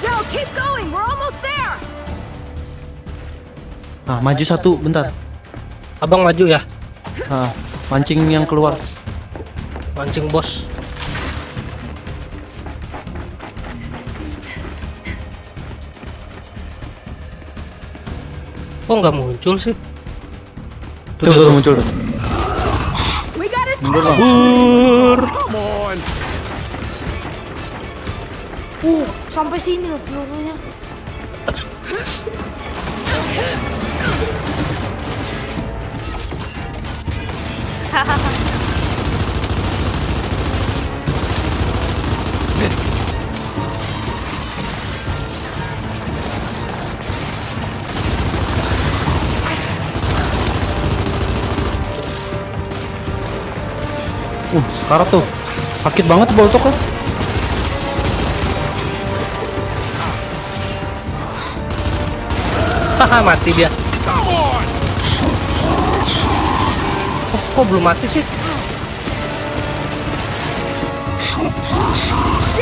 Joe, keep going, we're almost there! Nah, maju satu, bentar. Abang maju ya. Nah, mancing yang keluar. Mancing bos. Kok nggak muncul sih? Tuh muncul tuh. We gotta Mundur bang. Come on. Sampai sini loh pelurunya. Sekarat tuh. Sakit banget tuh Boltok kan. Haha, mati dia. Oh, kok belum mati sih?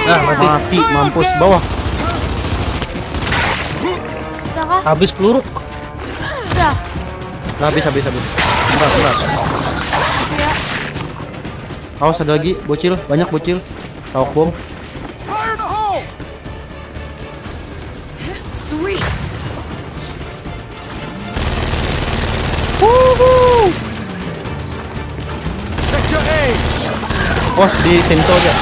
Nah, mati. Mati, mampus bawah. Udah kah? Habis peluru. Udah. Nah, habis. Berat. Ya. Awas ada lagi, bocil, banyak bocil. Tawak bom. Sweet. Awas di sento aja.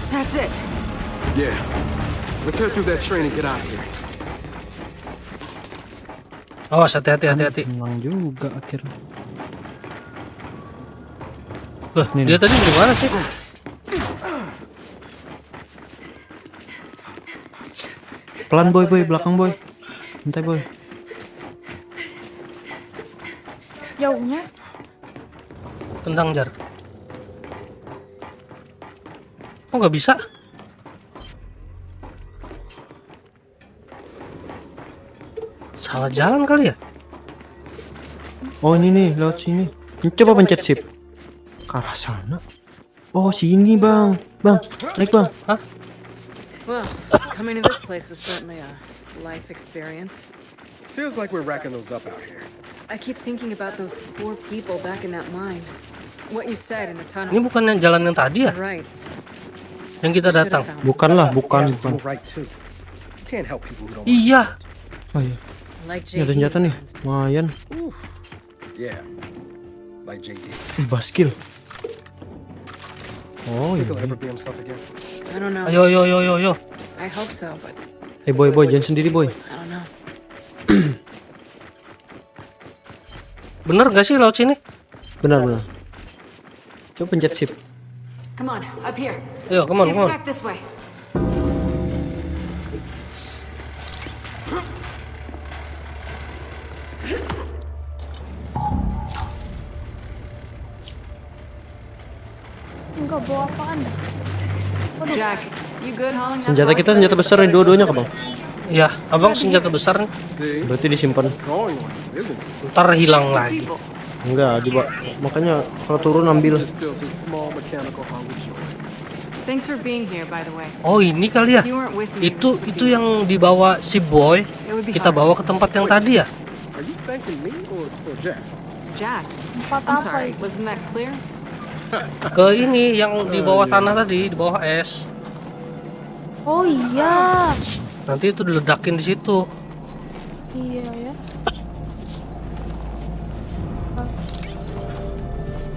That's it. Yeah. Let's head through that train and get out of here. Awas, hati-hati. Hilang juga akhirnya. Loh, Nih, dia tadi di mana sih? Pelan boy, belakang boy. Santai boy. Jauhnya. Tendang Jar. Oh, nggak bisa? Salah jalan kali ya? Oh ini nih, lewat sini. Coba pencet shift. Ke arah sana. Oh sini bang. Naik bang. Well, coming to this place was certainly a life experience. Feels like we're racking those up out here. I keep thinking about those poor people back in that mine. What you said in the tunnel. Ini bukan yang jalan yang tadi ya? You're right. Yang kita datang. Bukan. Yeah, you were right too. You can't help people who don't. Iya. Oh iya. Like Ini ada senjata nih. Lumayan. Yeah. Like JD. Baskil. Oh Think iya. he'll ever be himself again? I don't know. Ayo. I hope so, but Boy, jangan sendiri boy. I don't know. Bener gak sih laut sini? Benar. Coba pencet shift. Come on, up here. Ayo, come on. Back this way. Enggak bawa apaan dah. Jack, you good hauling that Senjata kita senjata besar nih dua-duanya kah bang? Ya, abang senjata besar nih. See? Berarti disimpan. Going one, isn't it? Ntar hilang lagi. people? Enggak, makanya kalau turun ambil. Just built his small mechanical hull with joy. Thanks for being here, by the way. Oh, ini kali ya? You weren't with me. in Itu this itu yang dibawa si boy. It would be Kita hard. bawa ke tempat yang tadi ya? Are you thanking me or Jack? Jack. Tempat I'm apa sorry. itu? Wasn't that clear? Ke ini yang di bawah tanah tadi, di bawah es. Oh iya. Nanti itu diledakin di situ. Iya ya.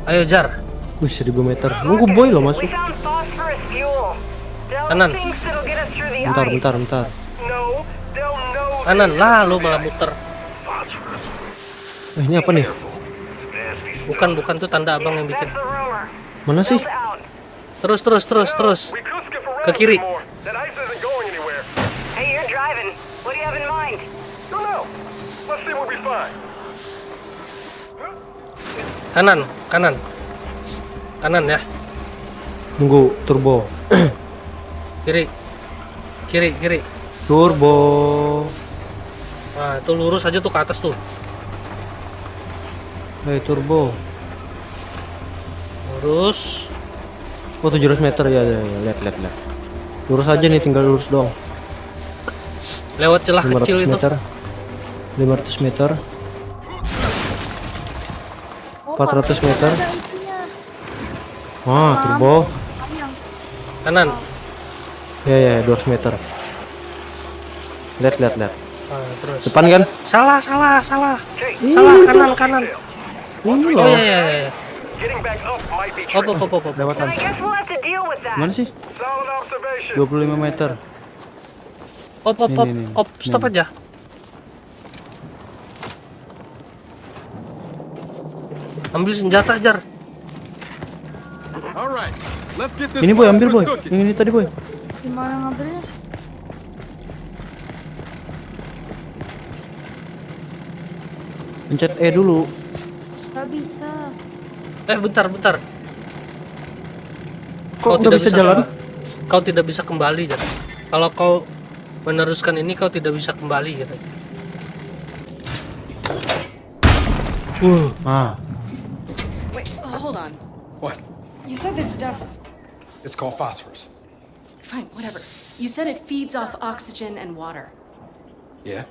Ayo Jar, Wih 1000 meter. Nunggu boy loh We masuk. found phosphorus fuel. They'll Kanan. think it'll get us through the Bentar. ice. No, they'll know. kanan lah, lu malah muter. Phosphorus. Ini apa nih? It's nasty stuff. Bukan tuh tanda abang yang bikin. That's the rumor. Mana sih? Delta out. Terus. We could skip around Ke kiri. some more. That ice isn't going anywhere. Hey, you're driving. What do you have in mind? Don't know. Let's see what we find. Kanan ya. Nunggu turbo. Kiri. Turbo. Nah, itu lurus aja tuh ke atas tuh. Turbo. Lurus. Oh 700 meter ya. Lihat. Lurus aja nih, tinggal lurus doang. Lewat celah 500 kecil itu. meter. 500 meter. Oh, 400 meter. ada itunya. Wah, turbo. Kanan. Ya, 200 meter. Lihat. Nah, terus. Depan kan? Salah. Salah kanan. Ini Oh loh. iya. Getting back up might be Op. tricky. Lewatan. I guess we'll have to deal with that. Mana sih? Solid observation. 25 meter. Nih. Stop aja. Ambil senjata, Jar. All right, let's get this Ini boy, ambil boy. monstrous cooking. Yang ini tadi boy. Gimana ngambilnya? Pencet E dulu. Gak bisa. Bentar. Kok nggak bisa jalan? Kau tidak bisa kembali, Jar. Kalau kau meneruskan ini, kau tidak bisa kembali, gitu. Ah, Wait, hold on. What? You said this stuff. It's called phosphorus. Fine, whatever. You said it feeds off oxygen and water. Yeah?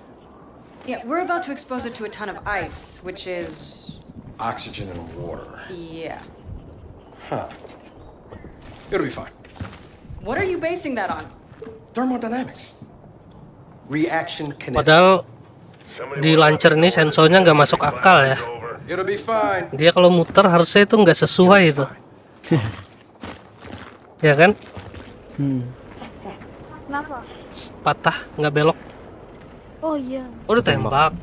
Yeah, we're about to expose it to a ton of ice, which is. Oxygen and water. Yeah. Huh. It'll be fine. What are you basing that on? Thermodynamics. Reaction kinetics. Padahal di launcher ini sensornya nggak masuk akal ya. It'll be fine. Dia kalau muter harusnya itu nggak sesuai itu. Ya kan? Kenapa? Patah, nggak belok. Oh iya. Udah tembak.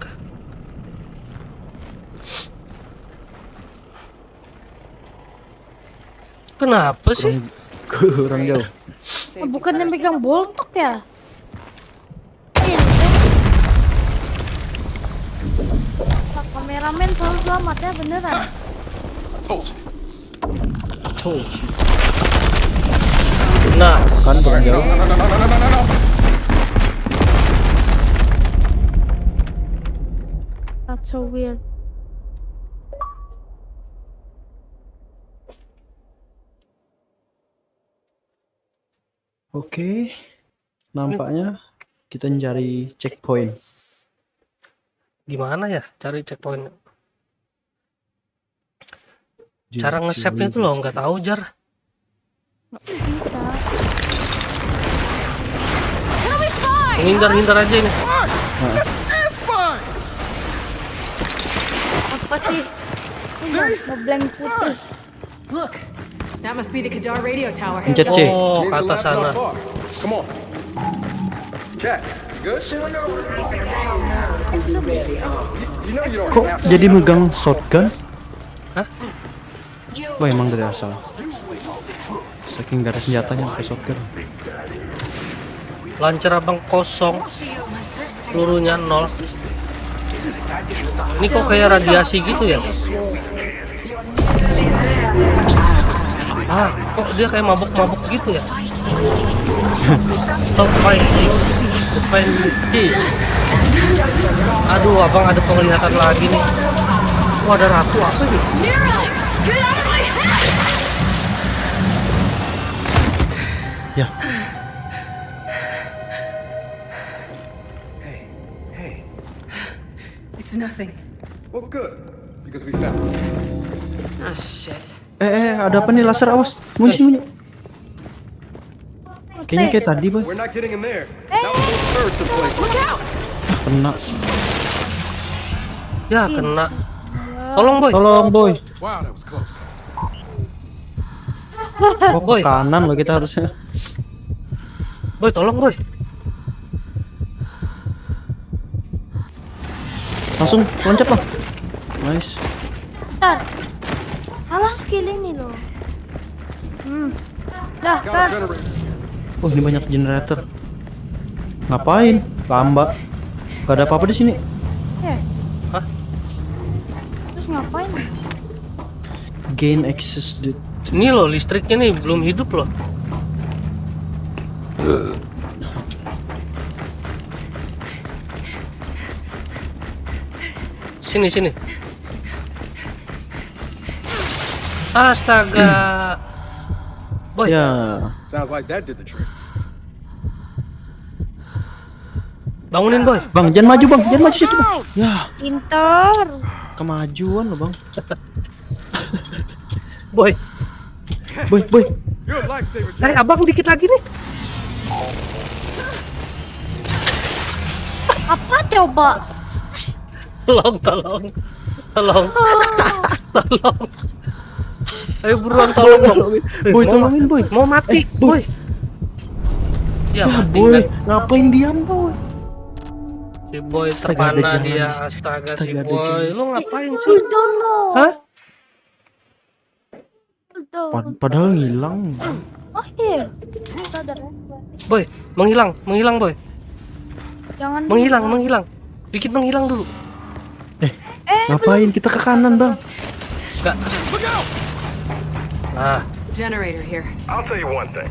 Kenapa sih? kurang jauh. Oh, bukan yang pegang boltok ya? Iya. Pak kameramen selalu selamat ya, beneran. Told you. Told you. Nah, Kan kurang jauh. No. That's so weird. Oke. Nampaknya kita mencari checkpoint. gimana ya cari checkpoint? Cara nge-save-nya tuh loh nggak tahu, Jar. Bisa. Hindar aja ini. Apa sih? Ngeblank putih. Look, that must be the Kadar radio tower. Pencet C. Oh, ke Means the atas lab's sana. not far. Come on. Jack, you good? You know you don't Kok have to. jadi megang shotgun? Hah? Wah, emang dari asal. Saking gak ada senjatanya pakai shotgun. Lancar abang kosong, pelurunya 0. Ini kok kayak radiasi gitu ya? Ah, kok dia kayak mabuk-mabuk gitu ya? Stop fighting, defend peace. Aduh, abang ada penglihatan lagi nih. Wah, ada ratu apa nih? Ya, Hey. It's nothing. Well, good. Because we found it. Ah, shit. ada apa nih, laser, awas. Munci. Kayaknya kayak tadi, boy. We're not getting in there. That was those turrets in place. Look out! Kena. Ya, kena. Tolong, boy. Tolong, boy. Wow, that was close. Kok Boy. ke kanan loh kita harusnya. Boy, tolong, boy. Langsung loncat lah. Nice. Bentar. Salah skill ini loh. Dah, Got a gas. generator. Oh, ini banyak generator. Ngapain? Lamba. Gak ada apa-apa di sini. Hah? Terus ngapain? Gain access to... Ini loh listriknya nih belum hidup loh. Sini. Astaga. Boy, Ya, Sounds like that did the trick. bangunin, boy. bang, jangan maju, bang. Jangan maju situ, bang. Ya, Pintar. kemajuan loh, bang. Boy. Boy. You're a lifesaver, Abang dikit lagi nih. Apa coba? Tolong. Ayo buruan tolong dong. Boy, tolongin, boy. Mau mati, Boy. boy. Ya Ah, mati boy, kan. ngapain diam boy? Si boy Astaga, ada terpana jalan. dia. Astaga si Astaga, ada boy. jalan. Lu ngapain sih? Cool down loh. Hah? Cool down. Padahal ngilang. Oh iya. Sadar ya. Boy, menghilang boy. Jangan Menghilang. Bikin menghilang dulu. Ngapain kita ke kanan bang? Enggak. Ah, Generator here. I'll tell you one thing.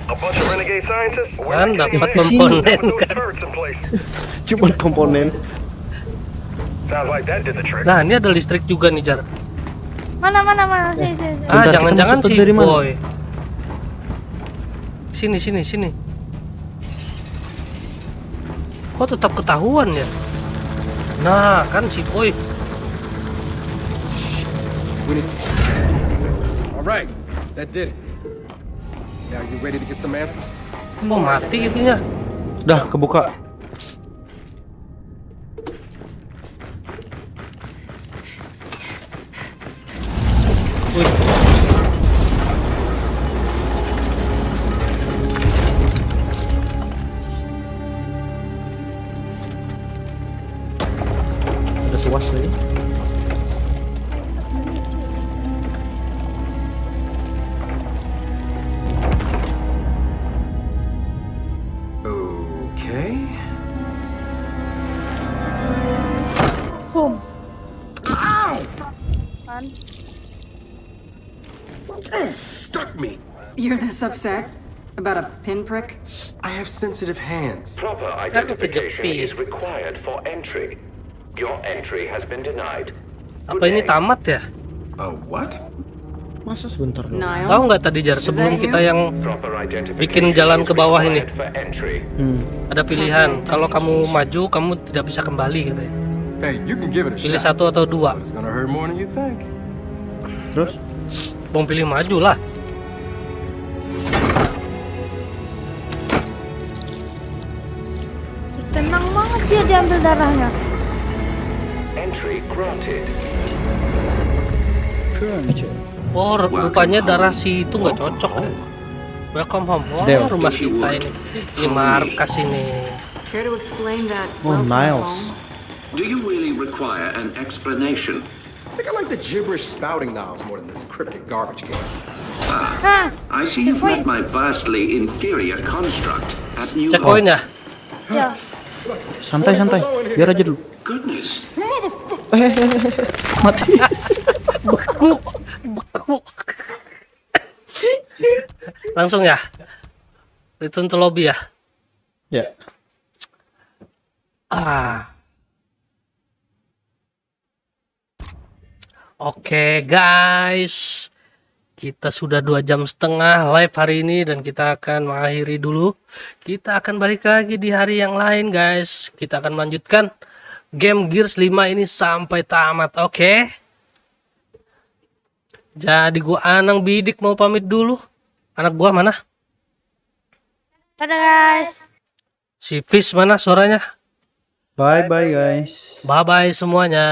A bunch of renegade scientists. We're kan not getting dapat there. komponen Not with those kan. turrets in place. Cuman komponen. Sounds like that did the trick. Nah, ini ada listrik juga nih, Jar. Mana. Sini. Ah, Bentar, kita jangan-jangan masuk si dari mana? boy. Sini. Kok tetap ketahuan ya? Nah, kan si boy. We need. All right, that did it. Now you ready to get some answers? Oh, mati itunya. Dah kebuka. Ada tuas lagi. Okay. Boom. Kan. Stuck me. You're this upset? About a pinprick? I have sensitive hands. Proper identification is required for entry. Your entry has been denied. Apa ini tamat ya? What? Masa sebentar doang? Nah. Niles? Tahu nggak tadi Jar sebelum kita yang Proper identification bikin jalan ke bawah ini required for entry. ada pilihan. Kalau kamu maju, kamu tidak bisa kembali gitu ya. Hey, you can give it a Pilih shot, satu atau dua. but it's gonna hurt more than you think. Terus? Mau pilih maju lah. Tenang banget dia diambil darahnya. Entry granted. Oh, rupanya darah si itu nggak cocok ya. Welcome home. Oh, Del. rumah kita ini. Ini markas ini. Care to explain that? Oh, welcome Niles. home? Do you really require an explanation? I think I like the gibberish spouting Niles more than this cryptic garbage can. Hah. I see you've met my vastly inferior construct at New Cek Hope. poinnya. Ya. Santai. Biar aja dulu. Goodness. Mati. Beku. Langsung ya. Return to lobby ya. Ya. Oke guys, kita sudah 2,5 jam live hari ini dan kita akan mengakhiri dulu. Kita akan balik lagi di hari yang lain guys. Kita akan melanjutkan game Gears 5 ini sampai tamat. Oke. Jadi gua Anang Bidik mau pamit dulu. Anak gua mana? Dadah guys. Si Fish mana suaranya? Bye guys. Bye bye semuanya.